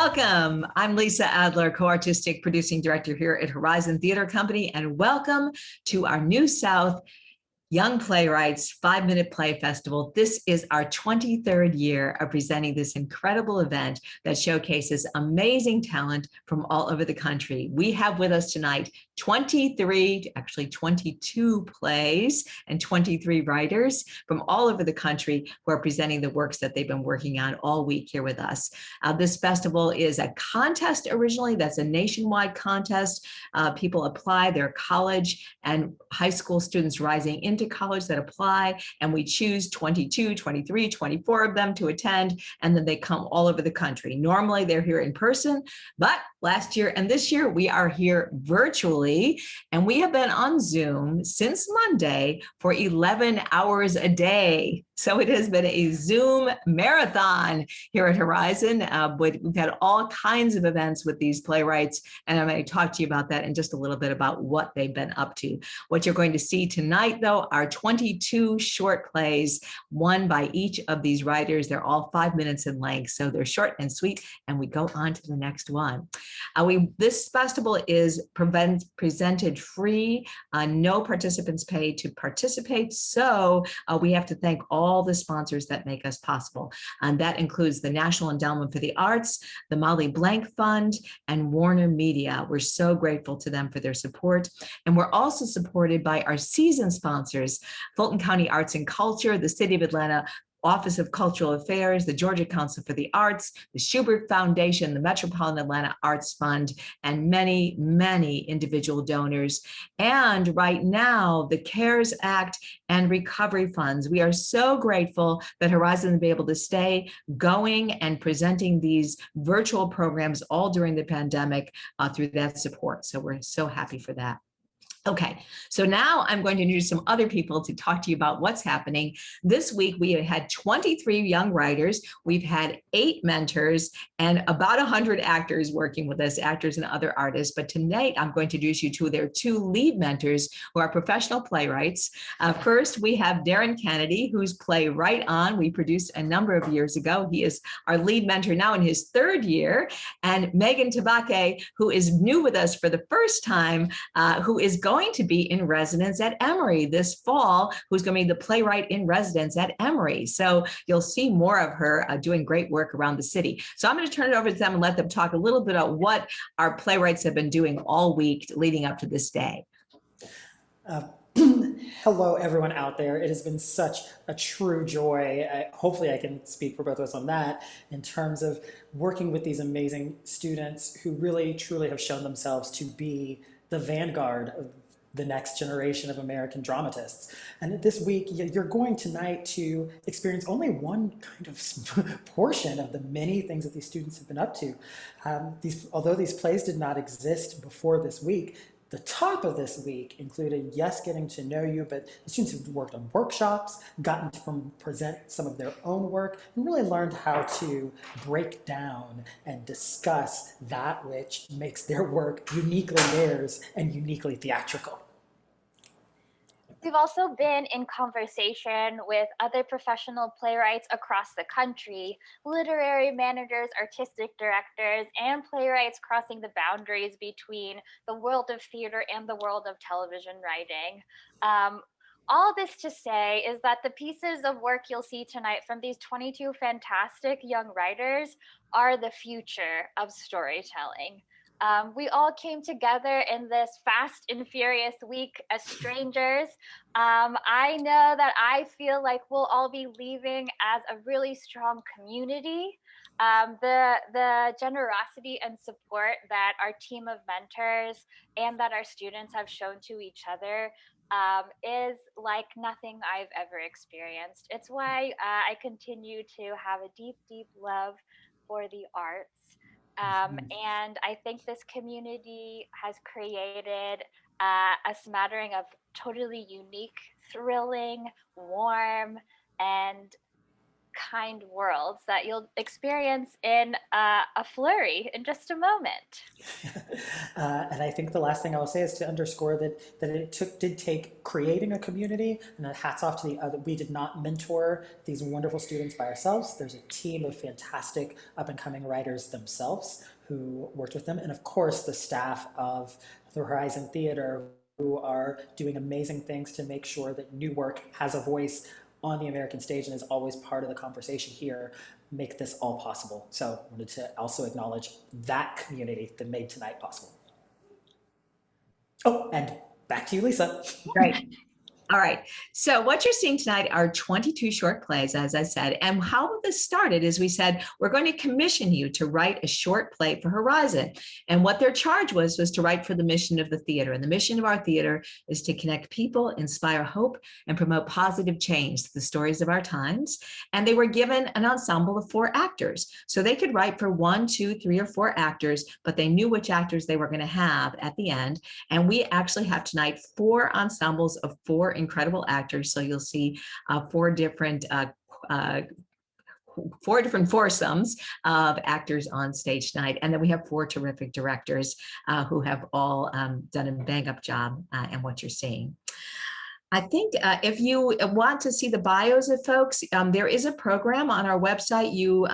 Welcome. I'm Lisa Adler, co-artistic producing director here at Horizon Theater Company, and welcome to our New South Young Playwrights 5-Minute Play Festival. This is our 23rd year of presenting this incredible event that showcases amazing talent from all over the country. We have with us tonight 22 plays and 23 writers from all over the country who are presenting the works that they've been working on all week here with us. This festival is a contest originally. That's a nationwide contest. People apply, they're college and high school students rising into college that apply, and we choose 22, 23, 24 of them to attend, and then they come all over the country. Normally they're here in person, but last year and this year we are here virtually, and we have been on Zoom since Monday for 11 hours a day. So it has been a Zoom marathon here at Horizon. We've had all kinds of events with these playwrights, and I'm going to talk to you about that in just a little bit about what they've been up to. What you're going to see tonight, though, are 22 short plays, one by each of these writers. They're all 5 minutes in length, so they're short and sweet, and we go on to the next one. This festival is presented free, no participants pay to participate, so we have to thank all the sponsors that make us possible. And that includes the National Endowment for the Arts, the Molly Blank Fund, and Warner Media. We're so grateful to them for their support. And we're also supported by our season sponsors, Fulton County Arts and Culture, the City of Atlanta Office of Cultural Affairs, the Georgia Council for the Arts, the Schubert Foundation, the Metropolitan Atlanta Arts Fund, and many, many individual donors. And right now, the CARES Act and recovery funds. We are so grateful that Horizon will be able to stay going and presenting these virtual programs all during the pandemic through that support. So we're so happy for that. Okay, so now I'm going to introduce some other people to talk to you about what's happening. This week, we have had 23 young writers. We've had 8 mentors and about 100 actors working with us, actors and other artists. But tonight, I'm going to introduce you to their 2 lead mentors who are professional playwrights. First, we have Darren Kennedy, whose play Right On we produced a number of years ago. He is our lead mentor now in his 3rd year. And Megan Tabake, who is new with us for the first time, who is going to be in residence at Emory this fall, who's going to be the playwright in residence at Emory. So you'll see more of her doing great work around the city. So I'm going to turn it over to them and let them talk a little bit about what our playwrights have been doing all week leading up to this day. Hello, everyone out there. It has been such a true joy. Hopefully I can speak for both of us on that in terms of working with these amazing students who really, truly have shown themselves to be the vanguard of the next generation of American dramatists. And this week, you're going tonight to experience only one kind of portion of the many things that these students have been up to. Although these plays did not exist before this week, the top of this week included, yes, getting to know you, but the students have worked on workshops, gotten to present some of their own work, and really learned how to break down and discuss that which makes their work uniquely theirs and uniquely theatrical. We've also been in conversation with other professional playwrights across the country, literary managers, artistic directors, and playwrights crossing the boundaries between the world of theater and the world of television writing. All this to say is that the pieces of work you'll see tonight from these 22 fantastic young writers are the future of storytelling. We all came together in this fast and furious week as strangers. I know that I feel like we'll all be leaving as a really strong community. The generosity and support that our team of mentors and that our students have shown to each other is like nothing I've ever experienced. It's why I continue to have a deep, deep love for the arts. And I think this community has created a smattering of totally unique, thrilling, warm, and kind worlds that you'll experience in a flurry in just a moment. And I think the last thing I will say is to underscore that did take creating a community, and hats off to the other. We did not mentor these wonderful students by ourselves. There's a team of fantastic up and coming writers themselves who worked with them, and of course the staff of the Horizon Theater, who are doing amazing things to make sure that new work has a voice on the American stage and is always part of the conversation here, make this all possible. So I wanted to also acknowledge that community that made tonight possible. Oh, and back to you, Lisa. Great. All right. So what you're seeing tonight are 22 short plays, as I said. And how this started is we said, we're going to commission you to write a short play for Horizon. And what their charge was to write for the mission of the theater. And the mission of our theater is to connect people, inspire hope, and promote positive change to the stories of our times. And they were given an ensemble of 4 actors. So they could write for 1, 2, 3, or 4 actors, but they knew which actors they were going to have at the end. And we actually have tonight 4 ensembles of 4 incredible actors. So you'll see 4 different foursomes of actors on stage tonight. And then we have 4 terrific directors who have all done a bang up job in what you're seeing. I think if you want to see the bios of folks, there is a program on our website. You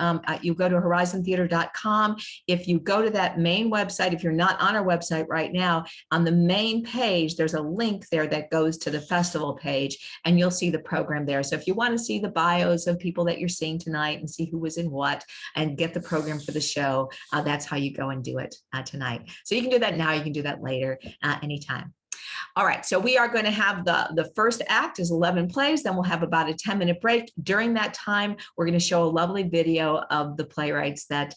go to horizontheater.com. If you go to that main website, if you're not on our website right now, on the main page, there's a link there that goes to the festival page, and you'll see the program there. So if you want to see the bios of people that you're seeing tonight and see who was in what and get the program for the show, that's how you go and do it tonight. So you can do that now. You can do that later, anytime. All right, so we are going to have the first act is 11 plays, then we'll have about a 10-minute break. During that time, we're going to show a lovely video of the playwrights that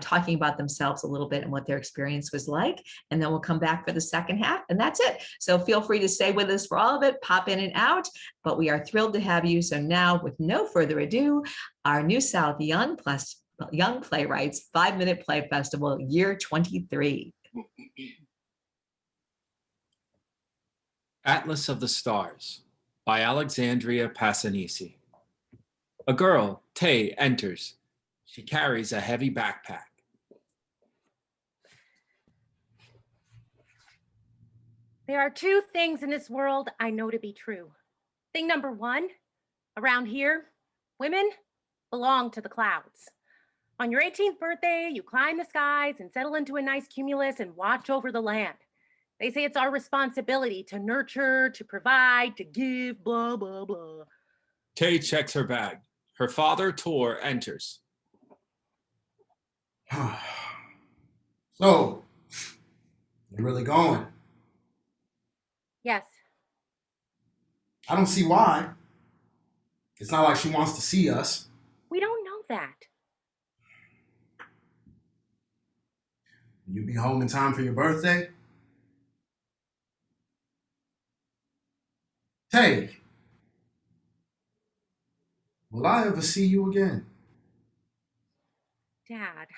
talking about themselves a little bit and what their experience was like, and then we'll come back for the second half, and that's it. So feel free to stay with us for all of it, pop in and out, but we are thrilled to have you. So now, with no further ado, our new South Young Playwrights 5-Minute Play Festival, year 23. Atlas of the Stars by Alexandria Passanisi. A girl, Tay, enters. She carries a heavy backpack. There are 2 things in this world I know to be true. Thing number 1, around here, women belong to the clouds. On your 18th birthday, you climb the skies and settle into a nice cumulus and watch over the land. They say it's our responsibility to nurture, to provide, to give, blah, blah, blah. Tay checks her bag. Her father, Tor, enters. So, you're really going? Yes. I don't see why. It's not like she wants to see us. We don't know that. Will you be home in time for your birthday? Tay, will I ever see you again? Dad.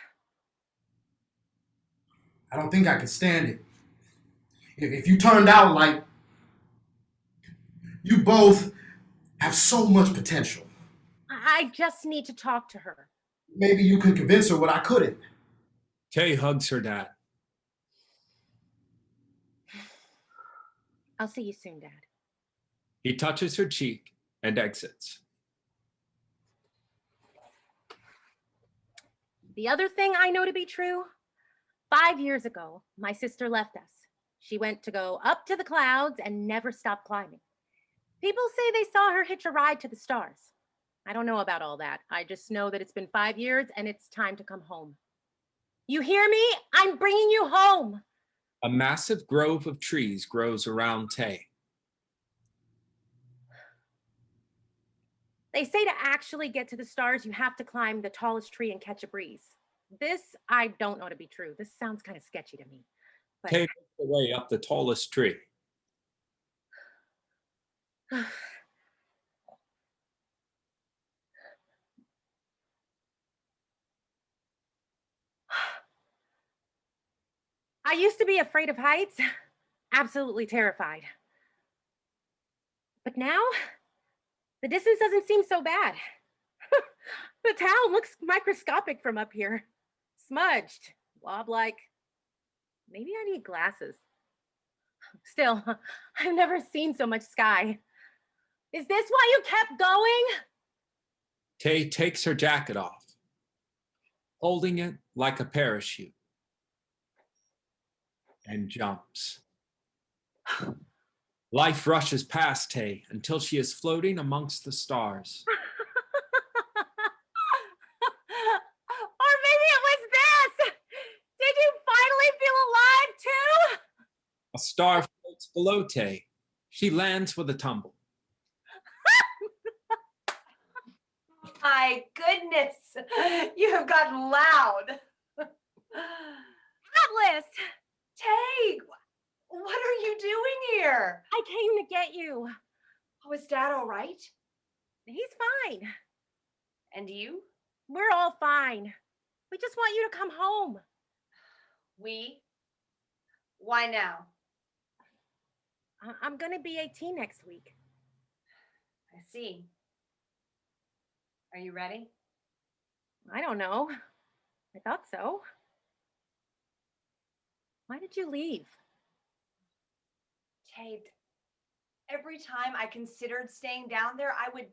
I don't think I could stand it. If you turned out like you both have so much potential. I just need to talk to her. Maybe you can convince her what I couldn't. Tay hugs her dad. I'll see you soon, Dad. He touches her cheek and exits. The other thing I know to be true, 5 years ago, my sister left us. She went to go up to the clouds and never stopped climbing. People say they saw her hitch a ride to the stars. I don't know about all that. I just know that it's been 5 years and it's time to come home. You hear me? I'm bringing you home. A massive grove of trees grows around Tay. They say to actually get to the stars, you have to climb the tallest tree and catch a breeze. This, I don't know to be true. This sounds kind of sketchy to me. But Tay makes her way up the tallest tree. I used to be afraid of heights, absolutely terrified. But now, the distance doesn't seem so bad. The town looks microscopic from up here. Smudged, blob-like. Maybe I need glasses. Still, I've never seen so much sky. Is this why you kept going? Tay takes her jacket off, holding it like a parachute, and jumps. Life rushes past Tay until she is floating amongst the stars. Or maybe it was this. Did you finally feel alive too? A star floats below Tay. She lands with a tumble. My goodness, you have gotten loud. Atlas, Tay, what are you doing here? I came to get you. Oh, is Dad all right? He's fine. And you? We're all fine. We just want you to come home. We? Why now? I'm going to be 18 next week. I see. Are you ready? I don't know. I thought so. Why did you leave? Tay, every time I considered staying down there, I would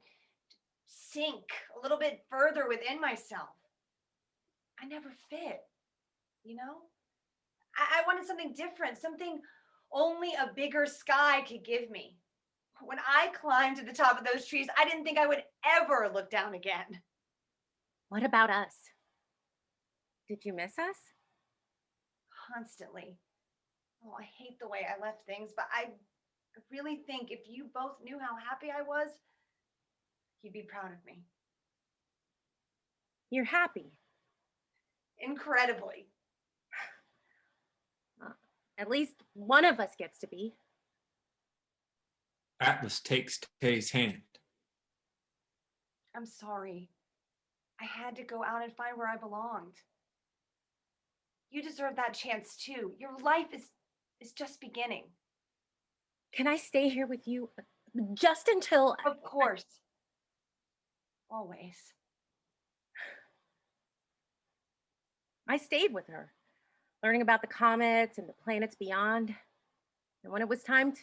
sink a little bit further within myself. I never fit, you know? I wanted something different, something only a bigger sky could give me. When I climbed to the top of those trees, I didn't think I would ever look down again. What about us? Did you miss us? Constantly. Oh, I hate the way I left things, but I really think if you both knew how happy I was, you'd be proud of me. You're happy. Incredibly. At least one of us gets to be. Atlas takes Tay's hand. I'm sorry. I had to go out and find where I belonged. You deserve that chance too. Your life is just beginning. Can I stay here with you just until... Of course. Always. I stayed with her, learning about the comets and the planets beyond. And when it was time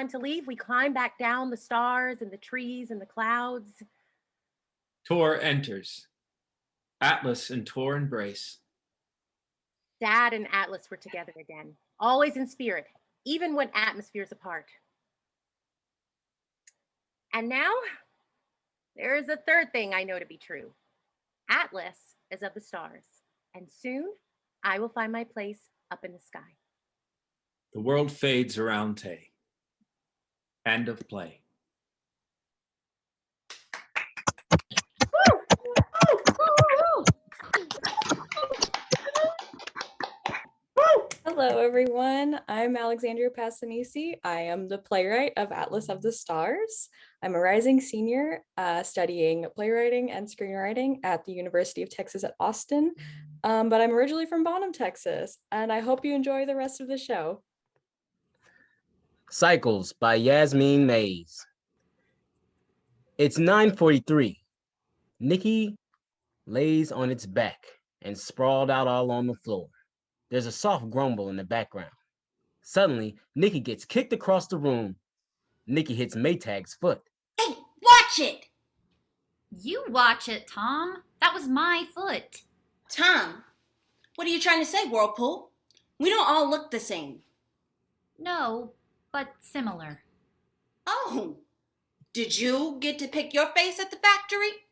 to leave, we climbed back down the stars and the trees and the clouds. Tor enters. Atlas and Tor embrace. Dad and Atlas were together again, always in spirit, even when atmospheres apart. And now, there is a third thing I know to be true. Atlas is of the stars, and soon I will find my place up in the sky. The world fades around Tay. End of play. Hello, everyone. I'm Alexandria Passanisi. I am the playwright of Atlas of the Stars. I'm a rising senior studying playwriting and screenwriting at the University of Texas at Austin, but I'm originally from Bonham, Texas, and I hope you enjoy the rest of the show. Cycles by Yasmin Mays. It's 9:43. Nikki lays on its back and sprawled out all on the floor. There's a soft grumble in the background. Suddenly, Nikki gets kicked across the room. Nikki hits Maytag's foot. Hey, watch it! You watch it, Tom. That was my foot. Tom, what are you trying to say, Whirlpool? We don't all look the same. No, but similar. Oh, did you get to pick your face at the factory?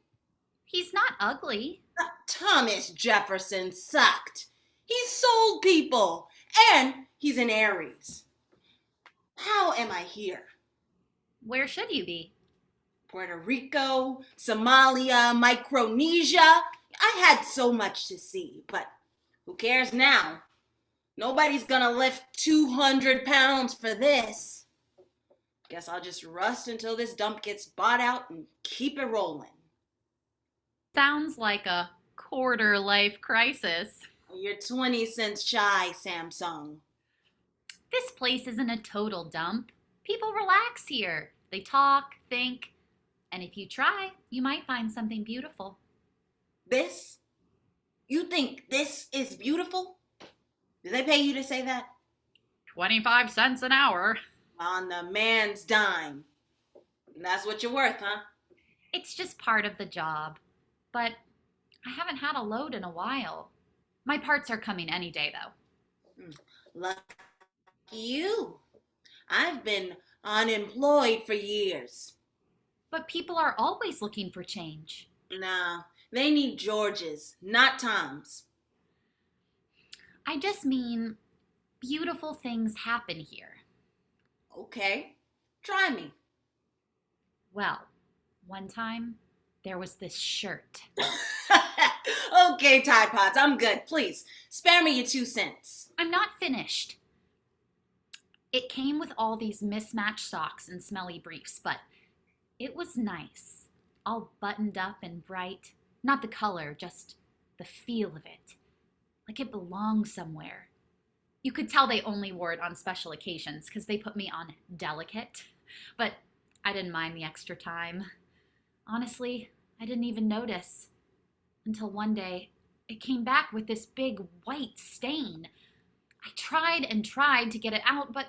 He's not ugly. Thomas Jefferson sucked. He sold people, and he's an Aries. How am I here? Where should you be? Puerto Rico, Somalia, Micronesia. I had so much to see, but who cares now? Nobody's gonna lift 200 pounds for this. Guess I'll just rust until this dump gets bought out and keep it rolling. Sounds like a quarter life crisis. You're 20 cents shy, Samsung. This place isn't a total dump. People relax here. They talk, think, and if you try, you might find something beautiful. This? You think this is beautiful? Do they pay you to say that? 25 cents an hour. On the man's dime. That's what you're worth, huh? It's just part of the job. But I haven't had a load in a while. My parts are coming any day, though. Lucky you. I've been unemployed for years. But people are always looking for change. Nah, they need Georges, not Toms. I just mean, beautiful things happen here. Okay, try me. Well, one time, there was this shirt. Okay, Tide Pods, I'm good. Please, spare me your 2 cents. I'm not finished. It came with all these mismatched socks and smelly briefs, but it was nice. All buttoned up and bright. Not the color, just the feel of it. Like it belonged somewhere. You could tell they only wore it on special occasions because they put me on delicate. But I didn't mind the extra time. Honestly, I didn't even notice. Until one day, it came back with this big white stain. I tried and tried to get it out, but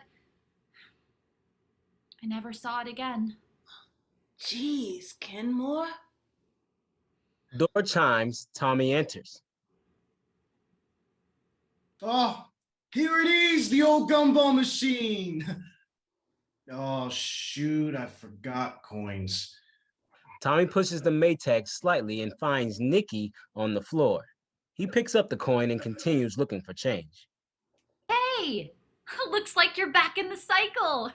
I never saw it again. Jeez, Kenmore? Door chimes, Tommy enters. Oh, here it is, the old gumball machine. Oh, shoot, I forgot coins. Tommy pushes the Maytag slightly and finds Nikki on the floor. He picks up the coin and continues looking for change. Hey! Looks like you're back in the cycle.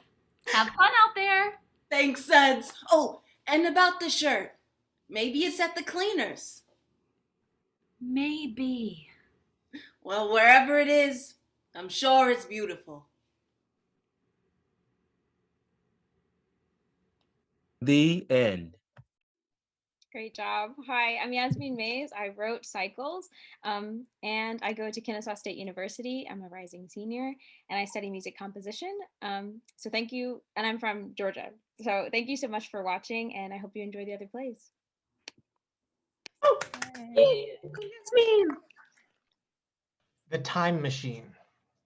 Have fun out there. Thanks, Suds. Oh, and about the shirt. Maybe it's at the cleaners. Maybe. Well, wherever it is, I'm sure it's beautiful. The end. Great job. Hi, I'm Yasmin Mays. I wrote Cycles, and I go to Kennesaw State University. I'm a rising senior, and I study music composition. So thank you, and I'm from Georgia. So thank you so much for watching, and I hope you enjoy the other plays. Oh, The Time Machine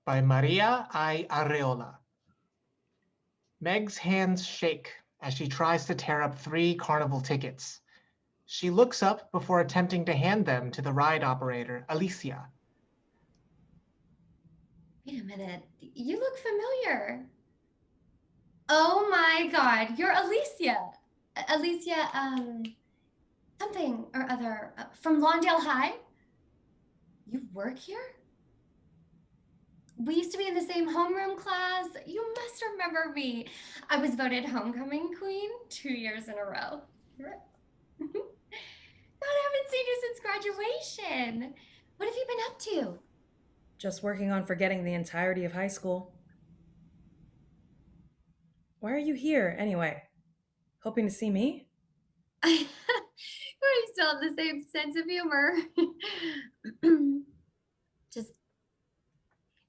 by Maria I. Arreola. Meg's hands shake as she tries to tear up 3 carnival tickets. She looks up before attempting to hand them to the ride operator, Alicia. Wait a minute, you look familiar. Oh my God, you're Alicia. Alicia, something or other, from Lawndale High? You work here? We used to be in the same homeroom class. You must remember me. I was voted homecoming queen 2 years in a row. God, I haven't seen you since graduation. What have you been up to? Just working on forgetting the entirety of high school. Why are you here, anyway? Hoping to see me? You still have the same sense of humor.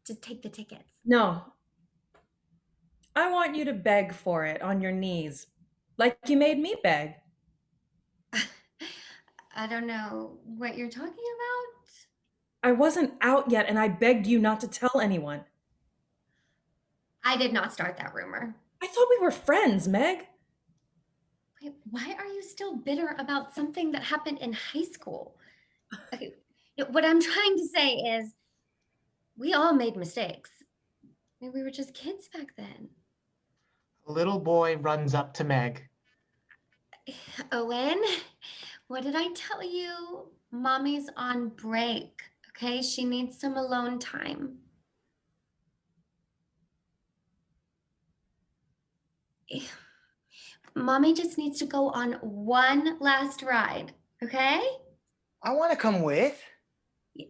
Just take the tickets. No. I want you to beg for it on your knees, like you made me beg. I don't know what you're talking about. I wasn't out yet, and I begged you not to tell anyone. I did not start that rumor. I thought we were friends, Meg. Wait, why are you still bitter about something that happened in high school? Okay, what I'm trying to say is we all made mistakes. I mean, we were just kids back then. A little boy runs up to Meg. Owen, what did I tell you? Mommy's on break, okay? She needs some alone time. Mommy just needs to go on one last ride, okay? I want to come with.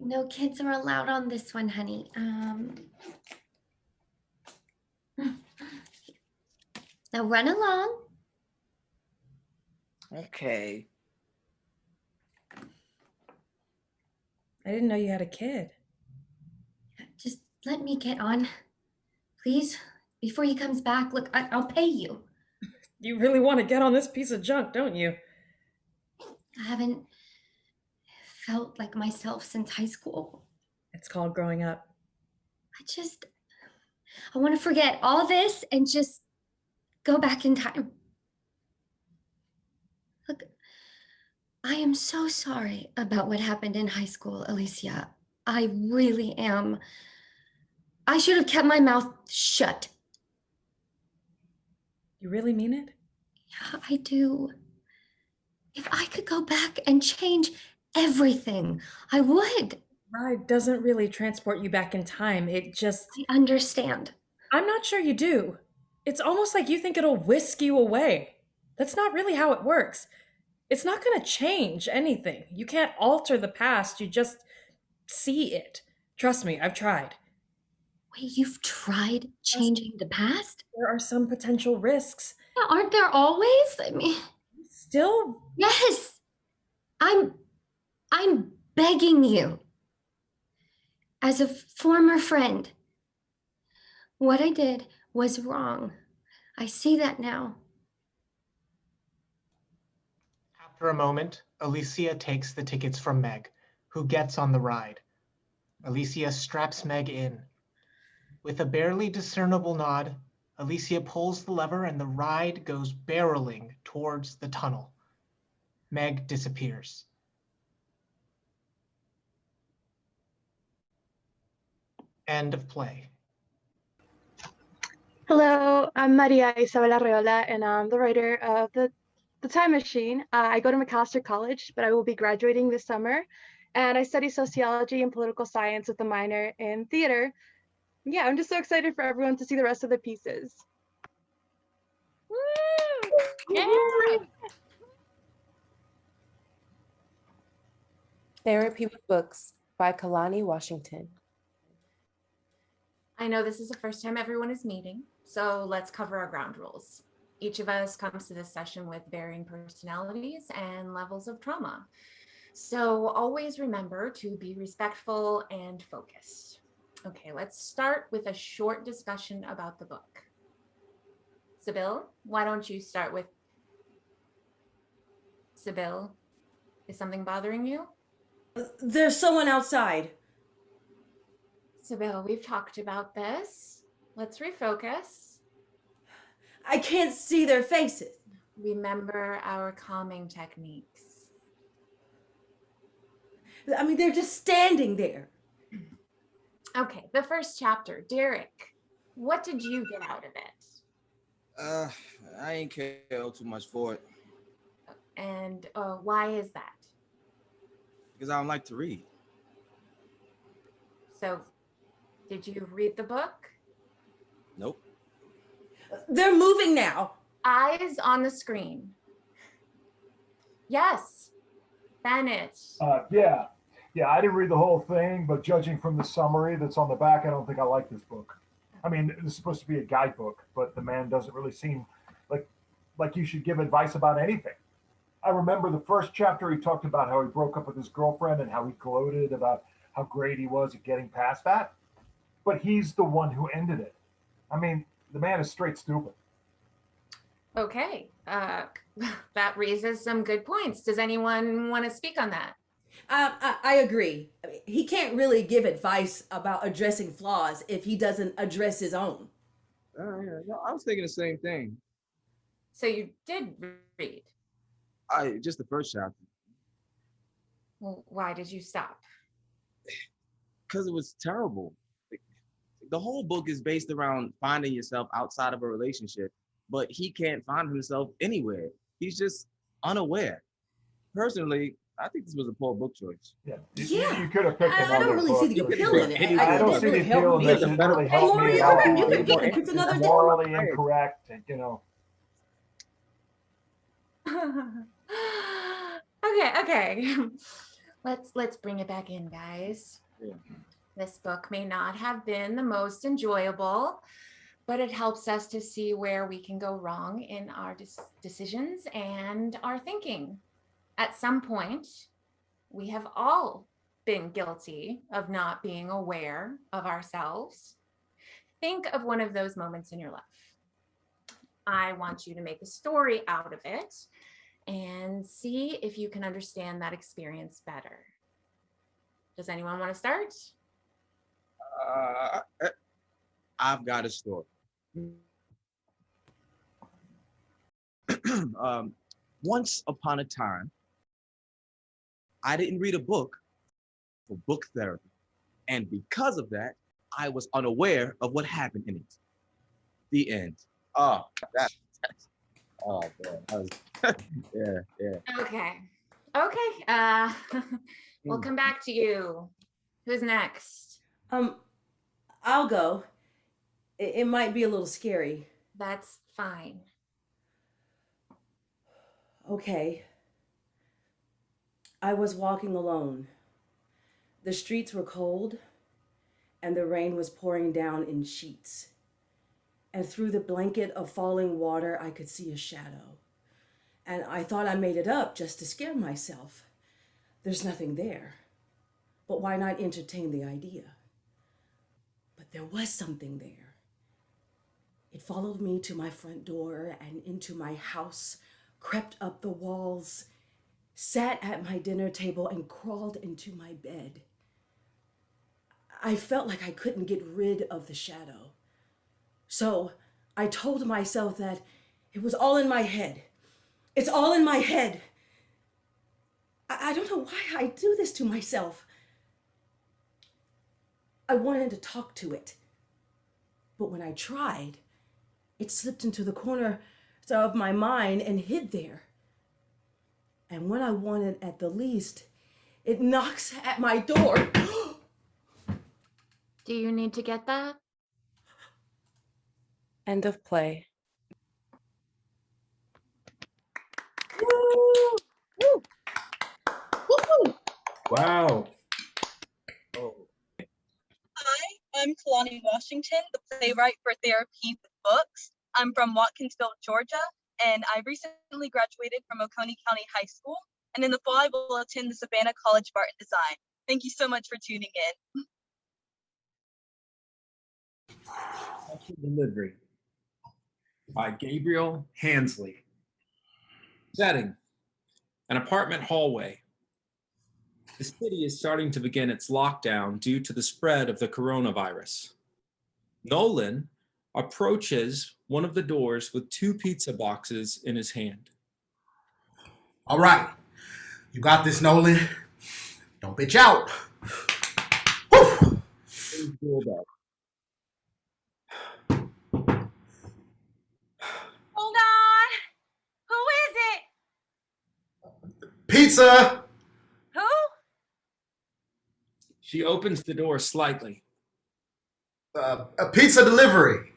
No kids are allowed on this one, honey. Now run along. Okay. I didn't know you had a kid. Just let me get on, please. Before he comes back, look, I'll pay you. You really want to get on this piece of junk, don't you? I haven't felt like myself since high school. It's called growing up. I want to forget all this and just go back in time. Look, I am so sorry about what happened in high school, Alicia. I really am. I should have kept my mouth shut. You really mean it? Yeah, I do. If I could go back and change everything, I would. Ride doesn't really transport you back in time. It just... I understand. I'm not sure you do. It's almost like you think it'll whisk you away. That's not really how it works. It's not going to change anything. You can't alter the past. You just see it. Trust me, I've tried. Wait, you've tried changing the past? There are some potential risks. Yeah, aren't there always? I mean... Still? Yes! I'm begging you. As a former friend, what I did was wrong. I see that now. After a moment, Alicia takes the tickets from Meg, who gets on the ride. Alicia straps Meg in. With a barely discernible nod, Alicia pulls the lever and the ride goes barreling towards the tunnel. Meg disappears. End of play. Hello, I'm Maria Isabel Arreola, and I'm the writer of The Time Machine. I go to McAllister College, but I will be graduating this summer, and I study sociology and political science with a minor in theater. Yeah, I'm just so excited for everyone to see the rest of the pieces. Woo! Yeah. Therapy with Books by Kalani Washington. I know this is the first time everyone is meeting, so let's cover our ground rules. Each of us comes to this session with varying personalities and levels of trauma. So always remember to be respectful and focused. Okay, let's start with a short discussion about the book. Sybil, why don't you start with... Sybil, is something bothering you? There's someone outside. Sybil, we've talked about this. Let's refocus. I can't see their faces. Remember our calming techniques. I mean, they're just standing there. Okay, the first chapter. Derek, what did you get out of it? I ain't care too much for it. And why is that? Because I don't like to read. So, did you read the book? Nope. They're moving now. Eyes on the screen. Yes, Bennett. Yeah, I didn't read the whole thing, but judging from the summary that's on the back, I don't think I like this book. I mean, this is supposed to be a guidebook, but the man doesn't really seem like you should give advice about anything. I remember the first chapter, he talked about how he broke up with his girlfriend and how he gloated about how great he was at getting past that. But he's the one who ended it. I mean, the man is straight stupid. Okay, that raises some good points. Does anyone want to speak on that? I agree. I mean, he can't really give advice about addressing flaws if he doesn't address his own. Yeah, no, I was thinking the same thing. So you did read? Just the first chapter. Well, why did you stop? Because it was terrible. The whole book is based around finding yourself outside of a relationship, but he can't find himself anywhere. He's just unaware. Personally, I think this was a poor book choice. Yeah, you could have picked another I don't really book. see the appeal in it. I don't see the appeal in this. It didn't really help me at all. You could pick another It's morally incorrect, and Okay. Let's bring it back in, guys. Yeah. This book may not have been the most enjoyable, but it helps us to see where we can go wrong in our decisions and our thinking. At some point, we have all been guilty of not being aware of ourselves. Think of one of those moments in your life. I want you to make a story out of it and see if you can understand that experience better. Does anyone want to start? I've got a story. Once upon a time, I didn't read a book for book therapy. And because of that, I was unaware of what happened in it. The end. Oh, oh man. That was, yeah. Okay. We'll come back to you. Who's next? I'll go. It might be a little scary. That's fine. Okay. I was walking alone. The streets were cold, and the rain was pouring down in sheets. And through the blanket of falling water, I could see a shadow. And I thought I made it up just to scare myself. There's nothing there. But why not entertain the idea? But there was something there. It followed me to my front door and into my house, crept up the walls, sat at my dinner table, and crawled into my bed. I felt like I couldn't get rid of the shadow. So I told myself that it was all in my head. It's all in my head. I don't know why I do this to myself. I wanted to talk to it. But when I tried, it slipped into the corner of my mind and hid there. And when I wanted at the least, it knocks at my door. Do you need to get that? End of play. Woo! Woo! Woo-hoo! Wow. Hi, I'm Kalani Washington, the playwright for Therapy with Books. I'm from Watkinsville, Georgia, and I recently graduated from Oconee County High School. And in the fall, I will attend the Savannah College of Art and Design. Thank you so much for tuning in. Delivery by Gabriel Hansley. Setting: an apartment hallway. The city is starting to begin its lockdown due to the spread of the coronavirus. Nolan approaches one of the doors with 2 pizza boxes in his hand. All right. You got this, Nolan. Don't bitch out. Woo! Hold on. Who is it? Pizza! Who? She opens the door slightly. A pizza delivery.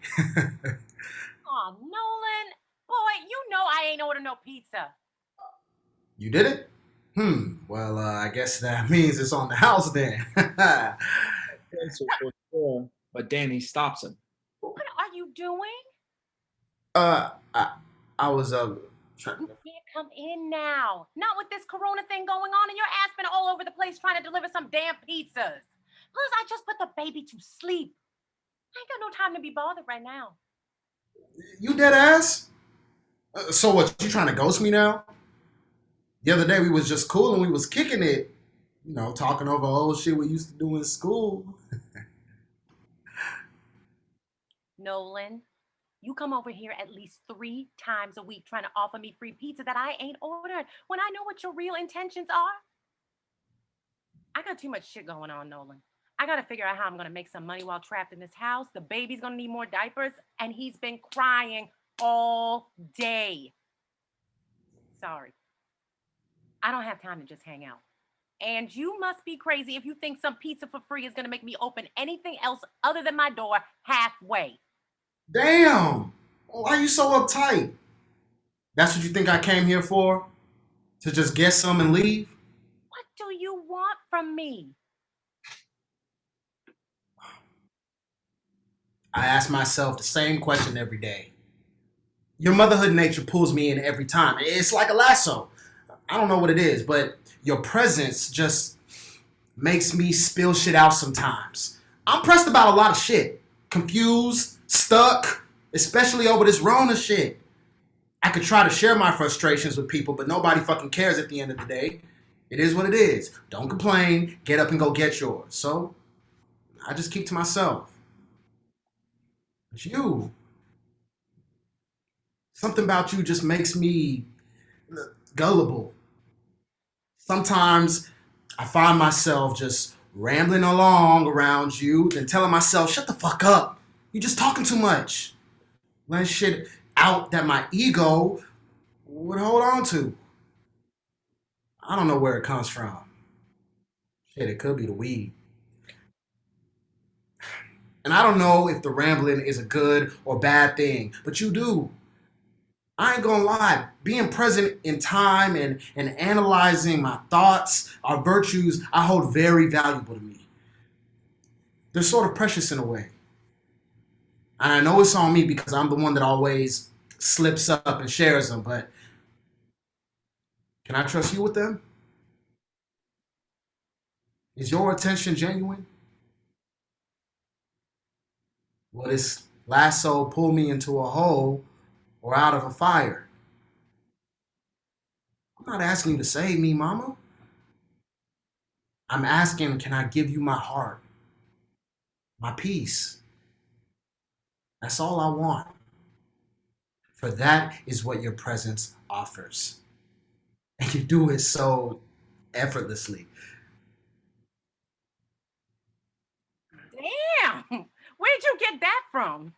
Oh, Nolan. Boy, you know I ain't order no pizza. You did it? Well, I guess that means it's on the house then. But Danny stops him. What are you doing? I was trying You can't come in now. Not with this corona thing going on and your ass been all over the place trying to deliver some damn pizzas. Plus, I just put the baby to sleep. I ain't got no time to be bothered right now. You dead ass? So what, you trying to ghost me now? The other day we was just cool and we was kicking it. You know, talking over old shit we used to do in school. Nolan, you come over here at least 3 times a week trying to offer me free pizza that I ain't ordered when I know what your real intentions are. I got too much shit going on, Nolan. I gotta figure out how I'm gonna make some money while trapped in this house. The baby's gonna need more diapers, and he's been crying all day. Sorry. I don't have time to just hang out. And you must be crazy if you think some pizza for free is gonna make me open anything else other than my door halfway. Damn! Why are you so uptight? That's what you think I came here for? To just get some and leave? What do you want from me? I ask myself the same question every day. Your motherhood nature pulls me in every time. It's like a lasso. I don't know what it is, but your presence just makes me spill shit out sometimes. I'm pressed about a lot of shit. Confused, stuck, especially over this Rona shit. I could try to share my frustrations with people, but nobody fucking cares at the end of the day. It is what it is. Don't complain. Get up and go get yours. So I just keep to myself. But you, something about you just makes me gullible. Sometimes I find myself just rambling along around you, then telling myself, shut the fuck up. You're just talking too much. Letting shit out that my ego would hold on to. I don't know where it comes from. Shit, it could be the weed. And I don't know if the rambling is a good or bad thing, but you do. I ain't gonna lie, being present in time and analyzing my thoughts are virtues I hold very valuable to me. They're sort of precious in a way. And I know it's on me because I'm the one that always slips up and shares them, but can I trust you with them? Is your attention genuine? Will this lasso pull me into a hole or out of a fire? I'm not asking you to save me, mama. I'm asking, can I give you my heart, my peace? That's all I want. For that is what your presence offers. And you do it so effortlessly. Damn! Where'd you get that from?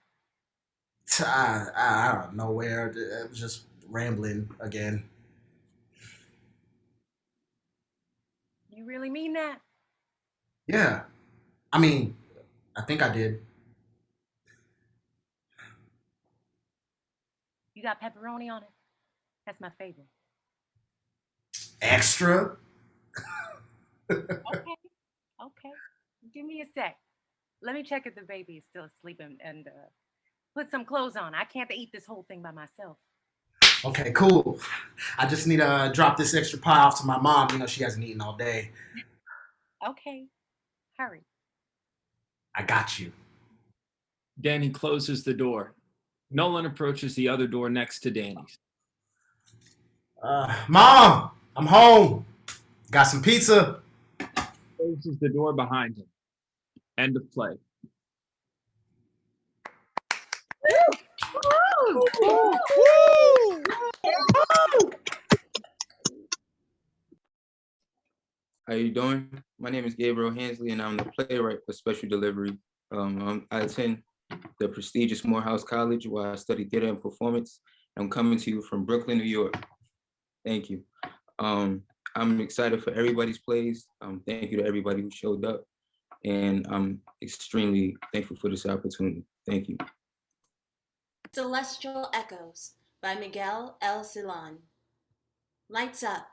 I don't know where. I was just rambling again. You really mean that? Yeah. I mean, I think I did. You got pepperoni on it? That's my favorite. Extra? Okay. Give me a sec. Let me check if the baby is still asleep and put some clothes on. I can't eat this whole thing by myself. Okay, cool. I just need to drop this extra pie off to my mom. You know, she hasn't eaten all day. Okay. Hurry. I got you. Danny closes the door. Nolan approaches the other door next to Danny's. Mom, I'm home. Got some pizza. Closes the door behind him. End of play. How you doing? My name is Gabriel Hansley, and I'm the playwright for Special Delivery. I attend the prestigious Morehouse College, where I study theater and performance. I'm coming to you from Brooklyn, New York. Thank you. I'm excited for everybody's plays. Thank you to everybody who showed up, and I'm extremely thankful for this opportunity. Thank you. Celestial Echoes by Miguel L. Celan. Lights up.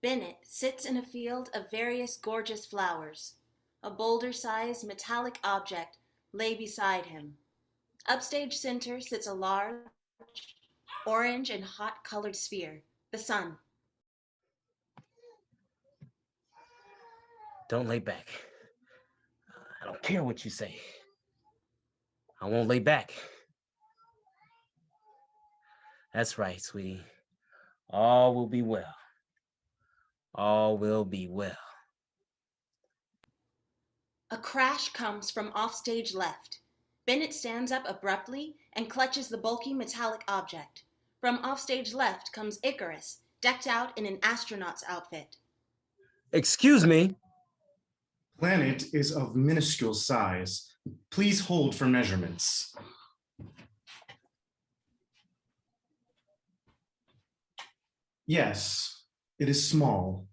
Bennett sits in a field of various gorgeous flowers. A boulder-sized metallic object lay beside him. Upstage center sits a large, orange and hot-colored sphere, the sun. Don't lay back. I don't care what you say. I won't lay back. That's right, sweetie. All will be well. All will be well. A crash comes from offstage left. Bennett stands up abruptly and clutches the bulky metallic object. From offstage left comes Icarus, decked out in an astronaut's outfit. Excuse me. Planet is of minuscule size. Please hold for measurements. Yes, it is small.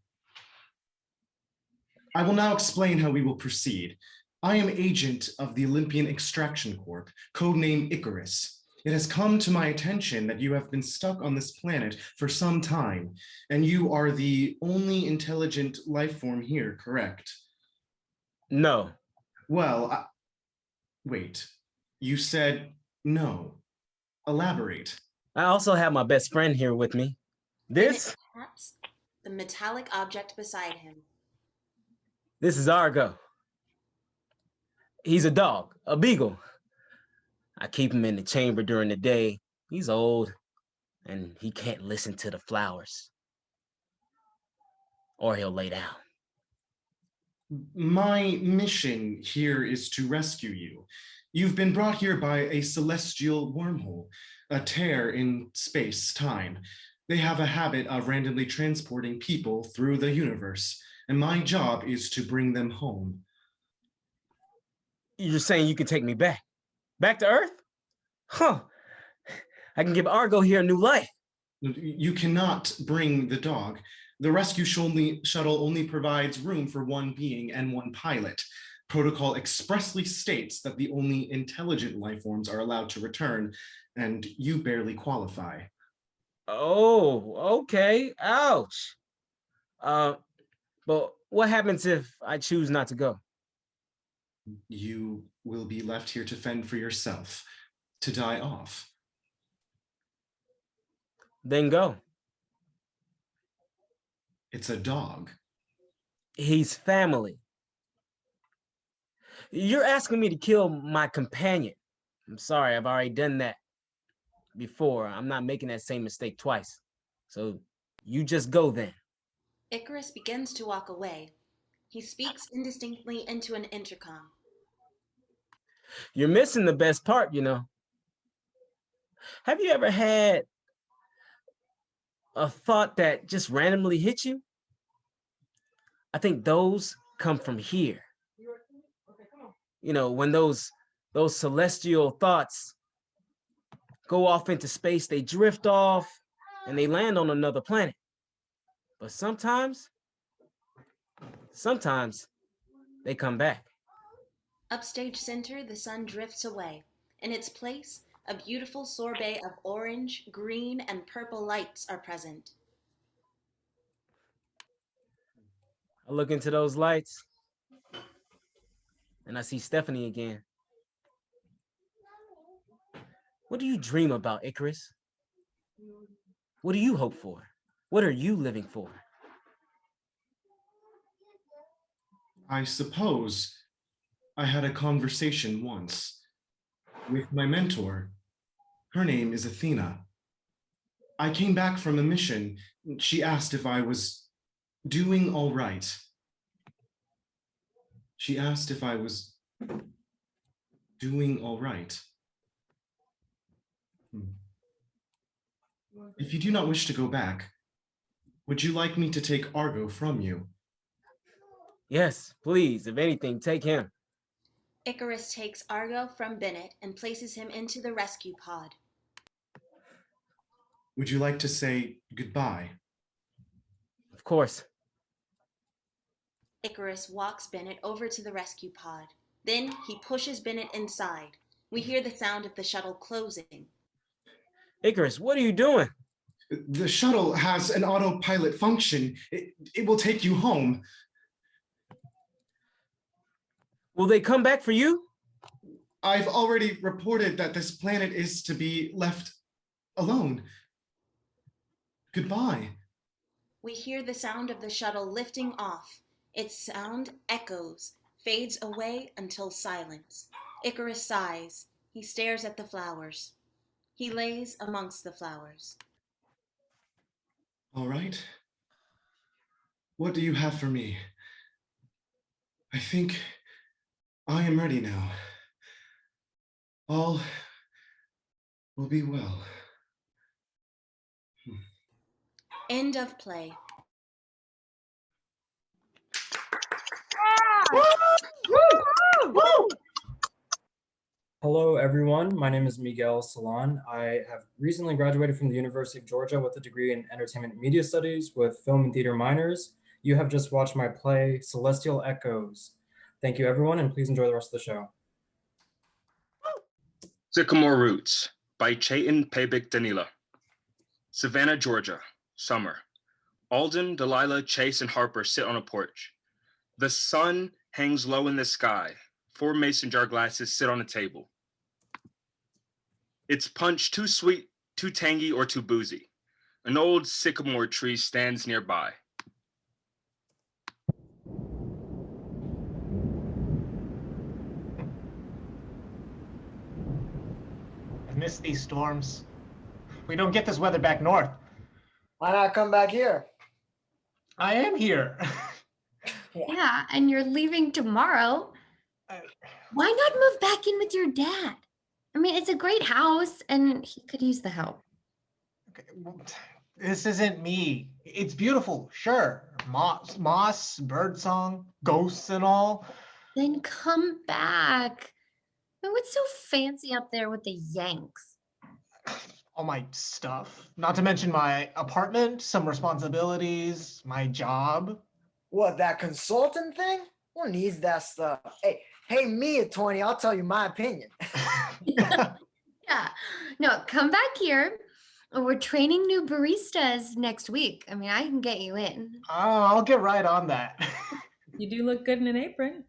I will now explain how we will proceed. I am agent of the Olympian Extraction Corp, codename Icarus. It has come to my attention that you have been stuck on this planet for some time, and you are the only intelligent life form here, correct? No. Well, wait, you said no. Elaborate. I also have my best friend here with me. This? Bennett taps the metallic object beside him. This is Argo. He's a dog, a beagle. I keep him in the chamber during the day. He's old, and he can't listen to the flowers. or he'll lay down. My mission here is to rescue you. You've been brought here by a celestial wormhole, a tear in space-time. They have a habit of randomly transporting people through the universe, and my job is to bring them home. You're saying you can take me back? Back to Earth? Huh. I can give Argo here a new life. You cannot bring the dog. The rescue shuttle only provides room for one being and one pilot. Protocol expressly states that the only intelligent life forms are allowed to return, and you barely qualify. Oh, okay. Ouch. But what happens if I choose not to go? You will be left here to fend for yourself, to die off. Then go. It's a dog. He's family. You're asking me to kill my companion. I'm sorry, I've already done that before. I'm not making that same mistake twice. So you just go then. Icarus begins to walk away. He speaks indistinctly into an intercom. You're missing the best part, you know. Have you ever had a thought that just randomly hit you? I think those come from here. You know, when those celestial thoughts go off into space, they drift off and they land on another planet. But sometimes they come back. Upstage center, the sun drifts away. In its place, a beautiful sorbet of orange, green, and purple lights are present. I look into those lights and I see Stephanie again. What do you dream about, Icarus? What do you hope for? What are you living for? I suppose I had a conversation once with my mentor. Her name is Athena. I came back from a mission. She asked if I was doing all right. She asked if I was doing all right. If you do not wish to go back, would you like me to take Argo from you? Yes, please. If anything, take him. Icarus takes Argo from Bennett and places him into the rescue pod. Would you like to say goodbye? Of course. Icarus walks Bennett over to the rescue pod. Then he pushes Bennett inside. We hear the sound of the shuttle closing. Icarus, what are you doing? The shuttle has an autopilot function. It will take you home. Will they come back for you? I've already reported that this planet is to be left alone. Goodbye. We hear the sound of the shuttle lifting off. Its sound echoes, fades away until silence. Icarus sighs. He stares at the flowers. He lays amongst the flowers. All right. What do you have for me? I think I am ready now. All will be well. End of play. Hello, everyone. My name is Miguel Salon. I have recently graduated from the University of Georgia with a degree in Entertainment and Media Studies with Film and Theater minors. You have just watched my play, Celestial Echoes. Thank you, everyone, and please enjoy the rest of the show. Sycamore Roots by Chetan Pabik Danila. Savannah, Georgia, summer. Alden, Delilah, Chase, and Harper sit on a porch. The sun hangs low in the sky. 4 mason jar glasses sit on a table. It's punch too sweet, too tangy, or too boozy. An old sycamore tree stands nearby. I miss these storms. We don't get this weather back north. Why not come back here? I am here. Yeah, and you're leaving tomorrow. Why not move back in with your dad? I mean, it's a great house and he could use the help. This isn't me. It's beautiful, sure. Moss, birdsong, ghosts and all. Then come back. I mean, what's so fancy up there with the Yanks? All my stuff. Not to mention my apartment, some responsibilities, my job. What, that consultant thing? Who needs that stuff? Hey, me at 20, I'll tell you my opinion. Yeah. No, come back here. We're training new baristas next week. I mean, I can get you in. Oh, I'll get right on that. You do look good in an apron.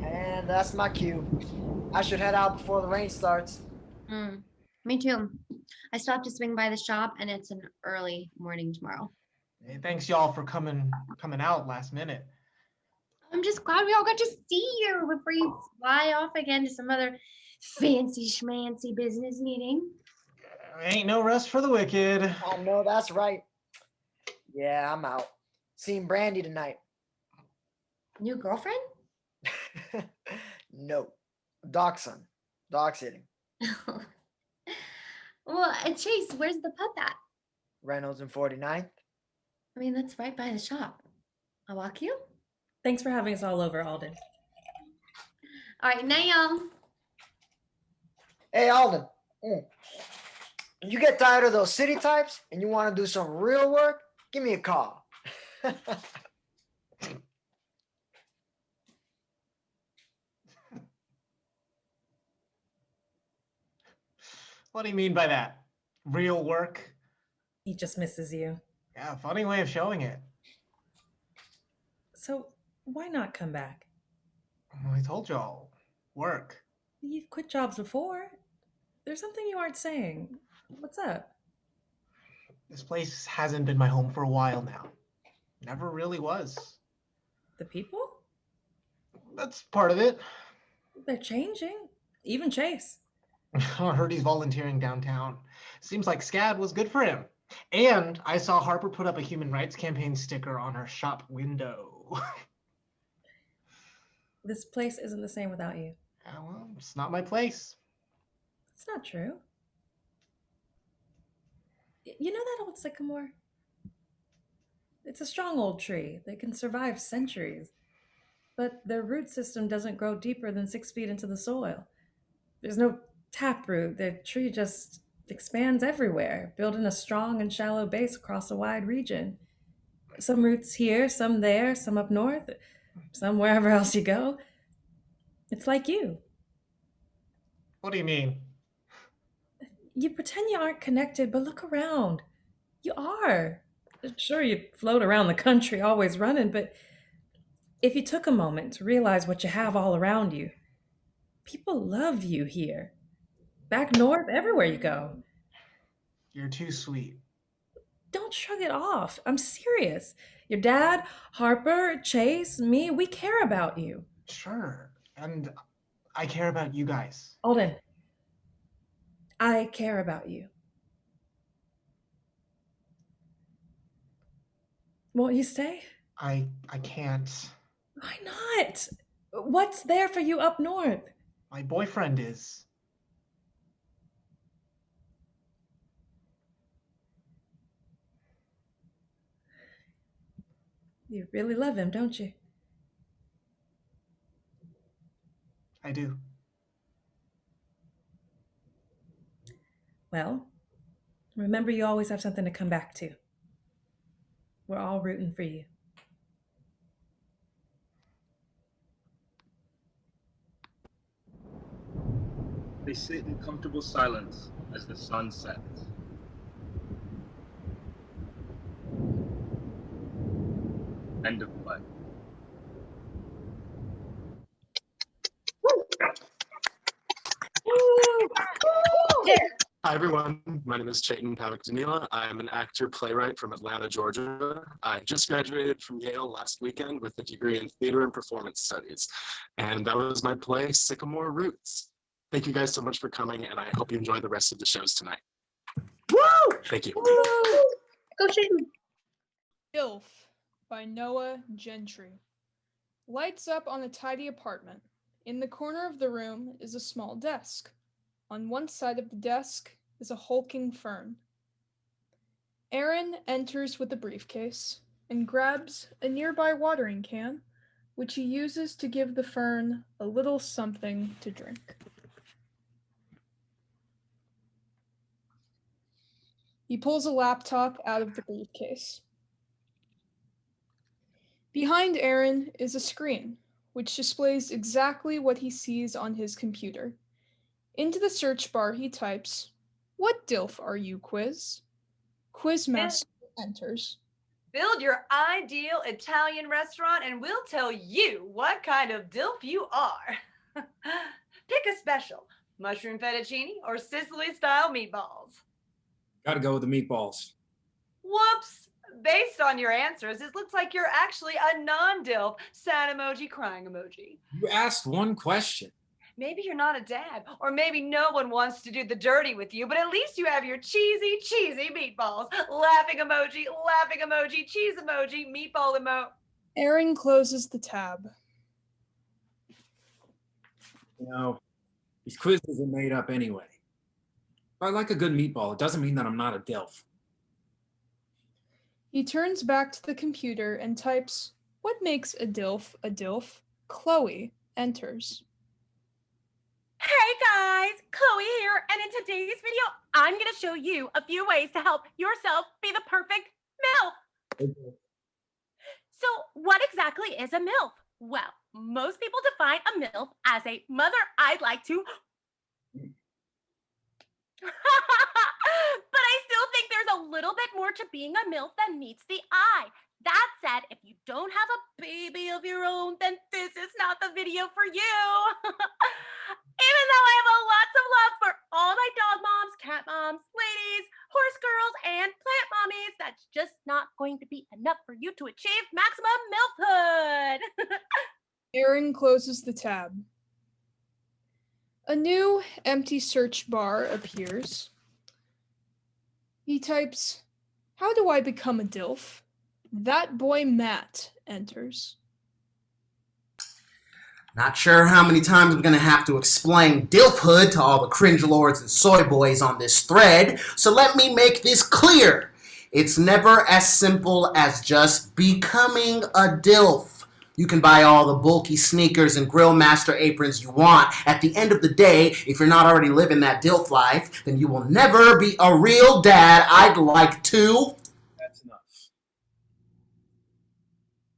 And that's my cue. I should head out before the rain starts. Me too. I still have to swing by the shop, and it's an early morning tomorrow. Hey, thanks y'all for coming out last minute. I'm just glad we all got to see you before you fly off again to some other fancy schmancy business meeting. Ain't no rest for the wicked. Oh, no, that's right. Yeah, I'm out. Seeing Brandy tonight. New girlfriend? No. Dog son. Dog sitting. Well, Chase, where's the pup at? Reynolds and 49th. I mean, that's right by the shop. I'll walk you. Thanks for having us all over, Alden. All right, night, y'all. Hey, Alden. You get tired of those city types and you want to do some real work? Give me a call. What do you mean by that? Real work? He just misses you. Yeah, funny way of showing it. So why not come back? Well, I told y'all. Work. You've quit jobs before. There's something you aren't saying. What's up? This place hasn't been my home for a while now. Never really was. The people? That's part of it. They're changing. Even Chase. I heard he's volunteering downtown. Seems like SCAD was good for him. And I saw Harper put up a human rights campaign sticker on her shop window. This place isn't the same without you. Yeah, well, it's not my place. It's not true. You know that old sycamore? It's a strong old tree that can survive centuries. But their root system doesn't grow deeper than 6 feet into the soil. There's no taproot. The tree just expands everywhere, building a strong and shallow base across a wide region. Some roots here, some there, some up north, some wherever else you go. It's like you. What do you mean? You pretend you aren't connected, but look around. You are. Sure, you float around the country always running, but if you took a moment to realize what you have all around you, people love you here. Back north, everywhere you go. You're too sweet. Don't shrug it off. I'm serious. Your dad, Harper, Chase, me, we care about you. Sure. And I care about you guys. Alden, I care about you. Won't you stay? I can't. Why not? What's there for you up north? My boyfriend is. You really love him, don't you? I do. Well, remember you always have something to come back to. We're all rooting for you. They sit in comfortable silence as the sun sets. End of play. Hi, everyone. My name is Chetan Pavak-Danila. I am an actor playwright from Atlanta, Georgia. I just graduated from Yale last weekend with a degree in theater and performance studies. And that was my play, Sycamore Roots. Thank you guys so much for coming, and I hope you enjoy the rest of the shows tonight. Woo! Thank you. Go Shane. Dilf by Noah Gentry. Lights up on a tidy apartment. In the corner of the room is a small desk. On one side of the desk is a hulking fern. Aaron enters with a briefcase and grabs a nearby watering can, which he uses to give the fern a little something to drink. He pulls a laptop out of the briefcase. Behind Aaron is a screen, which displays exactly what he sees on his computer. Into the search bar he types, "What DILF are you, Quiz?" Quizmaster enters. Build your ideal Italian restaurant and we'll tell you what kind of DILF you are. Pick a special, mushroom fettuccine or Sicily-style meatballs. Gotta go with the meatballs. Whoops! Based on your answers, it looks like you're actually a non-DILF, sad emoji, crying emoji. You asked one question. Maybe you're not a dad, or maybe no one wants to do the dirty with you, but at least you have your cheesy meatballs. Laughing emoji, cheese emoji, meatball emo. Aaron closes the tab. You know, these quizzes are made up anyway. If I like a good meatball, it doesn't mean that I'm not a DILF. He turns back to the computer and types, "What makes a DILF a DILF?" Chloe enters. Hey guys, Chloe here, and in today's video, I'm gonna show you a few ways to help yourself be the perfect MILF. So what exactly is a MILF? Well, most people define a MILF as a mother I'd like to but I still think there's a little bit more to being a MILF than meets the eye. That said, if you don't have a baby of your own, then this is not the video for you. Even though I have lots of love for all my dog moms, cat moms, ladies, horse girls, and plant mommies, that's just not going to be enough for you to achieve maximum MILFhood. Aaron closes the tab. A new empty search bar appears. He types, "How do I become a DILF?" That boy Matt enters. Not sure how many times I'm going to have to explain DILFhood to all the cringe lords and soy boys on this thread, so let me make this clear. It's never as simple as just becoming a DILF. You can buy all the bulky sneakers and grill master aprons you want. At the end of the day, if you're not already living that DILF life, then you will never be a real dad. I'd like to. That's enough.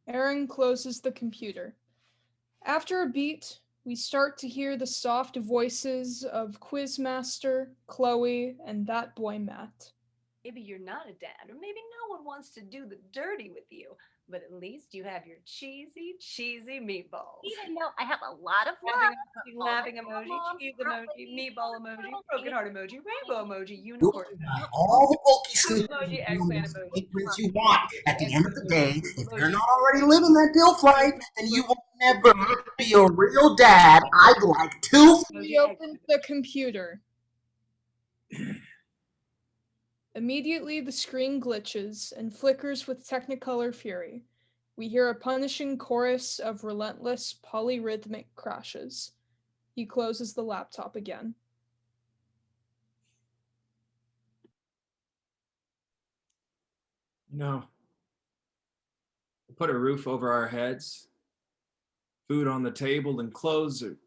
Aaron closes the computer. After a beat, we start to hear the soft voices of Quizmaster, Chloe, and that boy Matt. Maybe you're not a dad, or maybe no one wants to do the dirty with you, but at least you have your cheesy meatballs. Even though I have a lot of Laughing emoji, cheese emoji, meatball emoji, broken heart emoji, rainbow emoji, You unicorn can buy all the bulky sneakers emoji, and eggplant grills and emoji. aprons you want. At the end of the day, if you're not already living that DILF life, then you will never be a real dad. I'd like to. He opens the computer. Immediately, the screen glitches and flickers with Technicolor fury. We hear a punishing chorus of relentless polyrhythmic crashes. He closes the laptop again. You know, put a roof over our heads, food on the table, and clothes, or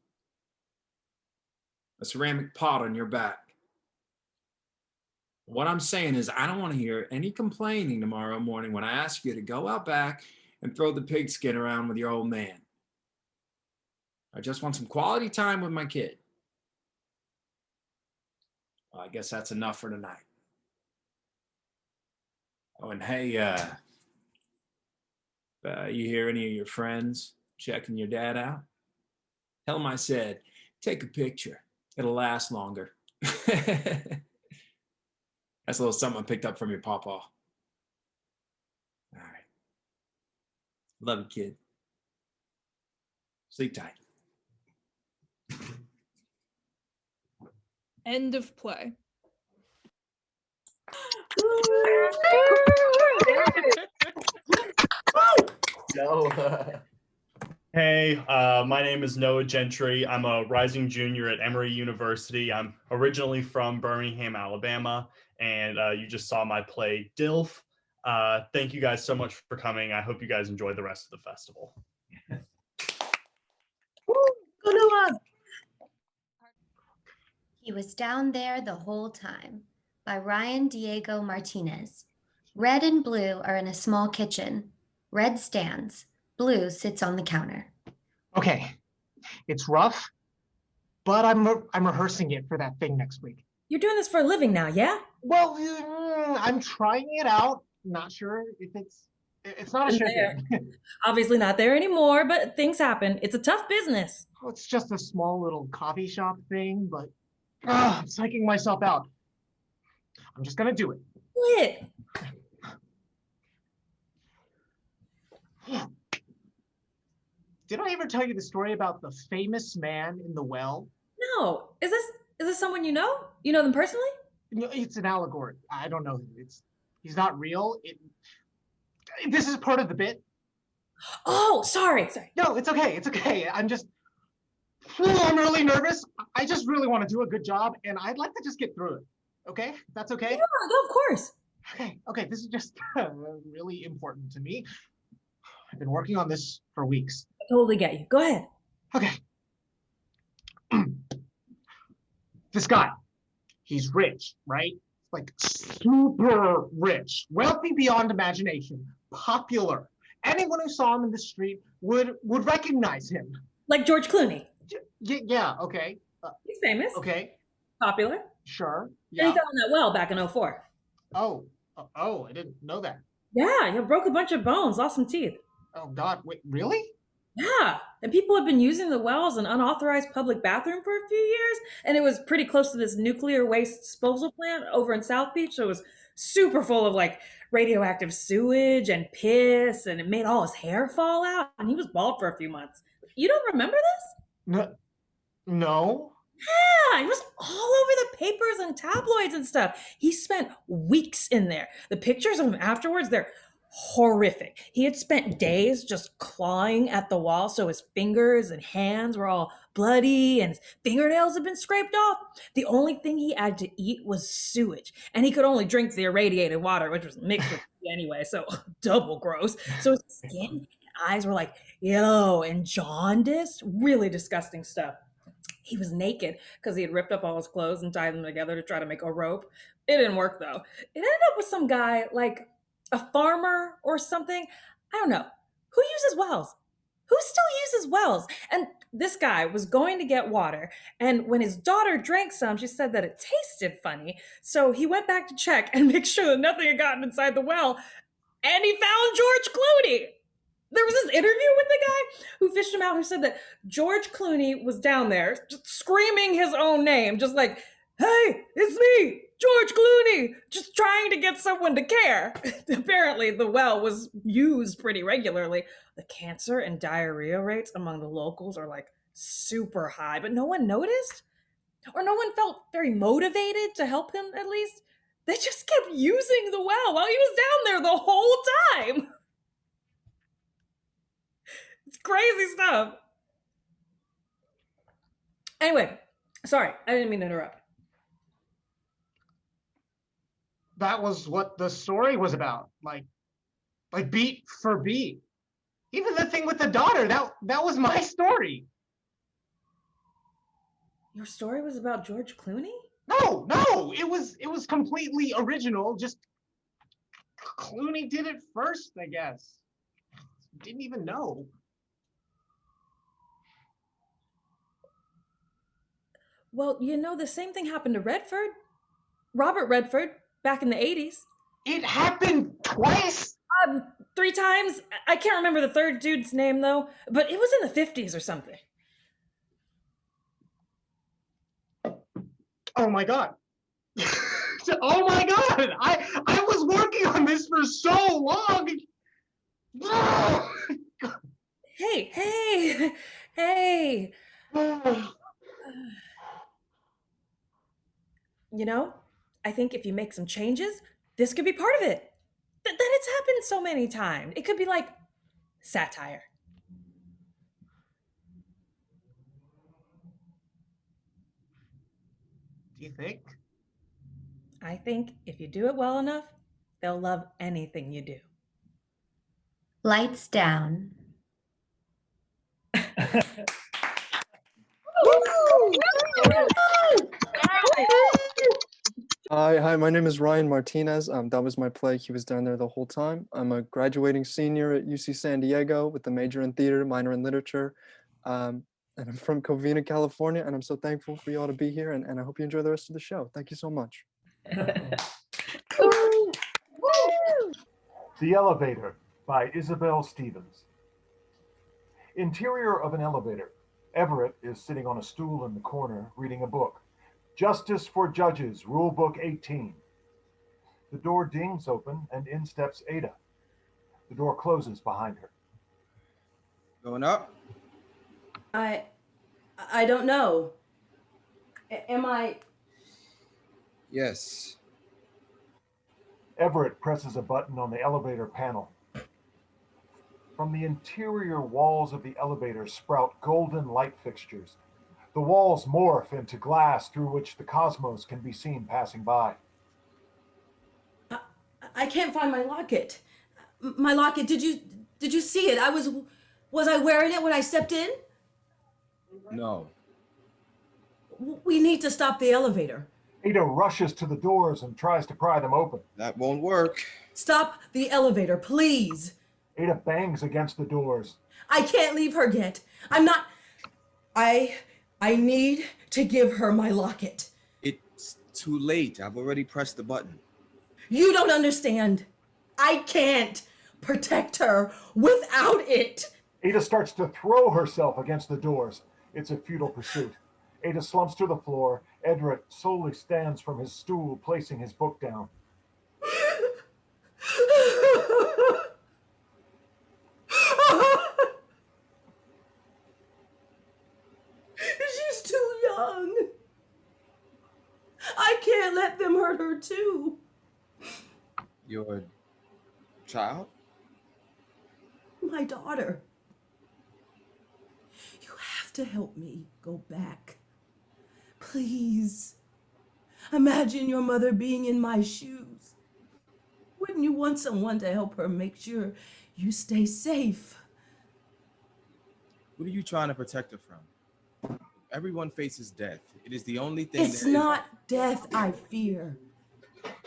a ceramic pot on your back. What I'm saying is I don't want to hear any complaining tomorrow morning when I ask you to go out back and throw the pigskin around with your old man. I just want some quality time with my kid. Well, I guess that's enough for tonight. Oh, and hey, you hear any of your friends checking your dad out? Tell them I said, take a picture. It'll last longer. That's a little something I picked up from your pawpaw. All right. Love you, kid. Sleep tight. End of play. Noah. Hey, my name is Noah Gentry. I'm a rising junior at Emory University. I'm originally from Birmingham, Alabama, and you just saw my play DILF. Thank you guys so much for coming. I hope you guys enjoy the rest of the festival. He Was Down There the Whole Time by Ryan Diego Martinez. Red and blue are in a small kitchen. Red stands. Blue sits on the counter. Okay, it's rough, but I'm rehearsing it for that thing next week. You're doing this for a living now, yeah? Well, I'm trying it out. Not sure if it's not a sure thing. Obviously not there anymore, but things happen. It's a tough business. Oh, it's just a small little coffee shop thing, but I'm psyching myself out. I'm just gonna do it. Quit. Did I ever tell you the story about the famous man in the well? No. Is this someone you know? You know them personally? No, it's an allegory. I don't know. He's not real. This is part of the bit. Oh, sorry. No, it's okay. It's okay. I'm really nervous. I just really want to do a good job, and I'd like to just get through it. Okay? That's okay? Yeah, no, of course. Okay. This is just really important to me. I've been working on this for weeks. I totally get you. Go ahead. Okay. This guy, he's rich, right? Like super rich, wealthy beyond imagination, popular. Anyone who saw him in the street would recognize him. Like George Clooney. Yeah, okay. He's famous. Okay. Popular. Sure. Yeah. And he fell in that well back in 04. Oh, I didn't know that. Yeah, he broke a bunch of bones, lost some teeth. Oh God, wait, really? Yeah, and people have been using the well as an unauthorized public bathroom for a few years, and it was pretty close to this nuclear waste disposal plant over in South Beach, so it was super full of like radioactive sewage and piss, and it made all his hair fall out, and he was bald for a few months. You don't remember this? No. Yeah, he was all over the papers and tabloids and stuff. He spent weeks in there. The pictures of him afterwards, they're horrific. He had spent days just clawing at the wall, so his fingers and hands were all bloody and his fingernails had been scraped off. The only thing he had to eat was sewage, and he could only drink the irradiated water, which was mixed with anyway, so double gross. So his skin and eyes were like yellow and jaundiced, really disgusting stuff. He was naked because he had ripped up all his clothes and tied them together to try to make a rope. It didn't work though. It ended up with some guy, like a farmer or something. I don't know. Who uses wells? Who still uses wells? And this guy was going to get water. And when his daughter drank some, she said that it tasted funny. So he went back to check and make sure that nothing had gotten inside the well. And he found George Clooney. There was this interview with the guy who fished him out, who said that George Clooney was down there just screaming his own name, just like, hey, it's me, George Clooney, just trying to get someone to care. Apparently, the well was used pretty regularly. The cancer and diarrhea rates among the locals are like super high, but no one noticed? Or no one felt very motivated to help him, at least? They just kept using the well while he was down there the whole time. It's crazy stuff. Anyway, sorry, I didn't mean to interrupt. That was what the story was about, like beat for beat. Even the thing with the daughter, that was my story. Your story was about George Clooney? No, it was completely original. Just Clooney did it first, I guess. Didn't even know. Well, you know, the same thing happened to Redford. Robert Redford, back in the 80s. It happened twice? 3 times. I can't remember the third dude's name, though, but it was in the 50s or something. Oh my God. Oh my God. I was working on this for so long. Hey. You know, I think if you make some changes, This could be part of it. Then it's happened so many times. It could be like satire. Do you think? I think if you do it well enough, they'll love anything you do. Lights down. Hi, my name is Ryan Martinez. That was my play. He was down there the whole time. I'm a graduating senior at UC San Diego with a major in theater, minor in literature. And I'm from Covina, California, and I'm so thankful for you all to be here, and I hope you enjoy the rest of the show. Thank you so much. The Elevator by Isabel Stevens. Interior of an elevator. Everett is sitting on a stool in the corner reading a book. Justice for Judges, Rule Book 18. The door dings open and in steps Ada. The door closes behind her. Going up? I don't know. Am I? Yes. Everett presses a button on the elevator panel. From the interior walls of the elevator sprout golden light fixtures. The walls morph into glass through which the cosmos can be seen passing by. I can't find my locket. My locket. Did you see it? Was I wearing it when I stepped in? No. We need to stop the elevator. Ada rushes to the doors and tries to pry them open. That won't work. Stop the elevator, please. Ada bangs against the doors. I can't leave her yet. I'm not. I need to give her my locket. It's too late. I've already pressed the button. You don't understand. I can't protect her without it. Ada starts to throw herself against the doors. It's a futile pursuit. Ada slumps to the floor. Everett slowly stands from his stool, placing his book down. She's too young. I can't let them hurt her too. Your child? My daughter. You have to help me go back. Please. Imagine your mother being in my shoes. Wouldn't you want someone to help her make sure you stay safe? What are you trying to protect her from? Everyone faces death. It is the only thing It's not death I fear.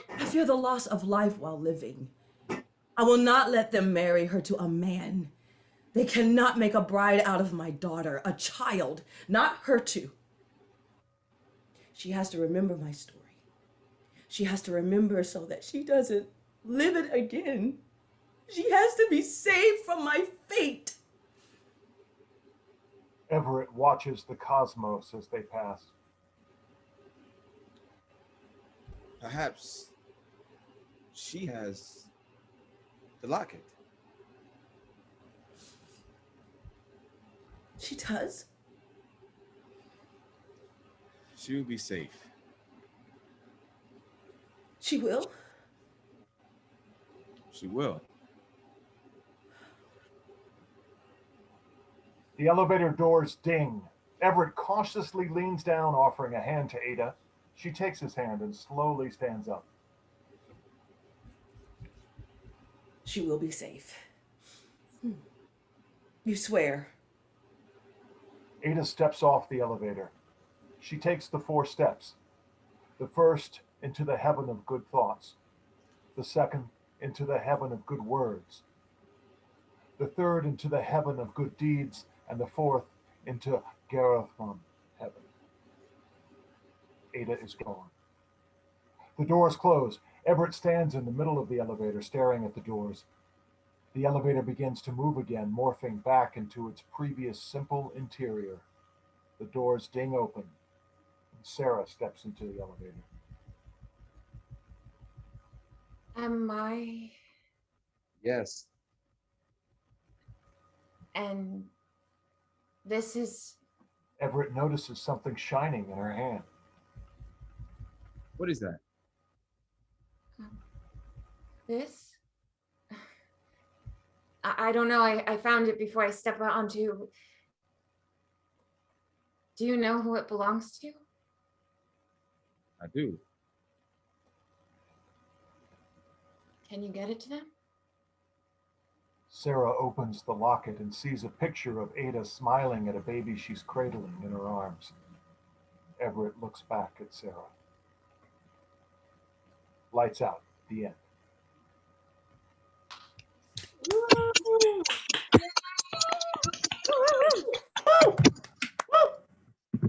I fear the loss of life while living. I will not let them marry her to a man. They cannot make a bride out of my daughter, a child, not her too. She has to remember my story. She has to remember so that she doesn't live it again. She has to be saved from my fate. Everett watches the cosmos as they pass. Perhaps she has the locket. She does? She will be safe. She will? She will. The elevator doors ding. Everett cautiously leans down, offering a hand to Ada. She takes his hand and slowly stands up. She will be safe. You swear? Ada steps off the elevator. She takes the 4 steps. The first into the heaven of good thoughts. The second into the heaven of good words. The third into the heaven of good deeds. And the fourth into Garathon heaven. Ada is gone. The doors close. Everett stands in the middle of the elevator, staring at the doors. The elevator begins to move again, morphing back into its previous simple interior. The doors ding open, and Sarah steps into the elevator. Am I? Yes. And this is... Everett notices something shining in her hand. What is that? This? I don't know. I found it before I stepped out onto. Do you know who it belongs to? I do. Can you get it to them? Sarah opens the locket and sees a picture of Ada smiling at a baby she's cradling in her arms. Everett looks back at Sarah. Lights out. The end.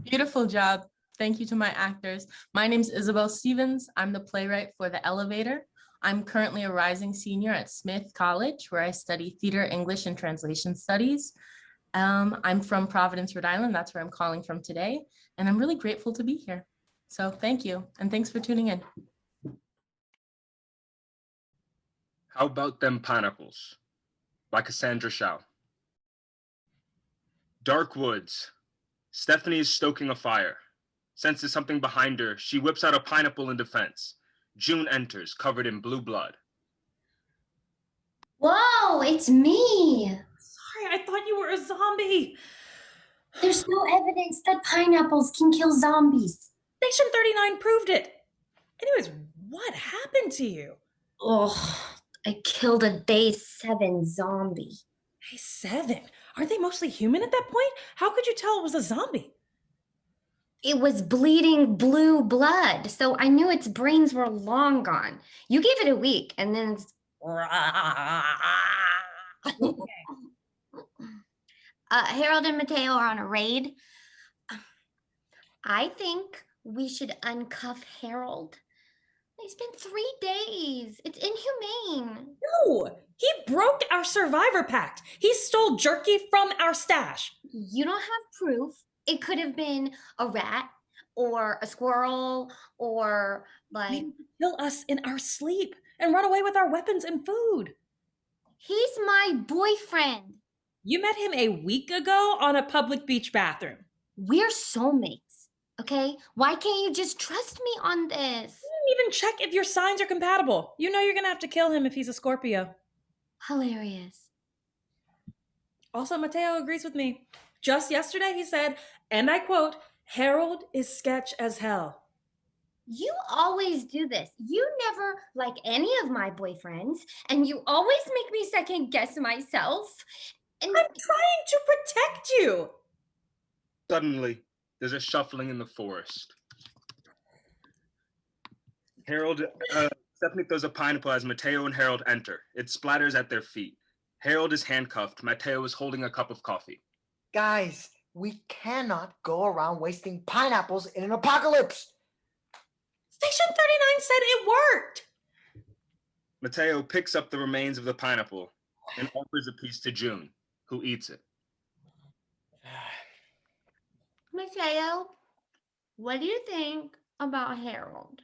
Beautiful job. Thank you to my actors. My name's Isabel Stevens. I'm the playwright for The Elevator. I'm currently a rising senior at Smith College, where I study theater, English, and translation studies. I'm from Providence, Rhode Island. That's where I'm calling from today. And I'm really grateful to be here. So thank you. And thanks for tuning in. How about them pineapples? By Cassandra Shaw. Dark woods. Stephanie is stoking a fire. Senses something behind her. She whips out a pineapple in defense. June enters, covered in blue blood. Whoa, it's me. Sorry, I thought you were a zombie. There's no evidence that pineapples can kill zombies. Station 39 proved it. Anyways, what happened to you? Ugh, I killed a day 7 zombie. Day 7? Aren't they mostly human at that point? How could you tell it was a zombie? It was bleeding blue blood, so I knew its brains were long gone. You gave it a week, and then it's... Harold and Mateo are on a raid. I think we should uncuff Harold. It's been 3 days. It's inhumane. No, he broke our survivor pact. He stole jerky from our stash. You don't have proof. It could have been a rat or a squirrel or like... He would kill us in our sleep and run away with our weapons and food. He's my boyfriend. You met him a week ago on a public beach bathroom. We're soulmates, okay? Why can't you just trust me on this? You didn't even check if your signs are compatible. You know you're gonna have to kill him if he's a Scorpio. Hilarious. Also, Mateo agrees with me. Just yesterday he said, and I quote, Harold is sketch as hell. You always do this. You never like any of my boyfriends, and you always make me second guess myself. And I'm trying to protect you. Suddenly, there's a shuffling in the forest. Stephanie throws a pineapple as Mateo and Harold enter. It splatters at their feet. Harold is handcuffed. Mateo is holding a cup of coffee. Guys, we cannot go around wasting pineapples in an apocalypse. Station 39 said it worked. Mateo picks up the remains of the pineapple and offers a piece to June, who eats it. Mateo, what do you think about Harold?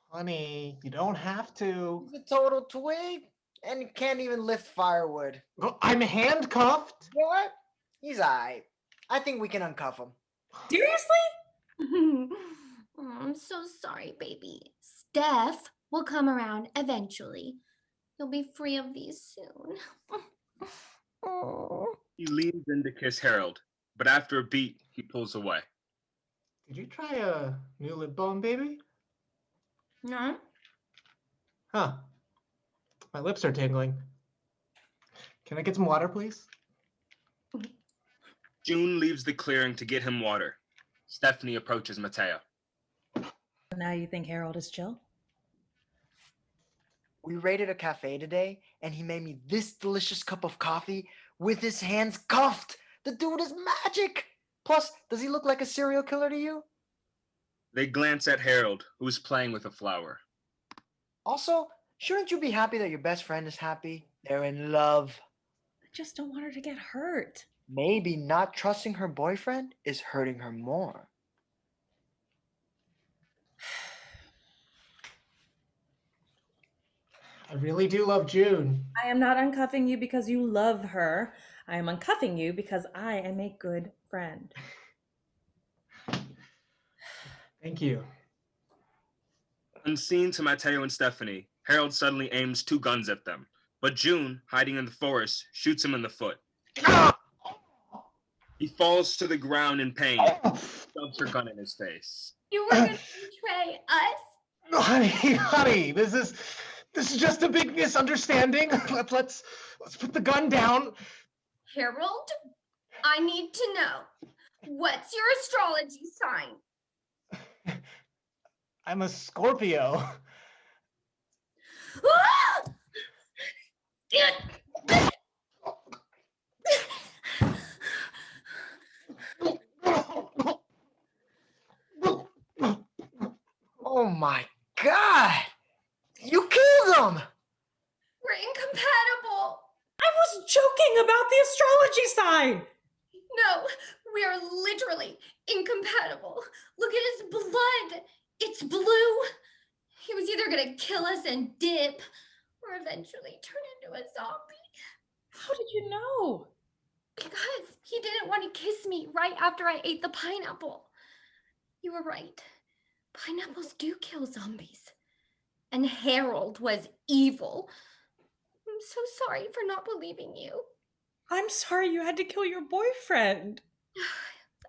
Honey, you don't have to. He's a total twig and he can't even lift firewood. Oh, I'm handcuffed. What? He's alright. I think we can uncuff him. Seriously? Oh, I'm so sorry, baby. Steph will come around eventually. You'll be free of these soon. Oh. He leans in to kiss Harold, but after a beat, he pulls away. Did you try a new lip balm, baby? No. Huh. My lips are tingling. Can I get some water, please? June leaves the clearing to get him water. Stephanie approaches Mateo. Now you think Harold is chill? We raided a cafe today and he made me this delicious cup of coffee with his hands cuffed. The dude is magic. Plus, does he look like a serial killer to you? They glance at Harold, who is playing with a flower. Also, shouldn't you be happy that your best friend is happy? They're in love. I just don't want her to get hurt. Maybe not trusting her boyfriend is hurting her more. I really do love June. I am not uncuffing you because you love her. I am uncuffing you because I am a good friend. Thank you. Unseen to Mateo and Stephanie, Harold suddenly aims 2 guns at them, but June, hiding in the forest, shoots him in the foot. He falls to the ground in pain, shoves her gun in his face. You were gonna betray us? No, honey, this is just a big misunderstanding. Let's put the gun down. Harold, I need to know. What's your astrology sign? I'm a Scorpio. Oh my God! You killed him! We're incompatible. I was joking about the astrology sign. No, we are literally incompatible. Look at his blood. It's blue. He was either gonna kill us and dip, or eventually turn into a zombie. How did you know? Because he didn't want to kiss me right after I ate the pineapple. You were right. Pineapples do kill zombies. And Harold was evil. I'm so sorry for not believing you. I'm sorry you had to kill your boyfriend.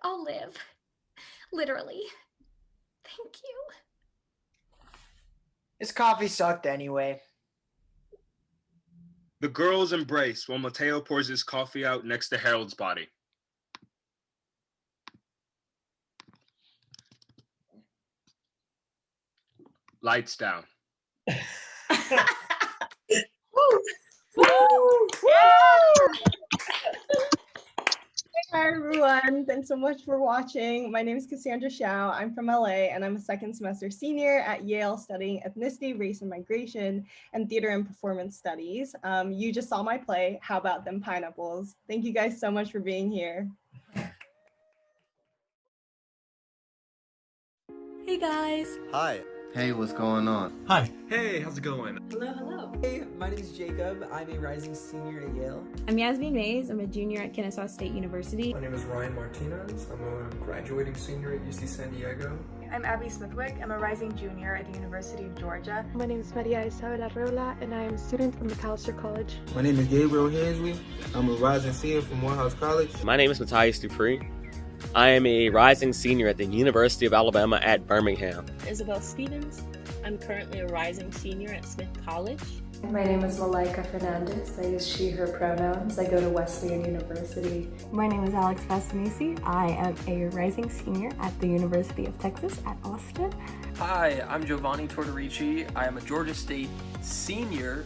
I'll live. Literally. Thank you. His coffee sucked anyway. The girls embrace while Mateo pours his coffee out next to Harold's body. Lights down. Hi everyone, thanks so much for watching. My name is Cassandra Shao. I'm from LA and I'm a second semester senior at Yale studying ethnicity, race and migration and theater and performance studies. You just saw my play, How About Them Pineapples? Thank you guys so much for being here. Hey guys. Hi. Hey, what's going on? Hi. Hey, how's it going? Hello, hello. Hey, my name is Jacob. I'm a rising senior at Yale. I'm Yasmin Mays. I'm a junior at Kennesaw State University. My name is Ryan Martinez. I'm a graduating senior at UC San Diego. I'm Abby Smithwick. I'm a rising junior at the University of Georgia. My name is Maria Isabel Arreola, and I am a student from McAllister College. My name is Gabriel Hensley. I'm a rising senior from Morehouse College. My name is Matthias Dupree. I am a rising senior at the University of Alabama at Birmingham. Isabel Stevens. I'm currently a rising senior at Smith College. My name is Malaika Fernandez. I use she, her pronouns. I go to Wesleyan University. My name is Alex Fastanisi. I am a rising senior at the University of Texas at Austin. Hi, I'm Giovanni Tortorici. I am a Georgia State senior.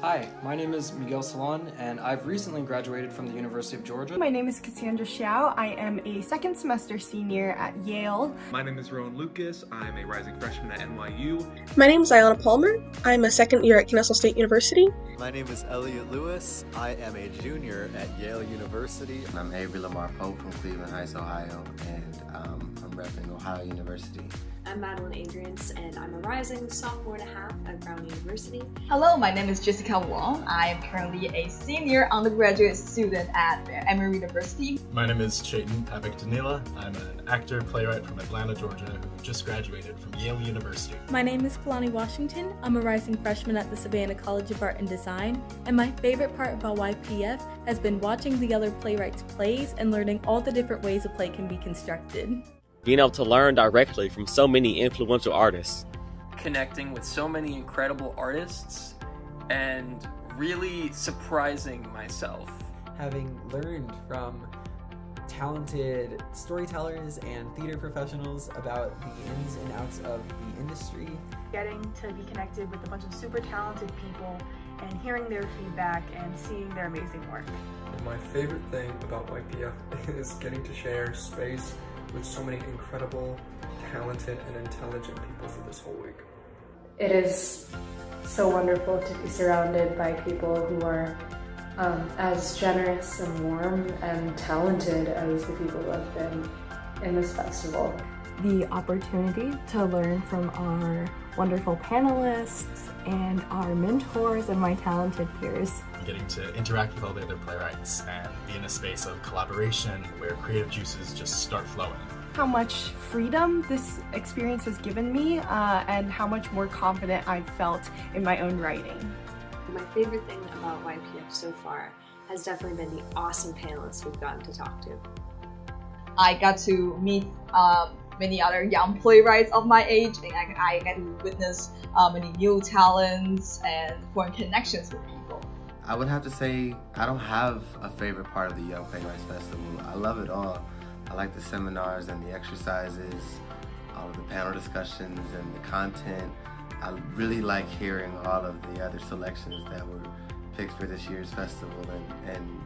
Hi, my name is Miguel Salon, and I've recently graduated from the University of Georgia. My name is Cassandra Shao. I am a second semester senior at Yale. My name is Rowan Lucas. I'm a rising freshman at NYU. My name is Ayana Palmer. I'm a second year at Kennesaw State University. My name is Elliot Lewis. I am a junior at Yale University. I'm Avery Lamar Pope from Cleveland Heights, Ohio, and I'm repping Ohio University. I'm Madeline Adrians, and I'm a rising sophomore and a half at Brown University. Hello, my name is Jessica Wong. I am currently a senior undergraduate student at Emory University. My name is Chetan Pabik-Danila. I'm an actor, playwright from Atlanta, Georgia, who just graduated from Yale University. My name is Kalani Washington. I'm a rising freshman at the Savannah College of Art and Design, and my favorite part about YPF has been watching the other playwrights' plays and learning all the different ways a play can be constructed. Being able to learn directly from so many influential artists. Connecting with so many incredible artists and really surprising myself. Having learned from talented storytellers and theater professionals about the ins and outs of the industry. Getting to be connected with a bunch of super talented people and hearing their feedback and seeing their amazing work. And my favorite thing about YPF is getting to share space with so many incredible, talented, and intelligent people for this whole week. It is so wonderful to be surrounded by people who are as generous and warm and talented as the people who have been in this festival. The opportunity to learn from our wonderful panelists and our mentors and my talented peers. Getting to interact with all the other playwrights and be in a space of collaboration where creative juices just start flowing. how much freedom this experience has given me and how much more confident I've felt in my own writing. My favorite thing about YPF so far has definitely been the awesome panelists we've gotten to talk to. I got to meet many other young playwrights of my age, and I get to witness many new talents and form connections with people. I would have to say I don't have a favorite part of the Young Playwrights Festival. I love it all. I like the seminars and the exercises, all of the panel discussions and the content. I really like hearing all of the other selections that were picked for this year's festival, and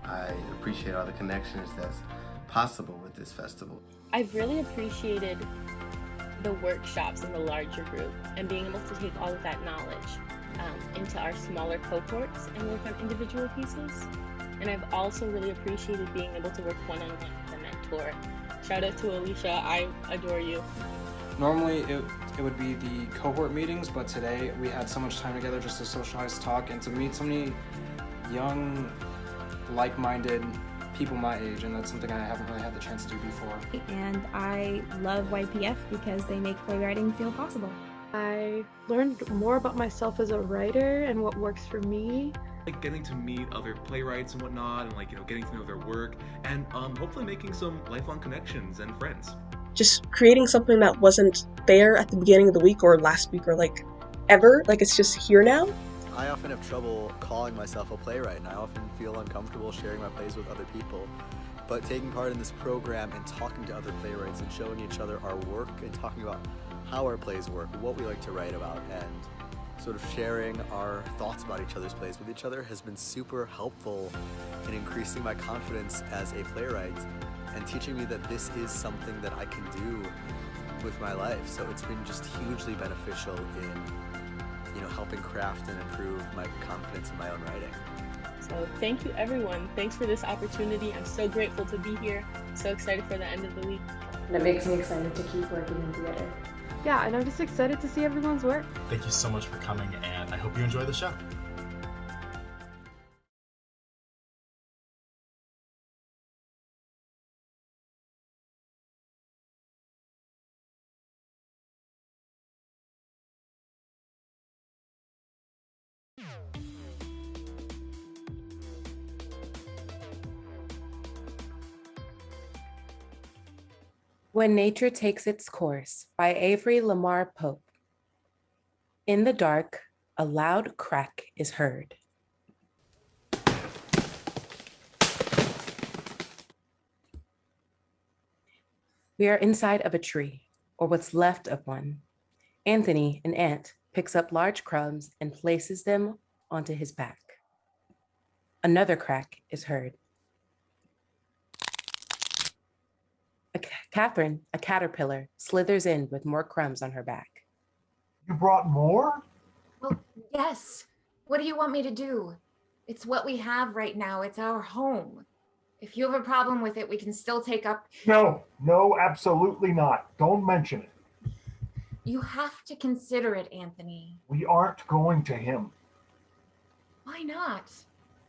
I appreciate all the connections that's possible with this festival. I've really appreciated the workshops in the larger group and being able to take all of that knowledge into our smaller cohorts and work on individual pieces. And I've also really appreciated being able to work one-on-one with a mentor. Shout out to Alicia, I adore you. Normally it would be the cohort meetings, but today we had so much time together just to socialize, talk, and to meet so many young, like-minded people my age, and that's something I haven't really had the chance to do before. And I love YPF because they make playwriting feel possible. I learned more about myself as a writer and what works for me. Like getting to meet other playwrights and whatnot, and getting to know their work, and hopefully making some lifelong connections and friends. Just creating something that wasn't there at the beginning of the week or last week or ever, it's just here now. I often have trouble calling myself a playwright, and I often feel uncomfortable sharing my plays with other people. But taking part in this program and talking to other playwrights and showing each other our work and talking about how our plays work, what we like to write about, and sort of sharing our thoughts about each other's plays with each other has been super helpful in increasing my confidence as a playwright and teaching me that this is something that I can do with my life. So it's been just hugely beneficial in helping craft and improve my confidence in my own writing. So thank you everyone. Thanks for this opportunity. I'm so grateful to be here. So excited for the end of the week. And it makes me excited to keep working in theater. Yeah, and I'm just excited to see everyone's work. Thank you so much for coming, and I hope you enjoy the show. When Nature Takes Its Course by Avery Lamar Pope. In the dark, a loud crack is heard. We are inside of a tree, or what's left of one. Anthony, an ant, picks up large crumbs and places them onto his back. Another crack is heard. Catherine, a caterpillar, slithers in with more crumbs on her back. You brought more? Well, yes. What do you want me to do? It's what we have right now. It's our home. If you have a problem with it, we can still take up... No, absolutely not. Don't mention it. You have to consider it, Anthony. We aren't going to him. Why not?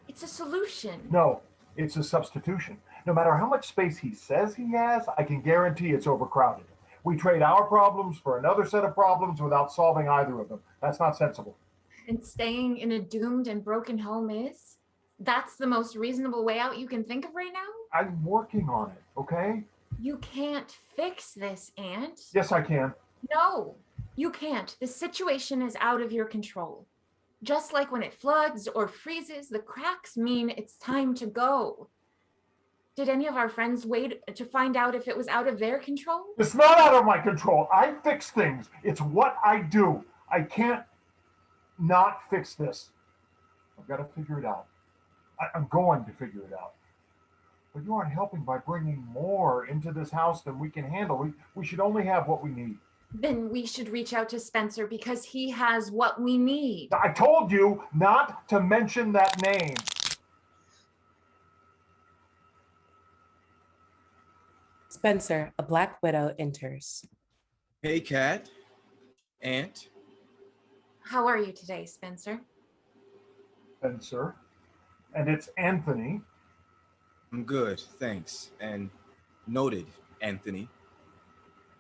It's a solution. No, it's a substitution. No matter how much space he says he has, I can guarantee it's overcrowded. We trade our problems for another set of problems without solving either of them. That's not sensible. And staying in a doomed and broken home is? That's the most reasonable way out you can think of right now? I'm working on it, okay? You can't fix this, Ant. Yes, I can. No, you can't. The situation is out of your control. Just like when it floods or freezes, the cracks mean it's time to go. Did any of our friends wait to find out if it was out of their control? It's not out of my control. I fix things. It's what I do. I can't not fix this. I've got to figure it out. I'm going to figure it out. But you aren't helping by bringing more into this house than we can handle. We should only have what we need. Then we should reach out to Spencer because he has what we need. I told you not to mention that name. Spencer, a black widow, enters. Hey, Kat. Ant. How are you today, Spencer? Spencer. And it's Anthony. I'm good, thanks. And noted, Anthony.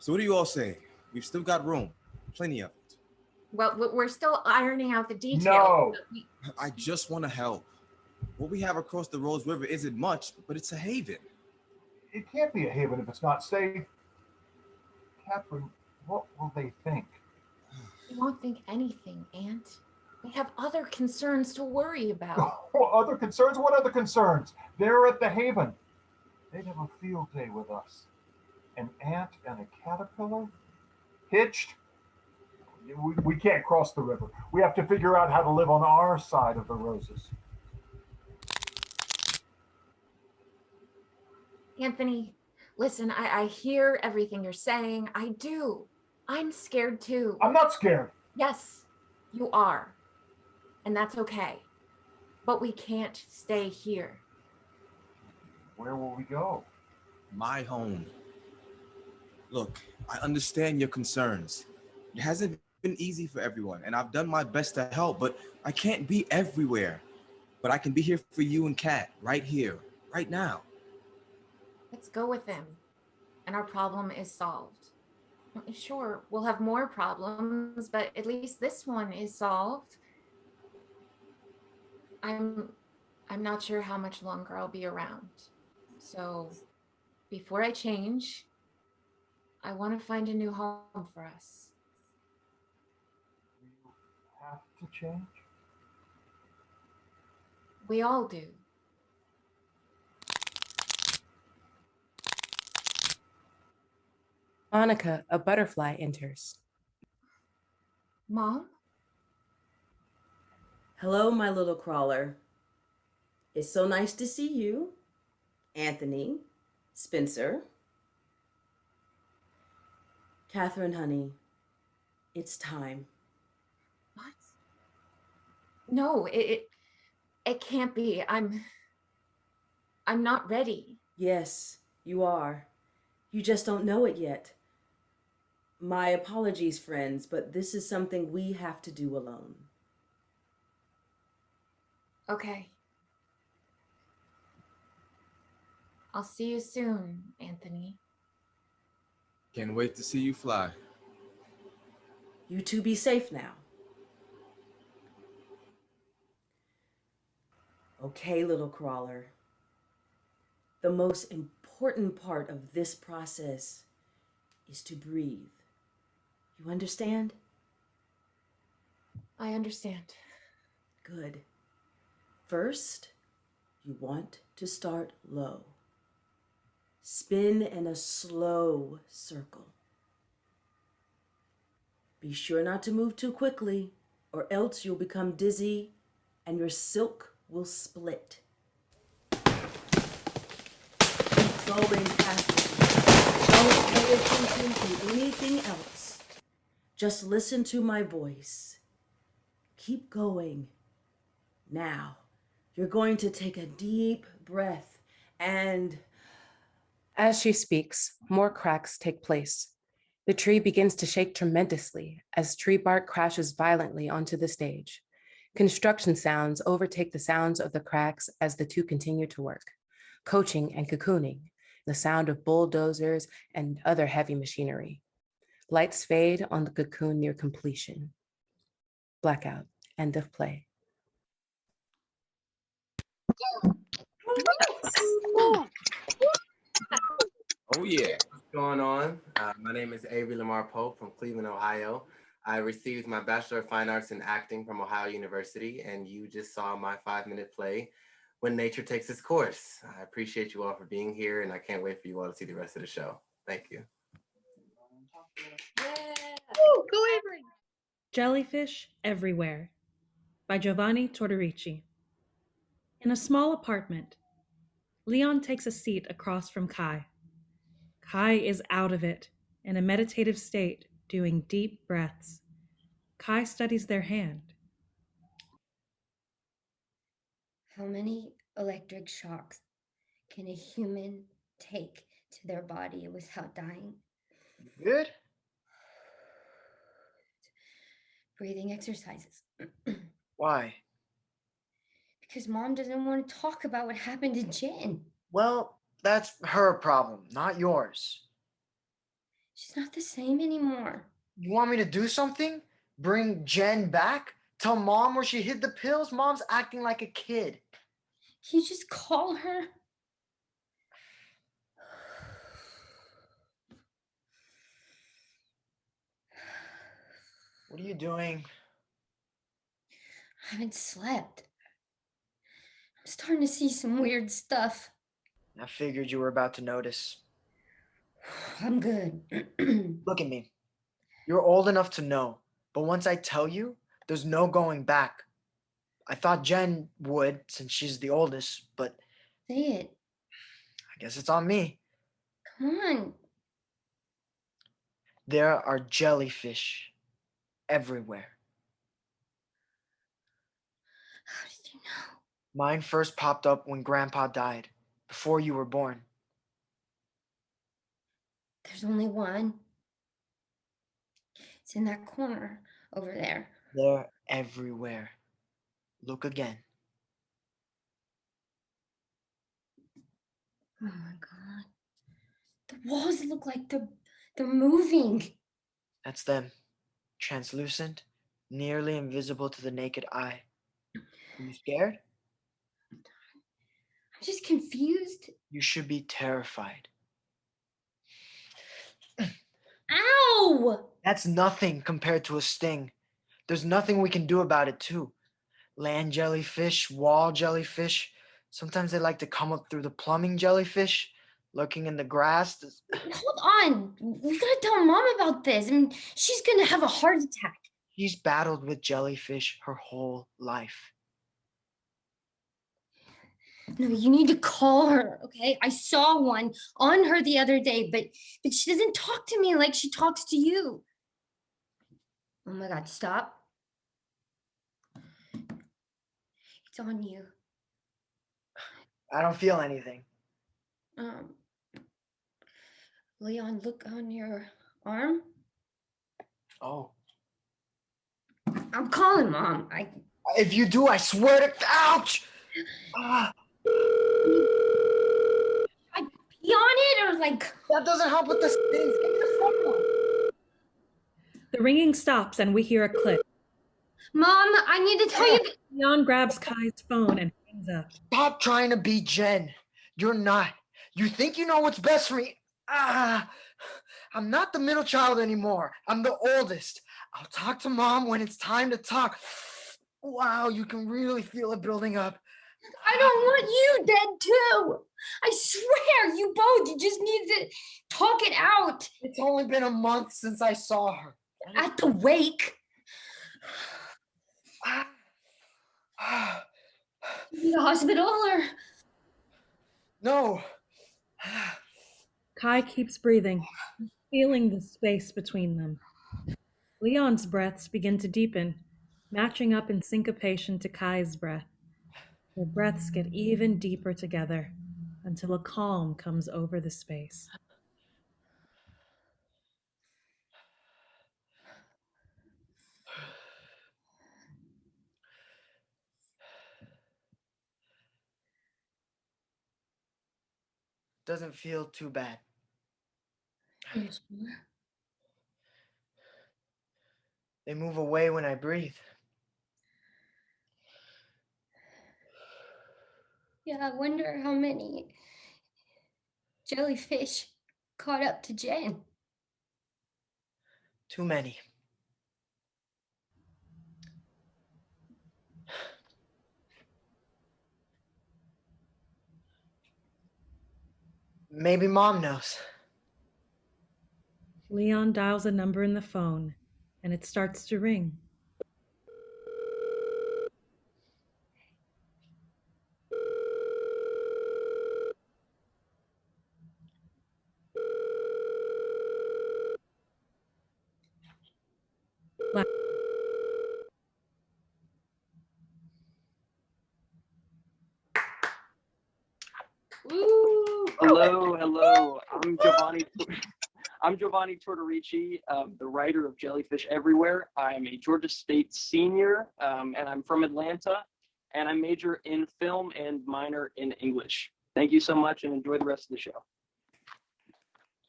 So what do you all say? We've still got room, plenty of it. Well, we're still ironing out the details. No. I just want to help. What we have across the Rose River isn't much, but it's a haven. It can't be a haven if it's not safe. Catherine, what will they think? We won't think anything, Aunt. We have other concerns to worry about. Other concerns? What other concerns? They're at the haven. They'd have a field day with us. An ant and a caterpillar? Hitched? We can't cross the river. We have to figure out how to live on our side of the roses. Anthony, listen, I hear everything you're saying. I do. I'm scared too. I'm not scared. Yes, you are. And that's okay. But we can't stay here. Where will we go? My home. Look, I understand your concerns. It hasn't been easy for everyone, and I've done my best to help, but I can't be everywhere. But I can be here for you and Kat, right here, right now. Let's go with them. And our problem is solved. Sure, we'll have more problems, but at least this one is solved. I'm not sure how much longer I'll be around. So before I change, I want to find a new home for us. You have to change? We all do. Monica, a butterfly, enters. Mom? Hello, my little crawler. It's so nice to see you, Anthony, Spencer. Catherine, honey, it's time. What? No, it can't be. I'm not ready. Yes, you are. You just don't know it yet. My apologies, friends, but this is something we have to do alone. Okay. I'll see you soon, Anthony. Can't wait to see you fly. You two be safe now. Okay, little crawler. The most important part of this process is to breathe. You understand? I understand. Good. First, you want to start low. Spin in a slow circle. Be sure not to move too quickly, or else you'll become dizzy and your silk will split. Keep going past it. Don't pay attention to anything else. Just listen to my voice. Keep going. Now, you're going to take a deep breath and... As she speaks, more cracks take place. The tree begins to shake tremendously as tree bark crashes violently onto the stage. Construction sounds overtake the sounds of the cracks as the two continue to work, coaching and cocooning, the sound of bulldozers and other heavy machinery. Lights fade on the cocoon near completion. Blackout. End of play. Oh yeah, what's going on? My name is Avery Lamar Pope from Cleveland, Ohio. I received my Bachelor of Fine Arts in Acting from Ohio University, and you just saw my 5-minute play, When Nature Takes Its Course. I appreciate you all for being here, and I can't wait for you all to see the rest of the show. Thank you. Yeah. Woo, go Avery! Jellyfish Everywhere by Giovanni Tortorici. In a small apartment, Leon takes a seat across from Kai. Kai is out of it, in a meditative state, doing deep breaths. Kai studies their hand. How many electric shocks can a human take to their body without dying? Good? Breathing exercises. Why? Because Mom doesn't want to talk about what happened to Jen. Well, that's her problem, not yours. She's not the same anymore. You want me to do something? Bring Jen back? Tell Mom where she hid the pills? Mom's acting like a kid. Can you just call her? What are you doing? I haven't slept. I'm starting to see some weird stuff. I figured you were about to notice. I'm good. Look at me. You're old enough to know, but once I tell you, there's no going back. I thought Jen would, since she's the oldest, but Say it. I guess it's on me. Come on. There are jellyfish everywhere. How did you know? Mine first popped up when Grandpa died, before you were born. There's only one. It's in that corner over there. They're everywhere. Look again. Oh my God. The walls look like they're moving. That's them. Translucent, nearly invisible to the naked eye. Are you scared? I'm just confused. You should be terrified. Ow! That's nothing compared to a sting. There's nothing we can do about it, too. Land jellyfish, wall jellyfish. Sometimes they like to come up through the plumbing jellyfish, lurking in the grass. Hold on. We gotta tell Mom about this. I mean, she's gonna have a heart attack. She's battled with jellyfish her whole life. No, you need to call her, okay? I saw one on her the other day, but she doesn't talk to me like she talks to you. Oh my God, stop. It's on you. I don't feel anything. Leon, look on your arm. Oh. I'm calling Mom. If you do, I swear to... Ouch! Ah. I pee on it or like... That doesn't help with the stings. Give me the phone. The ringing stops and we hear a click. Mom, I need to tell you that... Leon grabs Kai's phone and hangs up. Stop trying to be Jen. You're not. You think you know what's best for me. I'm not the middle child anymore. I'm the oldest. I'll talk to Mom when it's time to talk. Wow, you can really feel it building up. I don't want you dead too. I swear, you both, you just need to talk it out. It's only been a month since I saw her. At the wake. The hospital or... No. Kai keeps breathing, feeling the space between them. Leon's breaths begin to deepen, matching up in syncopation to Kai's breath. Their breaths get even deeper together until a calm comes over the space. Doesn't feel too bad. They move away when I breathe. Yeah, I wonder how many jellyfish caught up to Jen. Too many. Maybe Mom knows. Leon dials a number in the phone, and it starts to ring. Hello. I'm Giovanni Tortorici, the writer of Jellyfish Everywhere. I'm a Georgia State senior, and I'm from Atlanta, and I major in film and minor in English. Thank you so much, and enjoy the rest of the show.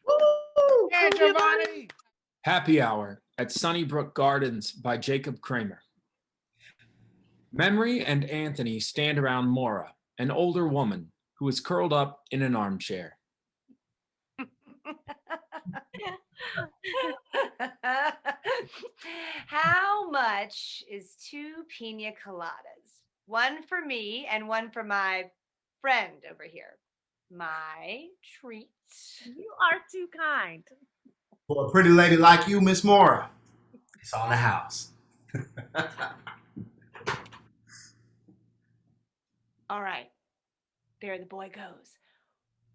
Woo! Yeah, Giovanni. Happy Hour at Sunnybrook Gardens by Jacob Kramer. Memory and Anthony stand around Maura, an older woman who is curled up in an armchair. How much is 2 pina coladas? One for me and one for my friend over here. My treat. You are too kind. For a pretty lady like you, Miss Mora, it's on the house. All right, there the boy goes.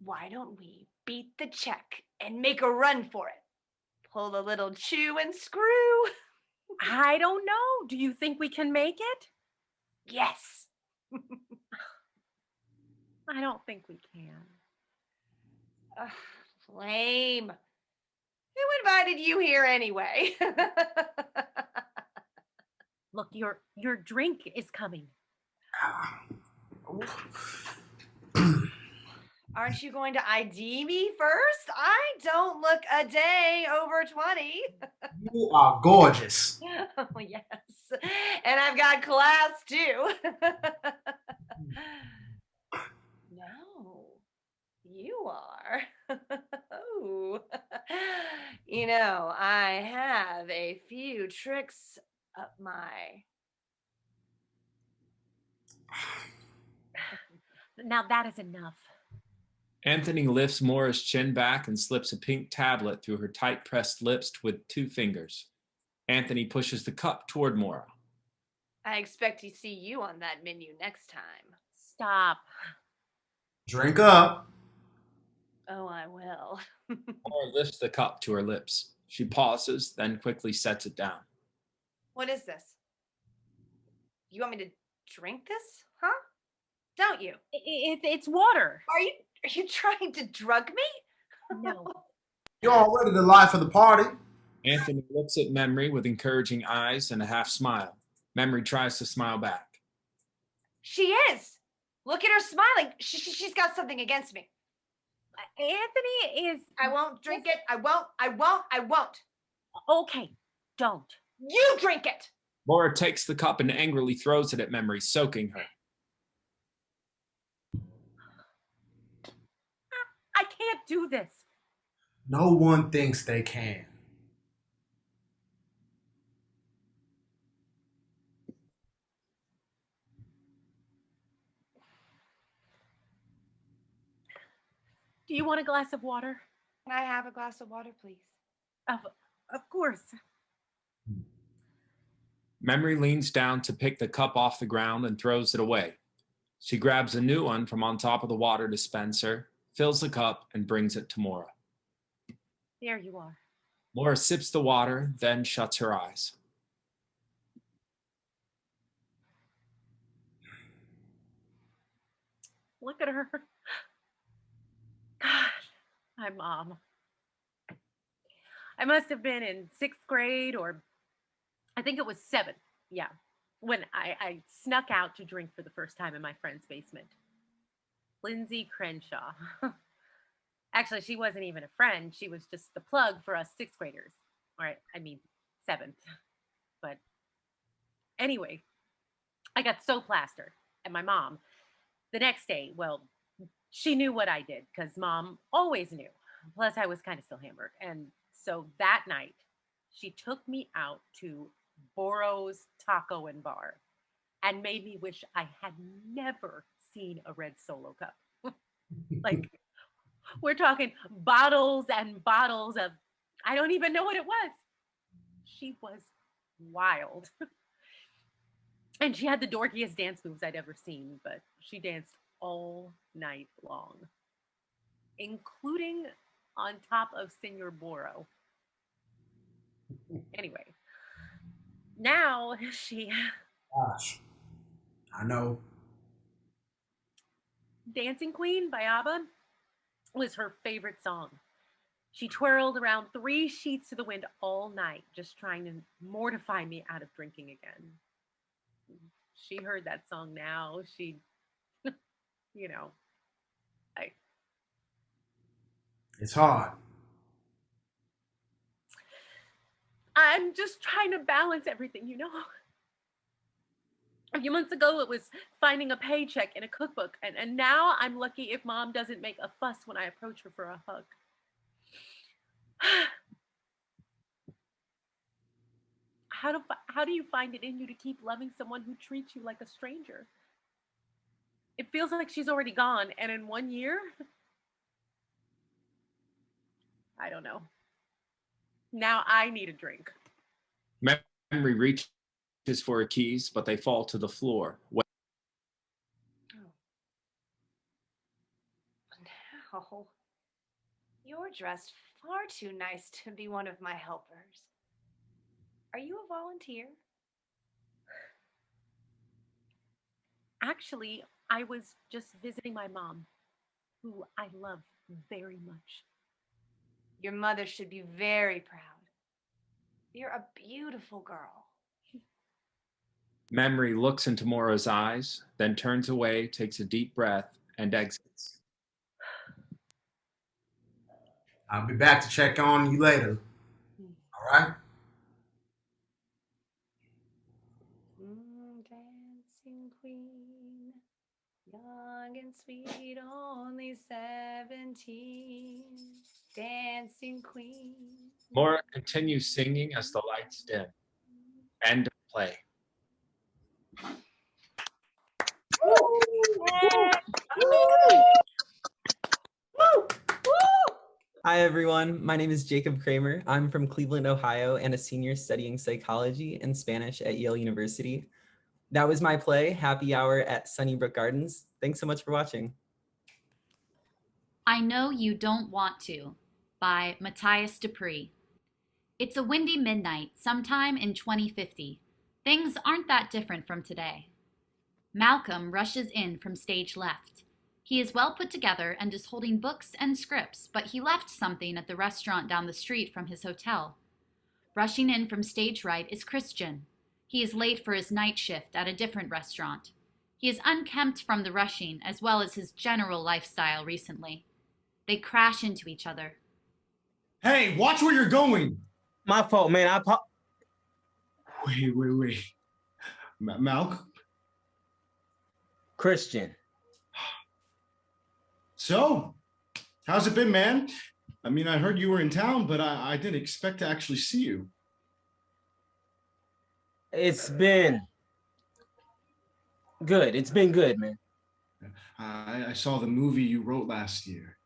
Why don't we beat the check and make a run for it? Pull a little chew and screw. I don't know. Do you think we can make it? Yes. I don't think we can. Lame. Who invited you here anyway? Look, your drink is coming. Aren't you going to ID me first? I don't look a day over 20. You are gorgeous. Oh, yes. And I've got class too. No, you are. Oh, you know, I have a few tricks up my. Now that is enough. Anthony lifts Maura's chin back and slips a pink tablet through her tight-pressed lips with 2 fingers. Anthony pushes the cup toward Maura. I expect to see you on that menu next time. Stop. Drink up. Oh, I will. Maura lifts the cup to her lips. She pauses, then quickly sets it down. What is this? You want me to drink this? Huh? Don't you? It's water. Are you trying to drug me? No. You're already the life of the party. Anthony looks at Memory with encouraging eyes and a half smile. Memory tries to smile back. She is. Look at her smiling. She's got something against me. Anthony is. I won't drink it. I won't. Okay, don't. You drink it. Maura takes the cup and angrily throws it at Memory, soaking her. I can't do this. No one thinks they can. Do you want a glass of water? Can I have a glass of water, please? Of course. Memory leans down to pick the cup off the ground and throws it away. She grabs a new one from on top of the water dispenser, fills the cup, and brings it to Maura. There you are. Maura sips the water, then shuts her eyes. Look at her. God, my mom. I must have been in 6th grade, or I think it was 7th. Yeah, when I snuck out to drink for the first time in my friend's basement. Lindsay Crenshaw. Actually, she wasn't even a friend. She was just the plug for us 6th graders. All right, I mean 7th. But anyway, I got so plastered. And my mom, the next day, well, she knew what I did because Mom always knew. Plus, I was kind of still hammered. And so that night, she took me out to Boro's Taco and Bar and made me wish I had never seen a red Solo cup. Like, we're talking bottles and bottles of, I don't even know what it was. She was wild. And she had the dorkiest dance moves I'd ever seen, but she danced all night long, including on top of Senor Boro. Anyway, now she... Gosh, I know. Dancing Queen by ABBA was her favorite song. She twirled around 3 sheets to the wind all night, just trying to mortify me out of drinking again. She heard that song now. She, you know, It's hard. I'm just trying to balance everything, you know? A few months ago, it was finding a paycheck in a cookbook, and now I'm lucky if Mom doesn't make a fuss when I approach her for a hug. How do you find it in you to keep loving someone who treats you like a stranger? It feels like she's already gone, and in 1 year, I don't know. Now I need a drink. Memory reaches for her keys, but they fall to the floor. No. You're dressed far too nice to be one of my helpers. Are you a volunteer? Actually, I was just visiting my mom, who I love very much. Your mother should be very proud. You're a beautiful girl. Memory looks into Mora's eyes, then turns away, takes a deep breath, and exits. I'll be back to check on you later. All right? Dancing queen, young and sweet, only 17. Dancing queen. Mora continues singing as the lights dim. End of play. Hi, everyone. My name is Jacob Kramer. I'm from Cleveland, Ohio, and a senior studying psychology and Spanish at Yale University. That was my play, Happy Hour at Sunnybrook Gardens. Thanks so much for watching. I Know You Don't Want To by Matthias Dupree. It's a windy midnight, sometime in 2050. Things aren't that different from today. Malcolm rushes in from stage left. He is well put together and is holding books and scripts, but he left something at the restaurant down the street from his hotel. Rushing in from stage right is Christian. He is late for his night shift at a different restaurant. He is unkempt from the rushing, as well as his general lifestyle recently. They crash into each other. Hey, watch where you're going. My fault, man. Wait. Malk? Christian. So, how's it been, man? I mean, I heard you were in town, but I didn't expect to actually see you. It's been good. It's been good, man. I saw the movie you wrote last year,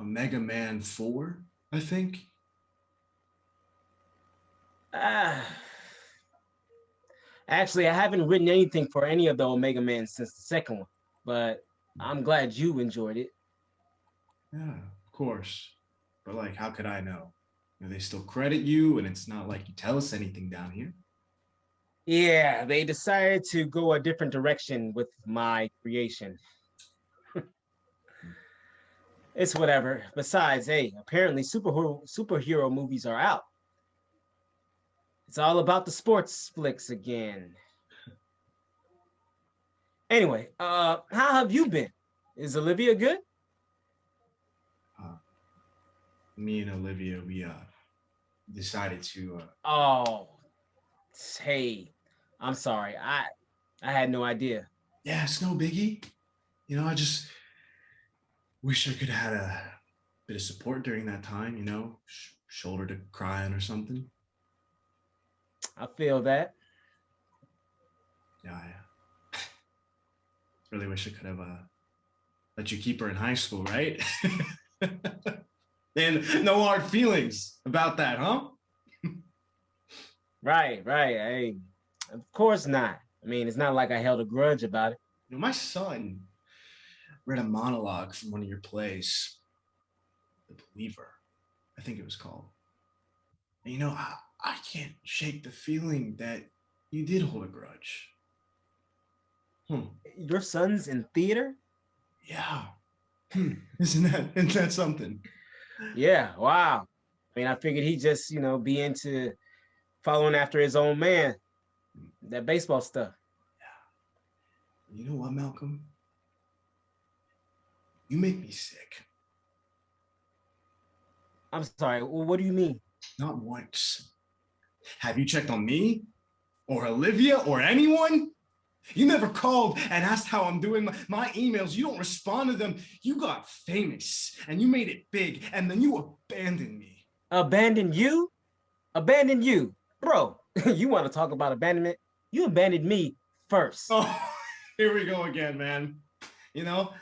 Omega Man 4, I think. Actually, I haven't written anything for any of the Omega Men since the second one, but I'm glad you enjoyed it. Yeah, of course. But like, how could I know? They still credit you, and it's not like you tell us anything down here. Yeah, they decided to go a different direction with my creation. It's whatever. Besides, hey, apparently superhero movies are out. It's all about the sports flicks again. Anyway, how have you been? Is Olivia good? Me and Olivia, we decided to. Oh, hey, I'm sorry. I had no idea. Yeah, it's no biggie. I just wish I could have had a bit of support during that time. Shoulder to cry on or something. I feel that. Yeah, I really wish I could have let you keep her in high school, right? And no hard feelings about that, huh? Right. Hey, of course not. I mean, it's not like I held a grudge about it. My son read a monologue from one of your plays, The Believer, I think it was called. And I can't shake the feeling that you did hold a grudge. Your son's in theater? Yeah. Isn't that something? Yeah, wow. I mean, I figured he'd just, be into following after his own man. That baseball stuff. Yeah. You know what, Malcolm? You make me sick. I'm sorry, what do you mean? Not once, Have you checked on me? Or Olivia? Or anyone? You never called and asked how I'm doing. My emails, you don't respond to them. You got famous and you made it big, and then you abandoned me. Abandon you? Abandon you? Bro, you want to talk about abandonment? You abandoned me first. Oh, here we go again, man. You know,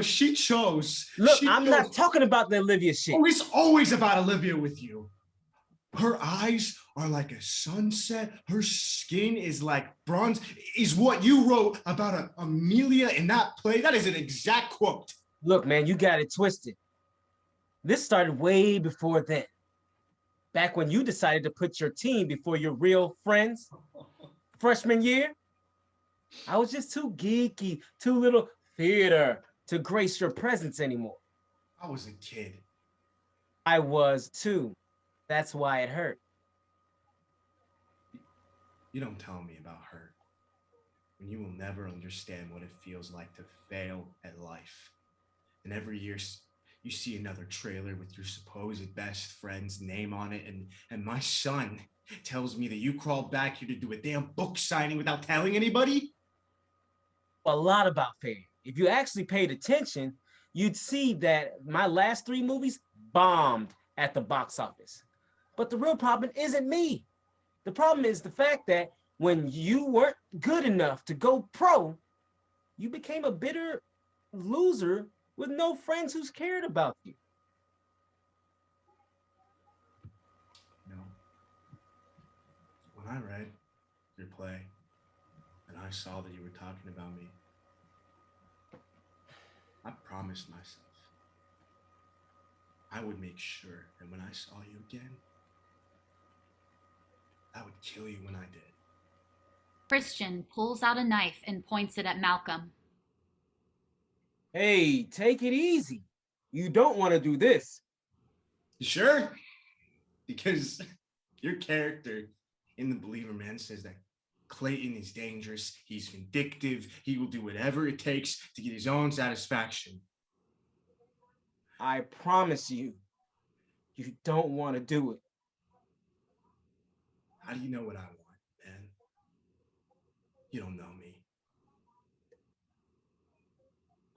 she chose. Look, I'm not talking about the Olivia shit. Oh, it's always about Olivia with you. Her eyes are like a sunset. Her skin is like bronze. Is what you wrote about Amelia in that play. That is an exact quote. Look, man, you got it twisted. This started way before then. Back when you decided to put your team before your real friends. Freshman year, I was just too geeky, too little theater to grace your presence anymore. I was a kid. I was too. That's why it hurt. You don't tell me about hurt when you will never understand what it feels like to fail at life. And every year you see another trailer with your supposed best friend's name on it, and my son tells me that you crawled back here to do a damn book signing without telling anybody? A lot about failure. If you actually paid attention, you'd see that my last 3 movies bombed at the box office. But the real problem isn't me. The problem is the fact that when you weren't good enough to go pro, you became a bitter loser with no friends who cared about you. No. When I read your play and I saw that you were talking about me, I promised myself I would make sure that when I saw you again, I would kill you when I did. Christian pulls out a knife and points it at Malcolm. Hey, take it easy. You don't want to do this. You sure? Because your character in The Believer, man, says that Clayton is dangerous, he's vindictive, he will do whatever it takes to get his own satisfaction. I promise you, you don't want to do it. How do you know what I want, man? You don't know me.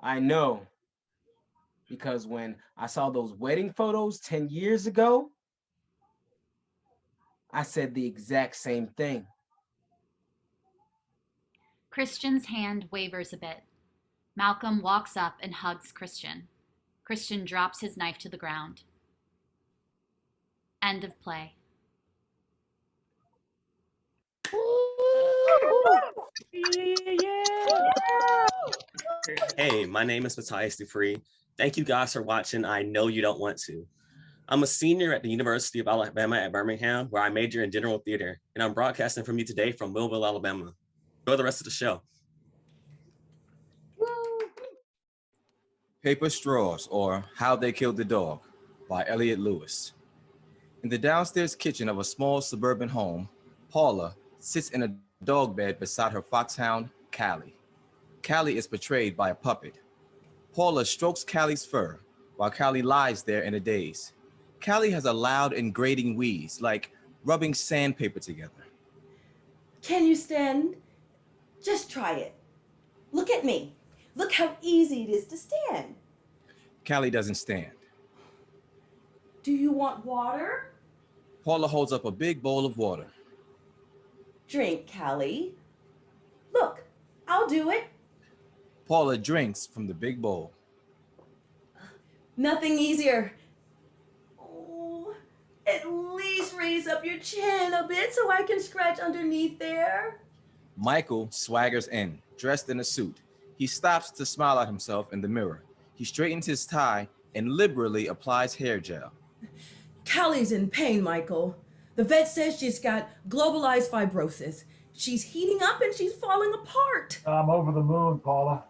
I know. Because when I saw those wedding photos 10 years ago, I said the exact same thing. Christian's hand wavers a bit. Malcolm walks up and hugs Christian. Christian drops his knife to the ground. End of play. Hey, my name is Matthias Dupree. Thank you guys for watching. I know you don't want to. I'm a senior at the University of Alabama at Birmingham, where I major in general theater, and I'm broadcasting from you today from Millville, Alabama. Enjoy the rest of the show. Paper Straws, or How They Killed the Dog, by Elliot Lewis. In the downstairs kitchen of a small suburban home, Paula sits in a dog bed beside her foxhound, Callie. Callie is portrayed by a puppet. Paula strokes Callie's fur while Callie lies there in a daze. Callie has a loud and grating wheeze, like rubbing sandpaper together. Can you stand? Just try it. Look at me. Look how easy it is to stand. Callie doesn't stand. Do you want water? Paula holds up a big bowl of water. Drink, Callie. Look, I'll do it. Paula drinks from the big bowl. Nothing easier. Oh, at least raise up your chin a bit so I can scratch underneath there. Michael swaggers in, dressed in a suit. He stops to smile at himself in the mirror. He straightens his tie and liberally applies hair gel. Callie's in pain, Michael. The vet says she's got globalized fibrosis. She's heating up and she's falling apart. I'm over the moon, Paula.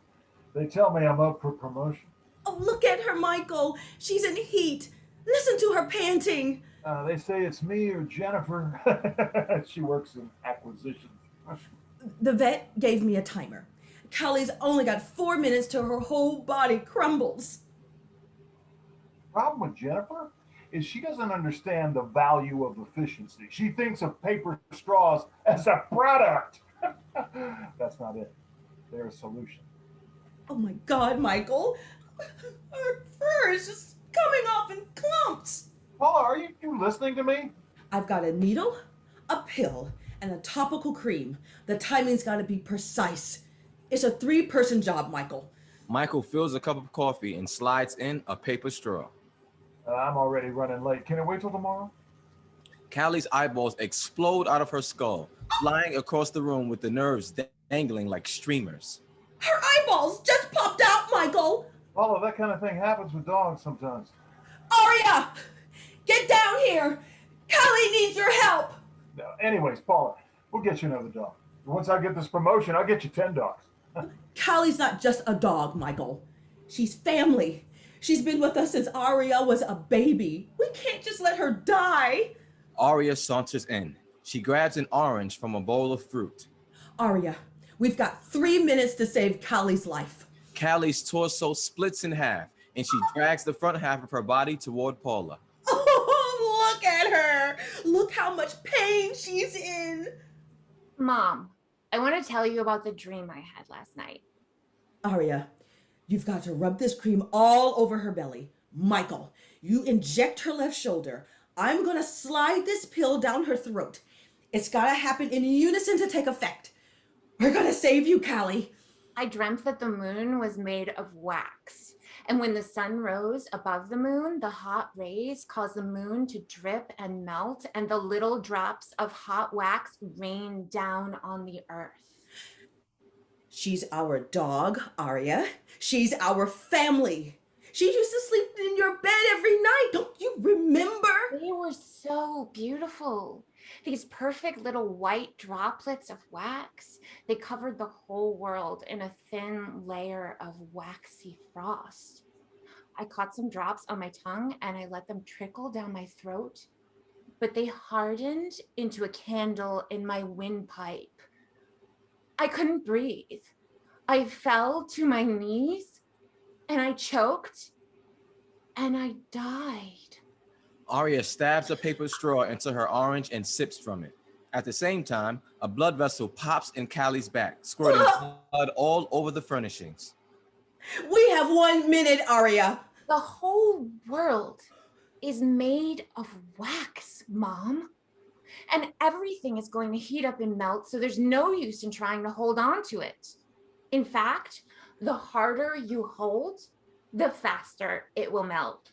They tell me I'm up for promotion. Oh, look at her, Michael. She's in heat. Listen to her panting. They say it's me or Jennifer. She works in acquisitions. The vet gave me a timer. Callie's only got 4 minutes till her whole body crumbles. Problem with Jennifer? is she doesn't understand the value of efficiency. She thinks of paper straws as a product. That's not it. They're a solution. Oh my God, Michael. Her fur is just coming off in clumps. Paula, are you listening to me? I've got a needle, a pill, and a topical cream. The timing's got to be precise. It's a 3-person job, Michael. Michael fills a cup of coffee and slides in a paper straw. I'm already running late. Can it wait till tomorrow? Callie's eyeballs explode out of her skull, flying across the room with the nerves dangling like streamers. Her eyeballs just popped out, Michael. Paula, that kind of thing happens with dogs sometimes. Aria, get down here. Callie needs your help. No, anyways, Paula, we'll get you another dog. Once I get this promotion, I'll get you 10 dogs. Callie's not just a dog, Michael. She's family. She's been with us since Aria was a baby. We can't just let her die. Aria saunters in. She grabs an orange from a bowl of fruit. Aria, we've got 3 minutes to save Callie's life. Callie's torso splits in half, and she drags the front half of her body toward Paula. Oh, look at her. Look how much pain she's in. Mom, I want to tell you about the dream I had last night. Aria, you've got to rub this cream all over her belly. Michael, you inject her left shoulder. I'm going to slide this pill down her throat. It's got to happen in unison to take effect. We're going to save you, Callie. I dreamt that the moon was made of wax. And when the sun rose above the moon, the hot rays caused the moon to drip and melt, and the little drops of hot wax rained down on the earth. She's our dog, Aria. She's our family. She used to sleep in your bed every night. Don't you remember? They were so beautiful. These perfect little white droplets of wax. They covered the whole world in a thin layer of waxy frost. I caught some drops on my tongue and I let them trickle down my throat, but they hardened into a candle in my windpipe. I couldn't breathe. I fell to my knees and I choked and I died. Aria stabs a paper straw into her orange and sips from it. At the same time, a blood vessel pops in Callie's back, squirting blood all over the furnishings. We have 1 minute, Aria. The whole world is made of wax, Mom. And everything is going to heat up and melt, so there's no use in trying to hold on to it. In fact, the harder you hold, the faster it will melt.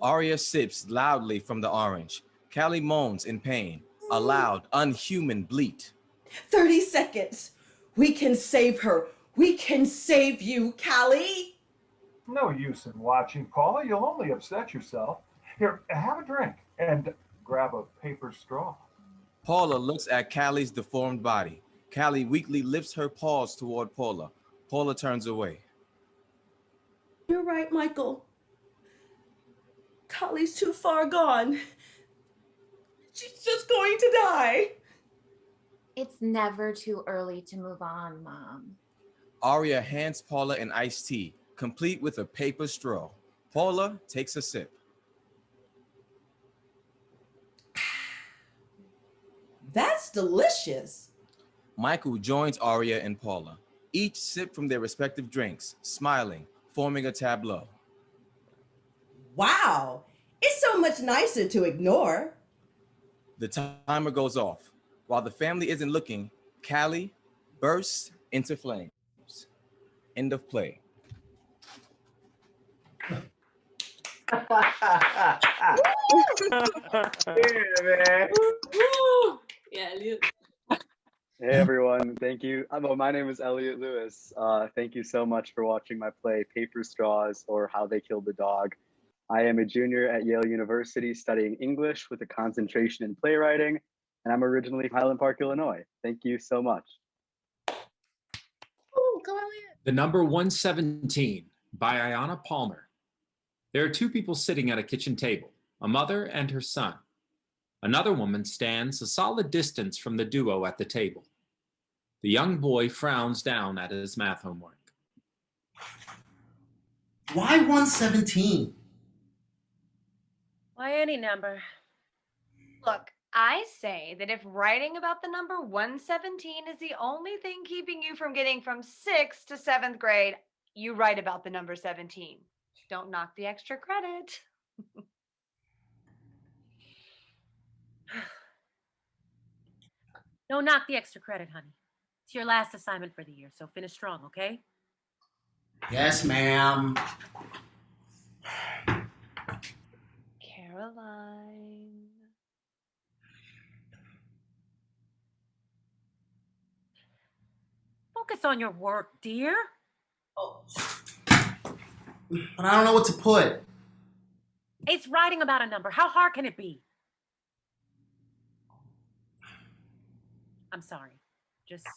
Aria sips loudly from the orange. Callie moans in pain, a loud, unhuman bleat. 30 seconds. We can save her. We can save you, Callie. No use in watching, Paula. You'll only upset yourself. Here, have a drink and grab a paper straw. Paula looks at Callie's deformed body. Callie weakly lifts her paws toward Paula. Paula turns away. You're right, Michael. Callie's too far gone. She's just going to die. It's never too early to move on, Mom. Aria hands Paula an iced tea, complete with a paper straw. Paula takes a sip. That's delicious. Michael joins Aria and Paula. Each sip from their respective drinks, smiling, forming a tableau. Wow, it's so much nicer to ignore. The timer goes off. While the family isn't looking, Callie bursts into flames. End of play. Yeah, man. Yeah, Elliot. Hey everyone, thank you. My name is Elliot Lewis. Thank you so much for watching my play Paper Straws, or How They Killed the Dog. I am a junior at Yale University studying English with a concentration in playwriting, and I'm originally from Highland Park, Illinois. Thank you so much. Ooh, go Elliot. The number 117 by Ayanna Palmer. There are two people sitting at a kitchen table, a mother and her son. Another woman stands a solid distance from the duo at the table. The young boy frowns down at his math homework. Why 117? Why any number? Look, I say that if writing about the number 117 is the only thing keeping you from getting from 6th to 7th grade, you write about the number 17. Don't knock the extra credit. Don't knock the extra credit, honey. It's your last assignment for the year, so finish strong, okay? Yes, ma'am. Caroline. Focus on your work, dear. But I don't know what to put. It's writing about a number. How hard can it be? I'm sorry. Just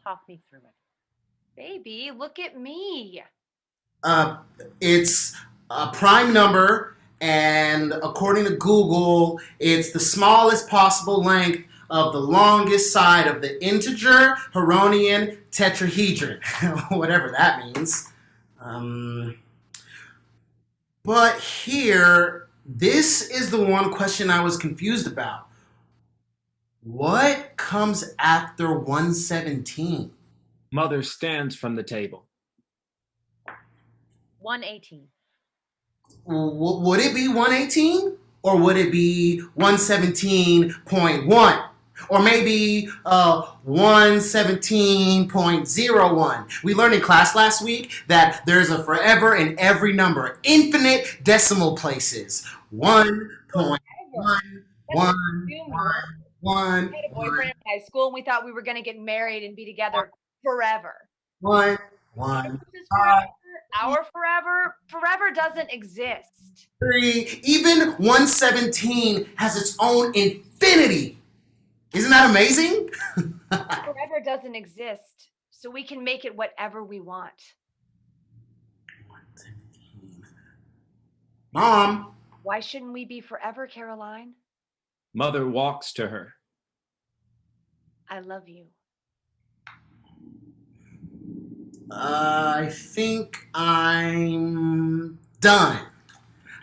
talk me through it. Baby, look at me. It's a prime number, and according to Google, it's the smallest possible length of the longest side of the integer Heronian tetrahedron, whatever that means. But here, this is the one question I was confused about. What comes after 117? Mother stands from the table. 118. Would it be 118? Or would it be 117.1? Or maybe 117.01? We learned in class last week that there's a forever in every number, infinite decimal places. 1.1, 1. I had a boyfriend in high school and we thought we were going to get married and be together forever. 1. Our forever doesn't exist. 3. Even 117 has its own infinity. Isn't that amazing? Forever doesn't exist, so we can make it whatever we want. Mom. Why shouldn't we be forever, Caroline? Mother walks to her. I love you. I think I'm done.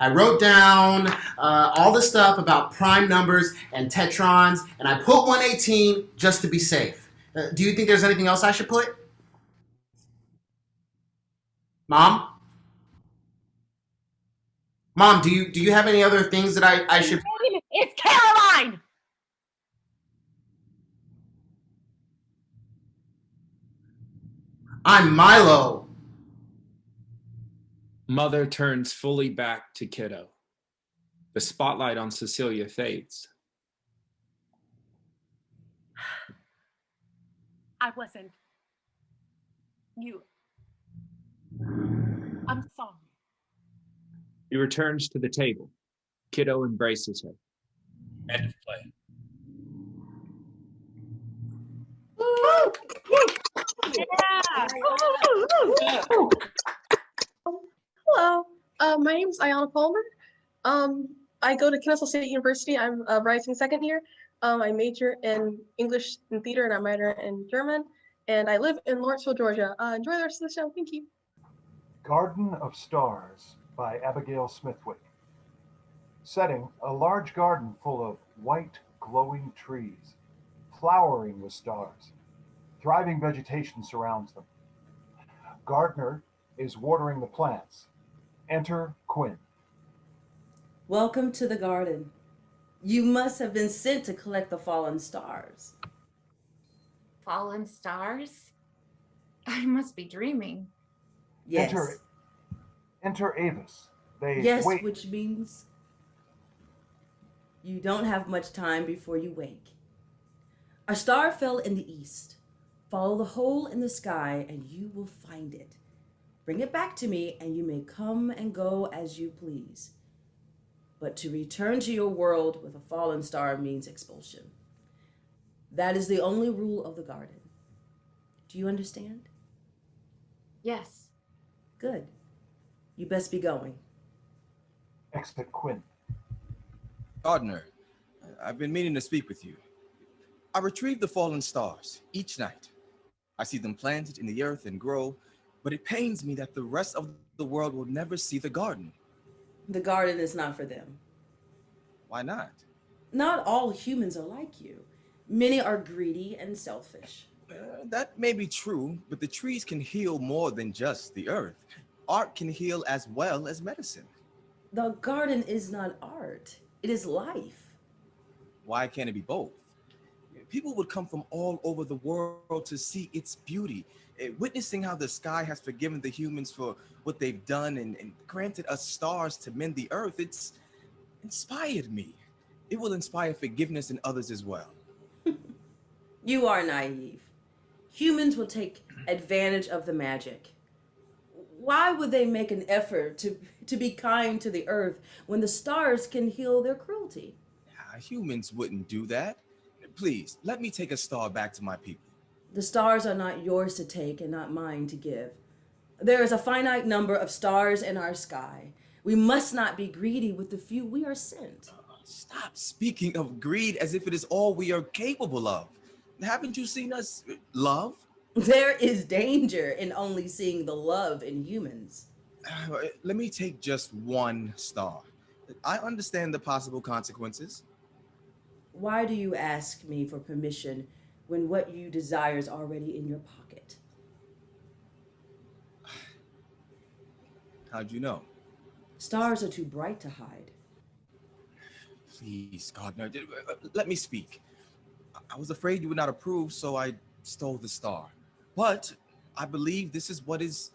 I wrote down all the stuff about prime numbers and tetrons, and I put 118 just to be safe. Do you think there's anything else I should put? Mom? Mom, do you have any other things that I should... It's Caroline! I'm Milo. Mother turns fully back to Kiddo. The spotlight on Cecilia fades. I wasn't. You. I'm sorry. He returns to the table. Kiddo embraces her. End of play. Hello, my name is Ayana Palmer. I go to Kennesaw State University. I'm a rising second year. I major in English and theater, and I minor in German. And I live in Lawrenceville, Georgia. Enjoy the rest of the show. Thank you. Garden of Stars by Abigail Smithwick. Setting, a large garden full of white, glowing trees, flowering with stars. Thriving vegetation surrounds them. Gardener is watering the plants. Enter Quinn. Welcome to the garden. You must have been sent to collect the fallen stars. Fallen stars? I must be dreaming. Yes. Enter Avis. They yes, wait. Which means you don't have much time before you wake. A star fell in the east. Follow the hole in the sky and you will find it. Bring it back to me and you may come and go as you please. But to return to your world with a fallen star means expulsion. That is the only rule of the garden. Do you understand? Yes. Good. You best be going. Exit Quinn. Gardener, I've been meaning to speak with you. I retrieve the fallen stars each night. I see them planted in the earth and grow, but it pains me that the rest of the world will never see the garden. The garden is not for them. Why not? Not all humans are like you. Many are greedy and selfish. That may be true, but the trees can heal more than just the earth. Art can heal as well as medicine. The garden is not art, it is life. Why can't it be both? People would come from all over the world to see its beauty. Witnessing how the sky has forgiven the humans for what they've done and granted us stars to mend the earth, it's inspired me. It will inspire forgiveness in others as well. You are naive. Humans will take advantage of the magic. Why would they make an effort to be kind to the earth when the stars can heal their cruelty? Humans wouldn't do that. Please, let me take a star back to my people. The stars are not yours to take and not mine to give. There is a finite number of stars in our sky. We must not be greedy with the few we are sent. Stop speaking of greed as if it is all we are capable of. Haven't you seen us love? There is danger in only seeing the love in humans. Let me take just one star. I understand the possible consequences. Why do you ask me for permission when what you desire is already in your pocket? How'd you know? Stars are too bright to hide. Please, Gardner, let me speak. I was afraid you would not approve, so I stole the star. But I believe this is what is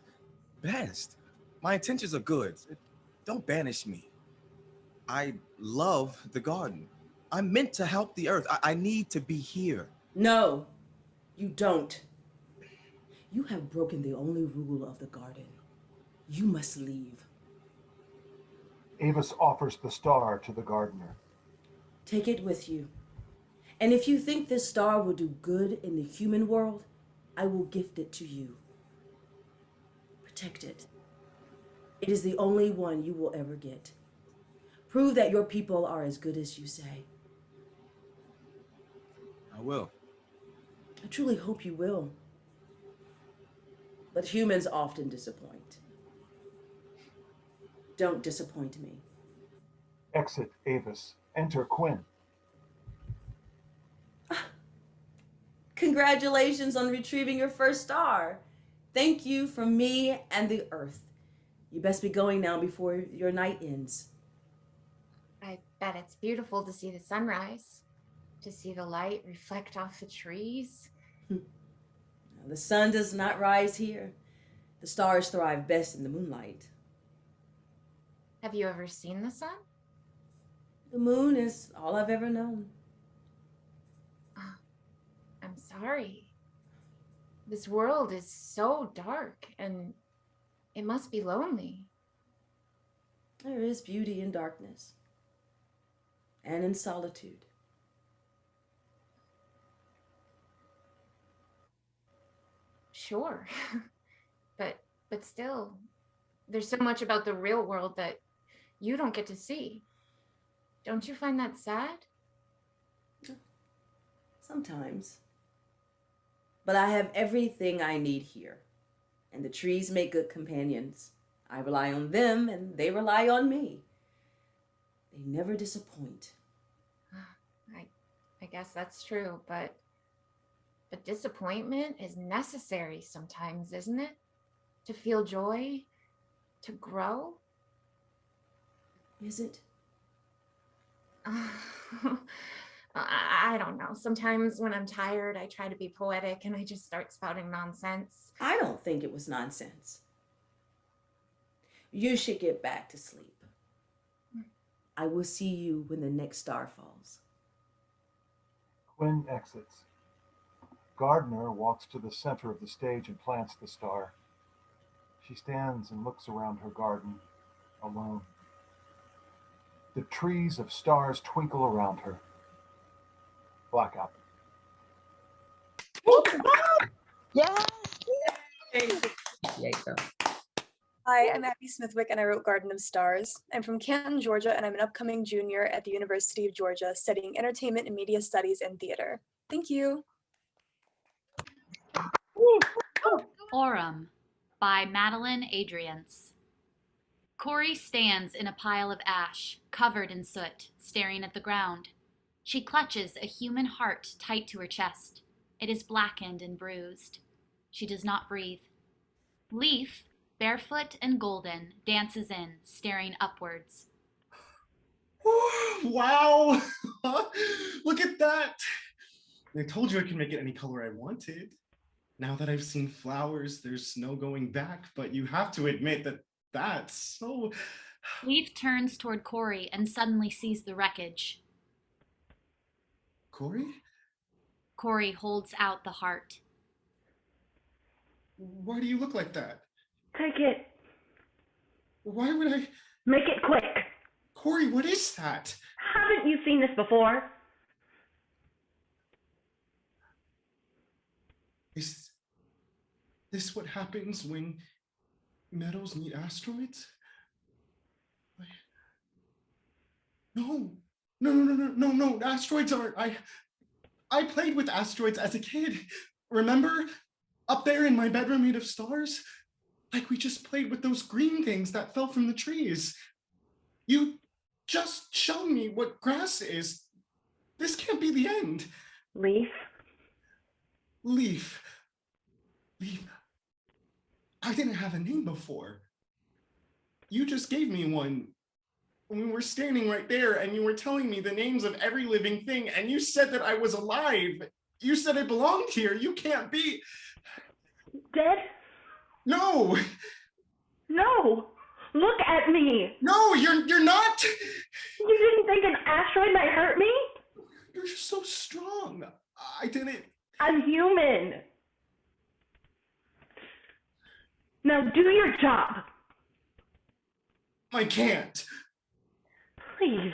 best. My intentions are good. Don't banish me. I love the garden. I'm meant to help the earth. I need to be here. No, you don't. You have broken the only rule of the garden. You must leave. Avis offers the star to the gardener. Take it with you. And if you think this star will do good in the human world, I will gift it to you. Protect it. It is the only one you will ever get. Prove that your people are as good as you say. I will. I truly hope you will. But humans often disappoint. Don't disappoint me. Exit Avis. Enter Quinn. Congratulations on retrieving your first star. Thank you from me and the earth. You best be going now before your night ends. I bet it's beautiful to see the sunrise, to see the light reflect off the trees. The sun does not rise here. The stars thrive best in the moonlight. Have you ever seen the sun? The moon is all I've ever known. Oh, I'm sorry. This world is so dark, and it must be lonely. There is beauty in darkness and in solitude. Sure. but still, there's so much about the real world that you don't get to see. Don't you find that sad? Sometimes. But I have everything I need here, and the trees make good companions. I rely on them, and they rely on me. They never disappoint. I guess that's true, but disappointment is necessary sometimes, isn't it? To feel joy, to grow. Is it? I don't know. Sometimes when I'm tired, I try to be poetic and I just start spouting nonsense. I don't think it was nonsense. You should get back to sleep. I will see you when the next star falls. Quinn exits. Gardner walks to the center of the stage and plants the star. She stands and looks around her garden, alone. The trees of stars twinkle around her. Blackout. Yes! Yay, go. Hi, I'm Abby Smithwick and I wrote Garden of Stars. I'm from Canton, Georgia, and I'm an upcoming junior at the University of Georgia studying entertainment and media studies and theater. Thank you. Aurum by Madeline Adriance. Corey stands in a pile of ash, covered in soot, staring at the ground. She clutches a human heart tight to her chest. It is blackened and bruised. She does not breathe. Leaf, barefoot and golden, dances in, staring upwards. Wow! Look at that! I told you I could make it any color I wanted. Now that I've seen flowers, there's no going back, but you have to admit that that's so... Leaf turns toward Corey and suddenly sees the wreckage. Corey? Corey holds out the heart. Why do you look like that? Take it. Why would I... Make it quick. Corey, what is that? Haven't you seen this before? Is this what happens when metals meet asteroids? No, asteroids aren't. I played with asteroids as a kid. Remember? Up there in my bedroom made of stars? Like we just played with those green things that fell from the trees. You just showed me what grass is. This can't be the end. Leaf? Leaf. I didn't have a name before. You just gave me one. We were standing right there and you were telling me the names of every living thing and you said that I was alive. You said I belonged here. You can't be... Dead? No! No! Look at me! No, you're not! You didn't think an asteroid might hurt me? You're just so strong. I didn't... I'm human. Now do your job. I can't. Please.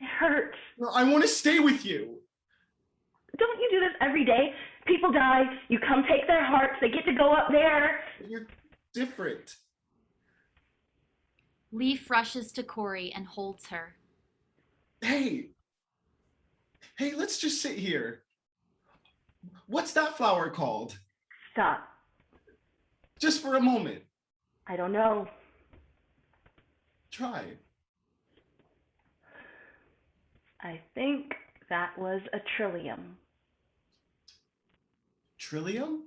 It hurts. No, I want to stay with you. Don't you do this every day? People die, you come take their hearts, they get to go up there. You're different. Leaf rushes to Corey and holds her. Hey, let's just sit here. What's that flower called? Stop. Just for a moment. I don't know. Try. I think that was a trillium. Trillium?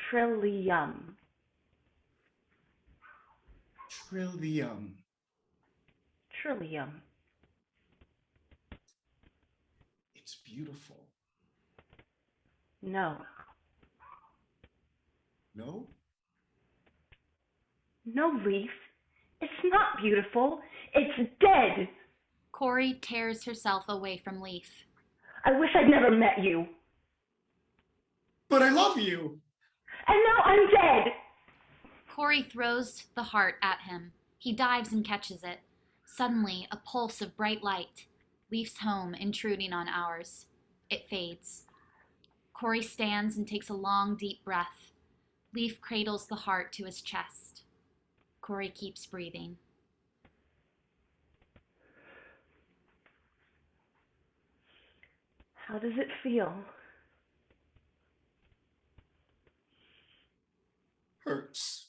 Trillium. Trillium. Trillium. It's beautiful. No. No? No, Leaf. It's not beautiful. It's dead. Corey tears herself away from Leaf. I wish I'd never met you. But I love you. And now I'm dead. Corey throws the heart at him. He dives and catches it. Suddenly, a pulse of bright light. Leaf's home intruding on ours. It fades. Corey stands and takes a long, deep breath. Leaf cradles the heart to his chest. Corey keeps breathing. How does it feel? Hurts.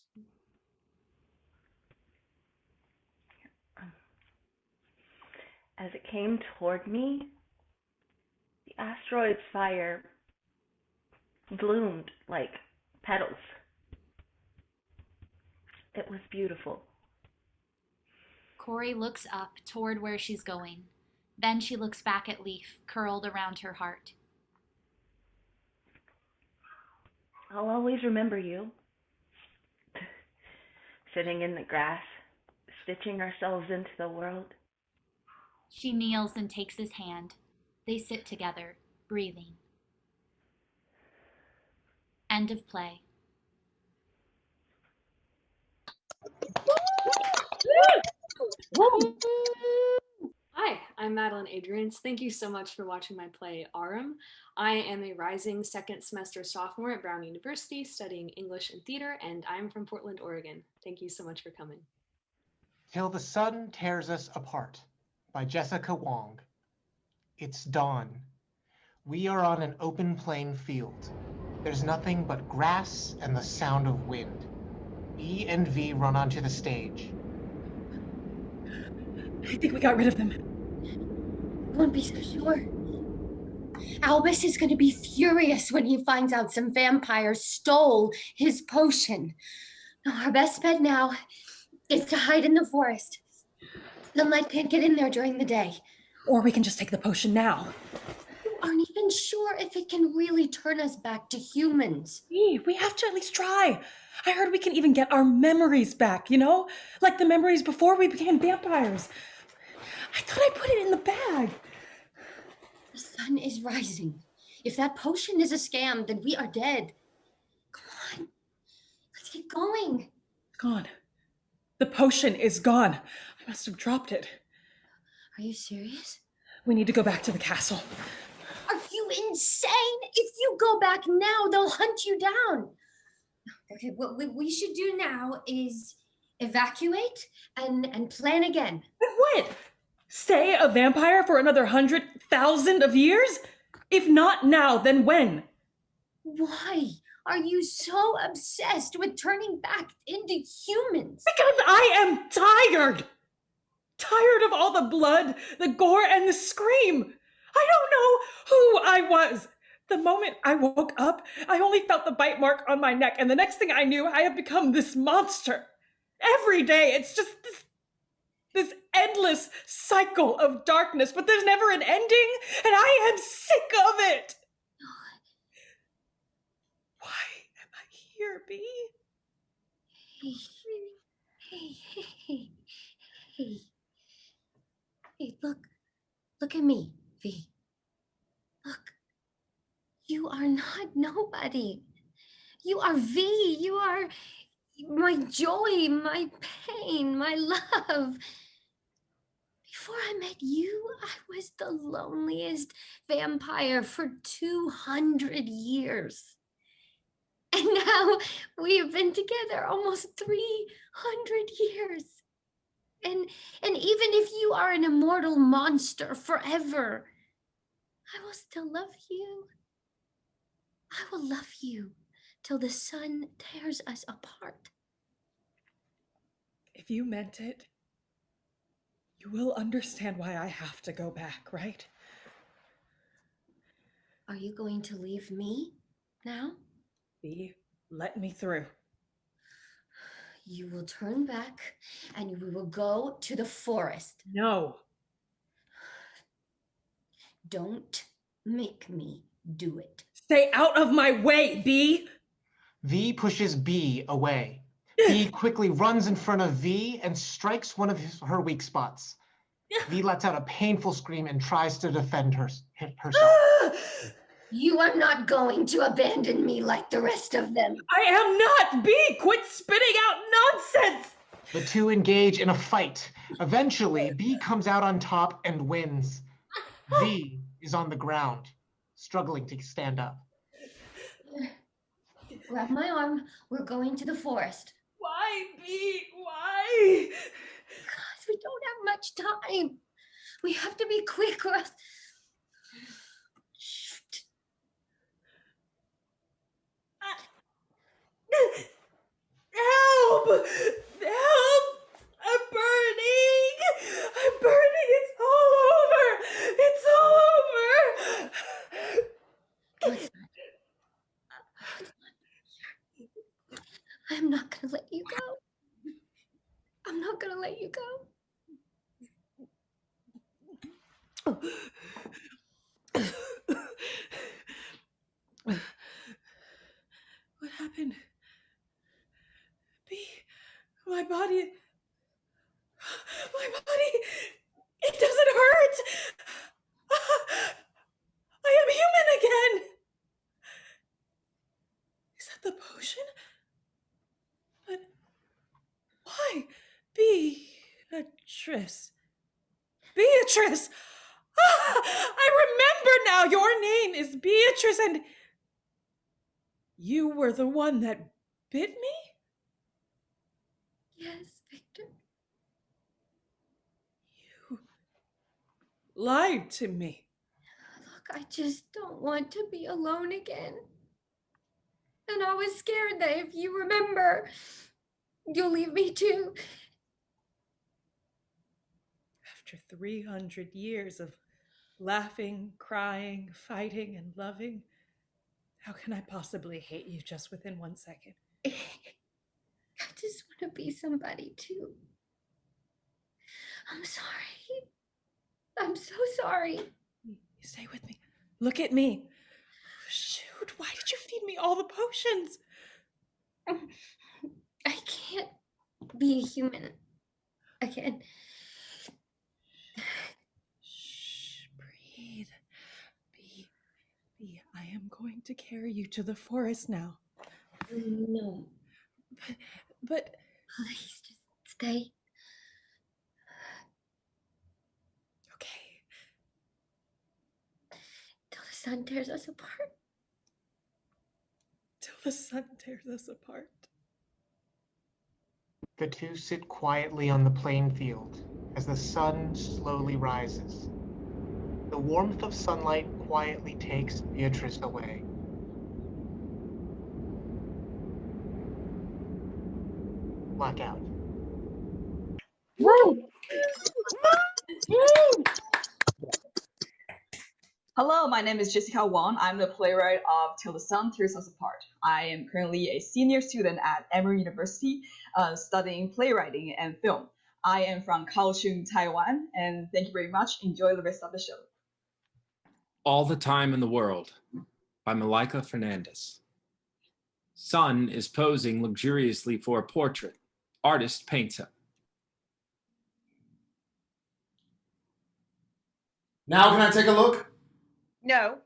As it came toward me, the asteroid's fire bloomed like petals. It was beautiful. Corey looks up toward where she's going. Then she looks back at Leaf, curled around her heart. I'll always remember you. Sitting in the grass, stitching ourselves into the world. She kneels and takes his hand. They sit together, breathing. End of play. Hi, I'm Madeline Adrians. Thank you so much for watching my play, Arum. I am a rising second semester sophomore at Brown University studying English and theater, and I'm from Portland, Oregon. Thank you so much for coming. Till the Sun Tears Us Apart by Jessica Wong. It's dawn. We are on an open plain field. There's nothing but grass and the sound of wind. B and V run onto the stage. I think we got rid of them. Won't be so sure. Albus is going to be furious when he finds out some vampire stole his potion. Our best bet now is to hide in the forest. The light can't get in there during the day. Or we can just take the potion now. You aren't even sure if it can really turn us back to humans. We have to at least try. I heard we can even get our memories back, you know? Like the memories before we became vampires. I thought I put it in the bag. The sun is rising. If that potion is a scam, then we are dead. Come on. Let's get going. Gone. The potion is gone. I must have dropped it. Are you serious? We need to go back to the castle. Are you insane? If you go back now, they'll hunt you down. Okay, what we should do now is evacuate and plan again. But what? Stay a vampire for another 100,000 of years? If not now, then when? Why are you so obsessed with turning back into humans? Because I am tired! Tired of all the blood, the gore, and the scream! I don't know who I was! The moment I woke up, I only felt the bite mark on my neck, and the next thing I knew, I have become this monster. Every day, it's just this endless cycle of darkness, but there's never an ending, and I am sick of it! Why am I here, B? Hey, look at me, V. Look, you are not nobody. You are V. You are my joy, my pain, my love. Before I met you, I was the loneliest vampire for 200 years. And now we have been together almost 300 years. And even if you are an immortal monster forever, I will still love you. I will love you till the sun tears us apart. If you meant it, you will understand why I have to go back, right? Are you going to leave me now? B, let me through. You will turn back and we will go to the forest. No. Don't make me do it. Stay out of my way, B! V pushes B away. B quickly runs in front of V and strikes one of her weak spots. V lets out a painful scream and tries to defend herself. You are not going to abandon me like the rest of them. I am not! B, quit spitting out nonsense! The two engage in a fight. Eventually, B comes out on top and wins. V is on the ground, struggling to stand up. Grab my arm. We're going to the forest. Why, B? Why? Because we don't have much time. We have to be quick or else... Help! Help! I'm burning! I'm burning! It's all over! It's all over! I'm not going to let you go. I'm not going to let you go. What happened? B, my body, it doesn't hurt. I am human again. Is that the potion? But why? Beatrice. Beatrice! I remember now. Your name is Beatrice, and you were the one that bit me? Yes, Victor. You lied to me. Look, I just don't want to be alone again. And I was scared that if you remember, You'll leave me too. After 300 years of laughing, crying, fighting, and loving, how can I possibly hate you just within 1 second? I just want to be somebody too. I'm sorry. I'm so sorry. You stay with me. Look at me. Shoot, why did you feed me all the potions? I can't be a human again. Shh, breathe. Be, I am going to carry you to the forest now. No. But please just stay. Okay. Till the sun tears us apart. Till the sun tears us apart. The two sit quietly on the playing field as the sun slowly rises. The warmth of sunlight quietly takes Beatrice away. Blackout. Woo! Hello, my name is Jessica Wong. I'm the playwright of Till the Sun Tears Us Apart. I am currently a senior student at Emory University studying playwriting and film. I am from Kaohsiung, Taiwan, and thank you very much. Enjoy the rest of the show. All the Time in the World by Malika Fernandez. Sun is posing luxuriously for a portrait. Artist paints him. Now can I take a look? No,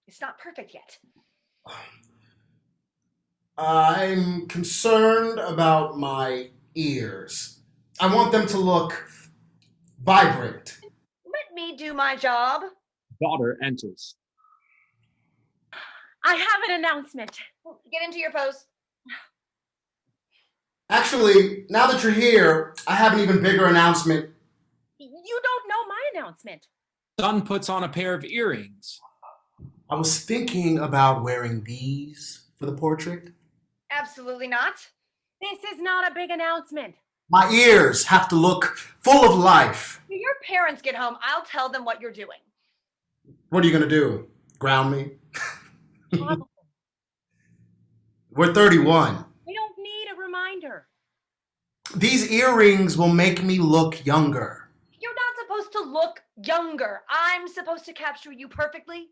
it's not perfect yet. I'm concerned about my ears. I want them to look vibrant. Let me do my job. Daughter enters. I have an announcement. Get into your pose. Actually, now that you're here, I have an even bigger announcement. You don't know my announcement. Sun puts on a pair of earrings. I was thinking about wearing these for the portrait. Absolutely not. This is not a big announcement. My ears have to look full of life. When your parents get home, I'll tell them what you're doing. What are you going to do? Ground me? We're 31. We don't need a reminder. These earrings will make me look younger. You're not supposed to look younger. I'm supposed to capture you perfectly.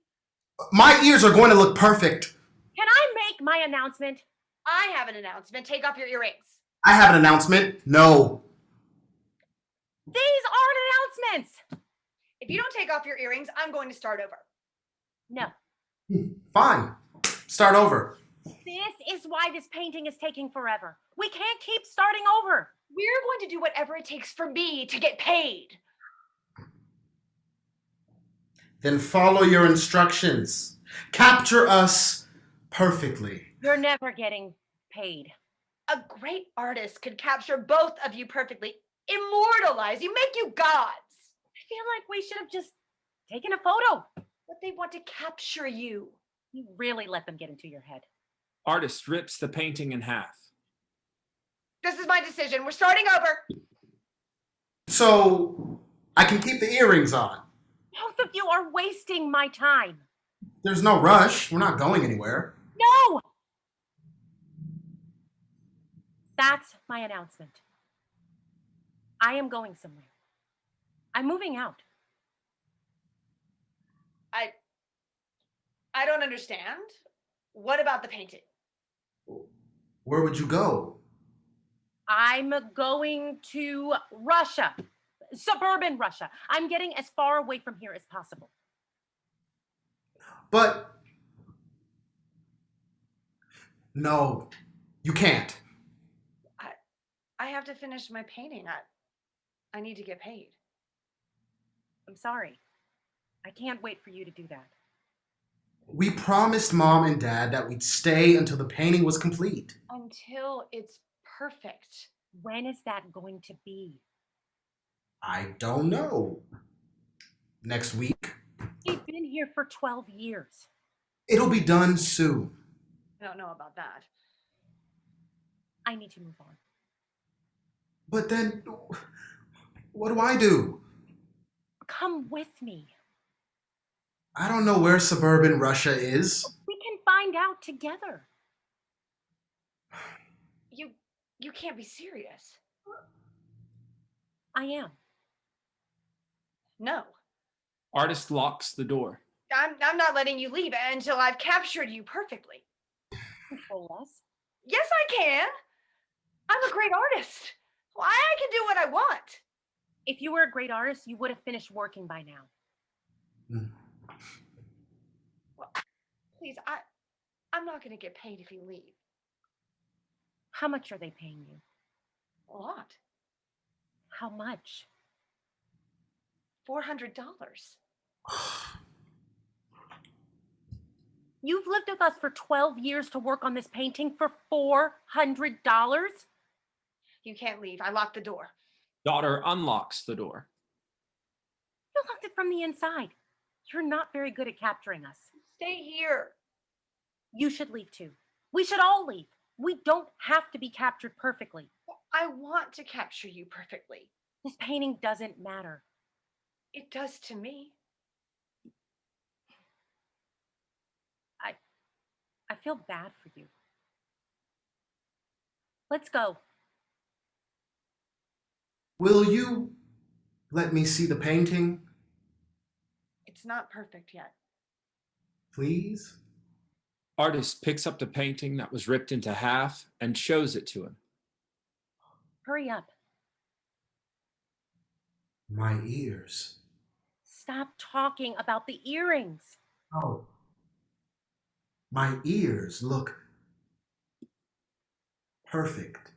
My ears are going to look perfect. Can I make my announcement? I have an announcement. Take off your earrings. I have an announcement. No. These aren't announcements. If you don't take off your earrings, I'm going to start over. No. Fine. Start over. This is why this painting is taking forever. We can't keep starting over. We're going to do whatever it takes for me to get paid. Then follow your instructions. Capture us perfectly. You're never getting paid. A great artist could capture both of you perfectly. Immortalize you, make you gods. I feel like we should have just taken a photo. But they want to capture you. You really let them get into your head. Artist rips the painting in half. This is my decision. We're starting over. So I can keep the earrings on. Both of you are wasting my time. There's no rush. We're not going anywhere. No! That's my announcement. I am going somewhere. I'm moving out. I don't understand. What about the painting? Where would you go? I'm going to Russia. Suburban Russia. I'm getting as far away from here as possible. But no, you can't. I have to finish my painting. I need to get paid. I'm sorry. I can't wait for you to do that. We promised Mom and Dad that we'd stay until the painting was complete. Until it's perfect. When is that going to be? I don't know. Next week? We've been here for 12 years. It'll be done soon. I don't know about that. I need to move on. But then, what do I do? Come with me. I don't know where suburban Russia is. We can find out together. You can't be serious. I am. No. Artist locks the door. I'm not letting you leave until I've captured you perfectly. Control us. Yes, I can. I'm a great artist. I can do what I want. If you were a great artist, you would have finished working by now. Well, please, I'm not going to get paid if you leave. How much are they paying you? A lot. How much? $400. You've lived with us for 12 years to work on this painting for $400? You can't leave. I locked the door. Daughter unlocks the door. You locked it from the inside. You're not very good at capturing us. Stay here. You should leave too. We should all leave. We don't have to be captured perfectly. I want to capture you perfectly. This painting doesn't matter. It does to me. I feel bad for you. Let's go. Will you let me see the painting, It's not perfect yet. please? Artist picks up the painting that was ripped into half and shows it to him. Hurry up. My ears. Stop talking about the earrings. Oh. My ears look perfect.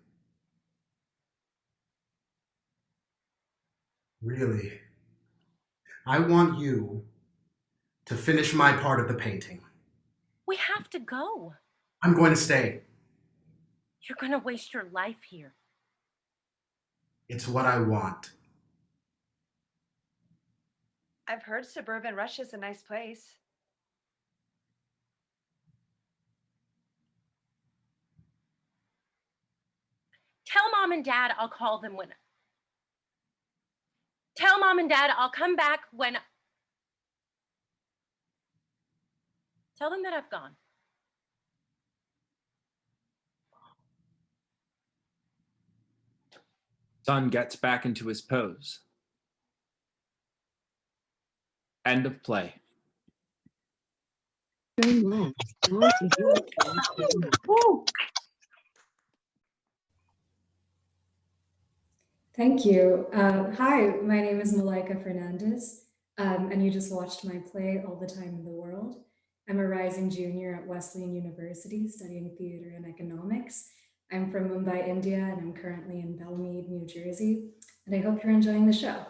Really. I want you to finish my part of the painting. We have to go. I'm going to stay. You're going to waste your life here. It's what I want. I've heard suburban Russia's a nice place. Tell Mom and Dad I'll call them when... Tell Mom and Dad I'll come back when... Tell them that I've gone. Son gets back into his pose. End of play. Thank you. Hi, my name is Malaika Fernandez, and you just watched my play, All the Time in the World. I'm a rising junior at Wesleyan University studying theater and economics. I'm from Mumbai, India, and I'm currently in Belmead, New Jersey, and I hope you're enjoying the show.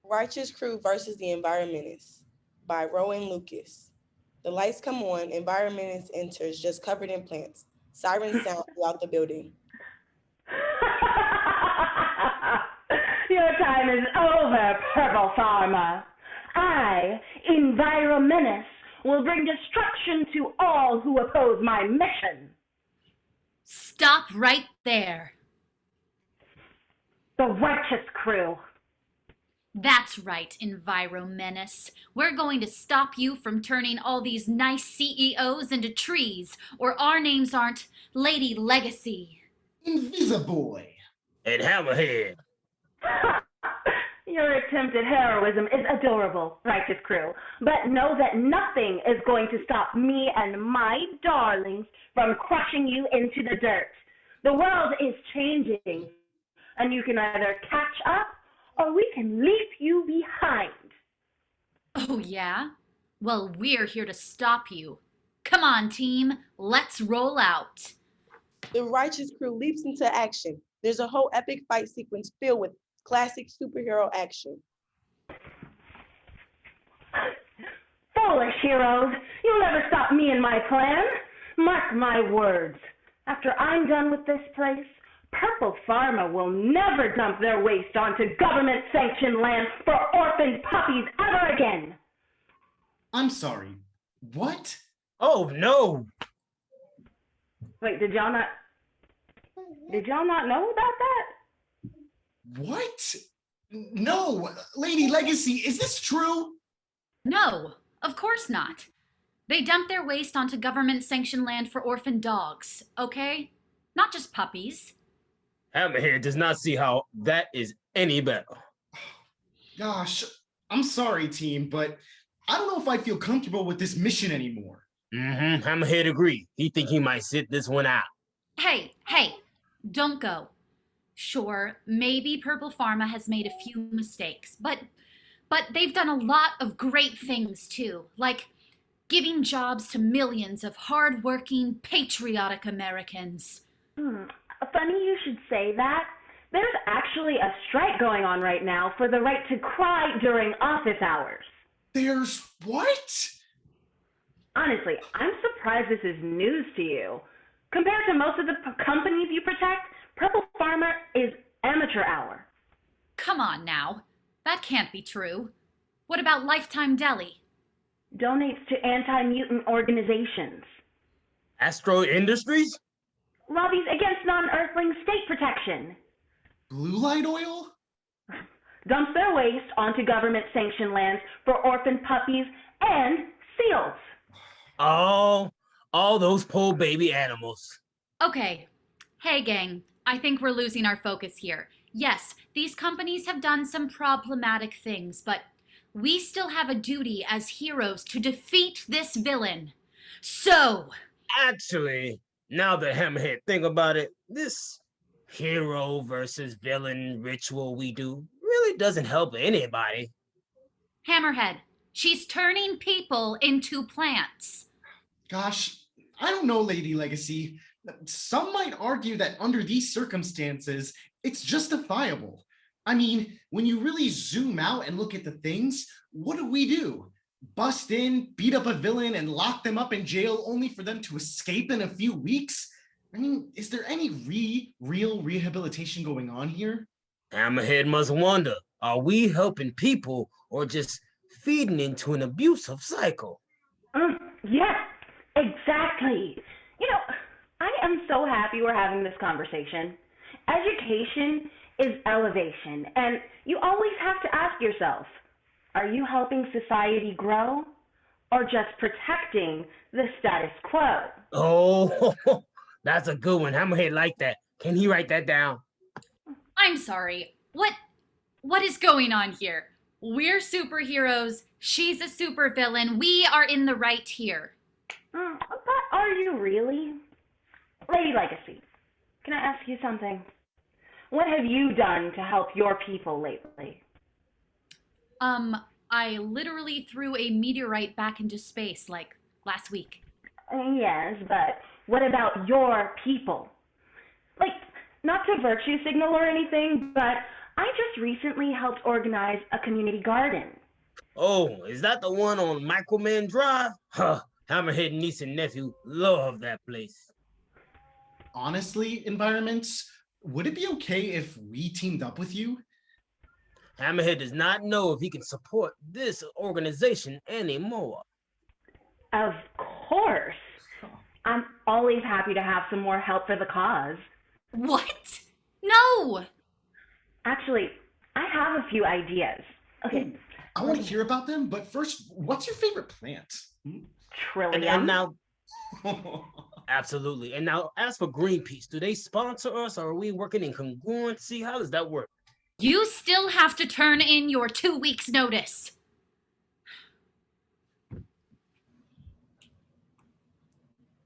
Righteous Crew versus the Environmentalists by Rowan Lucas. The lights come on, Environmentalist enters just covered in plants. Sirens sound throughout the building. Your time is over, Purple Farmer. I, Environmentalist, will bring destruction to all who oppose my mission. Stop right there. The Righteous Crew. That's right, Environmentalists. We're going to stop you from turning all these nice CEOs into trees, or our names aren't Lady Legacy. Invisiboy. And Hammerhead. Your attempt at heroism is adorable, Righteous Crew, but know that nothing is going to stop me and my darlings from crushing you into the dirt. The world is changing, and you can either catch up or we can leave you behind. Oh, yeah? Well, we're here to stop you. Come on, team. Let's roll out. The Righteous Crew leaps into action. There's a whole epic fight sequence filled with classic superhero action. Foolish heroes, you'll never stop me and my plan. Mark my words. After I'm done with this place, Purple Pharma will never dump their waste onto government-sanctioned land for orphaned puppies ever again. I'm sorry. What? Oh, no. Wait, did y'all not know about that? What? No, Lady Legacy, is this true? No, of course not. They dump their waste onto government-sanctioned land for orphan dogs, okay? Not just puppies. Hammerhead does not see how that is any better. Gosh, I'm sorry, team, but I don't know if I feel comfortable with this mission anymore. Hammerhead agree. He think he might sit this one out. Hey, don't go. Sure, maybe Purple Pharma has made a few mistakes, but they've done a lot of great things too, like giving jobs to millions of hard-working, patriotic Americans. Funny you should say that. There's actually a strike going on right now for the right to cry during office hours. There's what? Honestly, I'm surprised this is news to you. Compared to most of the companies you protect, Purple Pharma is amateur hour. Come on now. That can't be true. What about Lifetime Deli? Donates to anti-mutant organizations. Asteroid Industries? Lobbies against non-Earthling state protection. Blue light oil? Dumps their waste onto government-sanctioned lands for orphan puppies and seals. All those poor baby animals. Okay. Hey, gang. I think we're losing our focus here. Yes, these companies have done some problematic things, but we still have a duty as heroes to defeat this villain. So... Actually, now that Hammerhead think about it, this hero versus villain ritual we do really doesn't help anybody. Hammerhead, she's turning people into plants. Gosh, I don't know, Lady Legacy. Some might argue that under these circumstances, it's justifiable. I mean, when you really zoom out and look at the things, what do? Bust in, beat up a villain, and lock them up in jail only for them to escape in a few weeks? I mean, is there any real rehabilitation going on here? Hammerhead must wonder, are we helping people or just feeding into an abusive cycle? Yes, exactly. You know, I am so happy we're having this conversation. Education is elevation, and you always have to ask yourself, are you helping society grow or just protecting the status quo? Oh, that's a good one. Hammerhead like that. Can he write that down? I'm sorry. What is going on here? We're superheroes. She's a supervillain. We are in the right here. But are you really? Lady Legacy, can I ask you something? What have you done to help your people lately? I literally threw a meteorite back into space, like, last week. Yes, but what about your people? Like, not to virtue signal or anything, but I just recently helped organize a community garden. Oh, is that the one on Microman Drive? Huh, Hammerhead niece and nephew love that place. Honestly, Environments, would it be okay if we teamed up with you? Hammerhead does not know if he can support this organization anymore. Of course. I'm always happy to have some more help for the cause. What? No! Actually, I have a few ideas. Okay. I want to hear about them, but first, what's your favorite plant? Trillium. And now, absolutely. And now, as for Greenpeace, do they sponsor us or are we working in congruency? How does that work? You still have to turn in your 2 weeks' notice.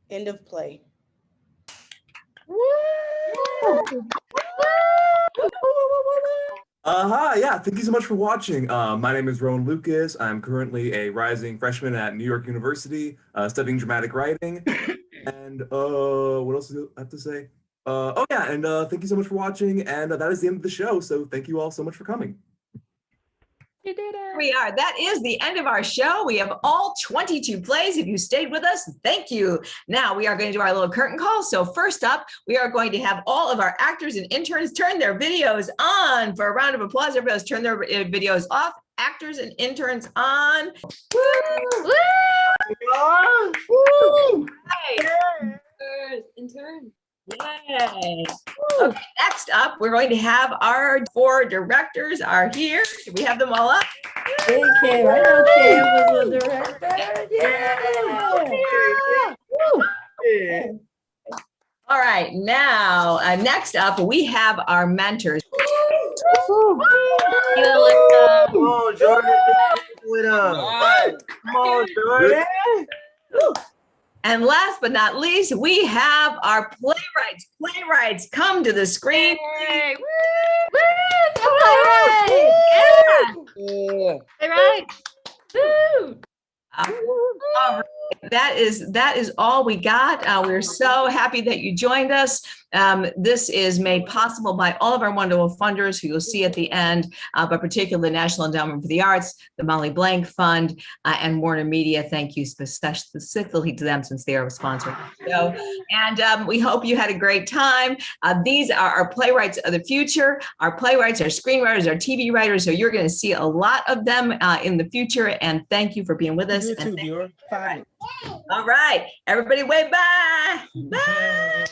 End of play. Yeah, thank you so much for watching. My name is Rowan Lucas. I'm currently a rising freshman at New York University, studying dramatic writing. And what else do I have to say? Thank you so much for watching. And that is the end of the show. So thank you all so much for coming. You did it. We are. That is the end of our show. We have all 22 plays. If you stayed with us, thank you. Now we are going to do our little curtain call. So first up, we are going to have all of our actors and interns turn their videos on. For a round of applause, everybody else turn their videos off. Actors and interns on. Woo! Woo! Woo! Hey. Intern. Yay. Okay, next next up, we're going to have our 4 directors are here. Do we have them all up? Hey, Kim. I know Kim was a director. Yeah. All right, now next up we have our mentors. Come on, Jordan. With us. Come on, Jordan. And last but not least, we have our playwrights. Playwrights, come to the screen. Yay. Woo! Playwrights! Yeah. Playwrights! Woo! All right. That is all we got. We're so happy that you joined us. This is made possible by all of our wonderful funders who you'll see at the end, but particularly the National Endowment for the Arts, the Molly Blank Fund, and Warner Media. Thank you specifically to them since they are sponsoring the show. And we hope you had a great time. These are our playwrights of the future. Our playwrights, our screenwriters, our TV writers. So you're going to see a lot of them in the future. And thank you for being with us. You too, Dior. All right, everybody wave bye. Bye.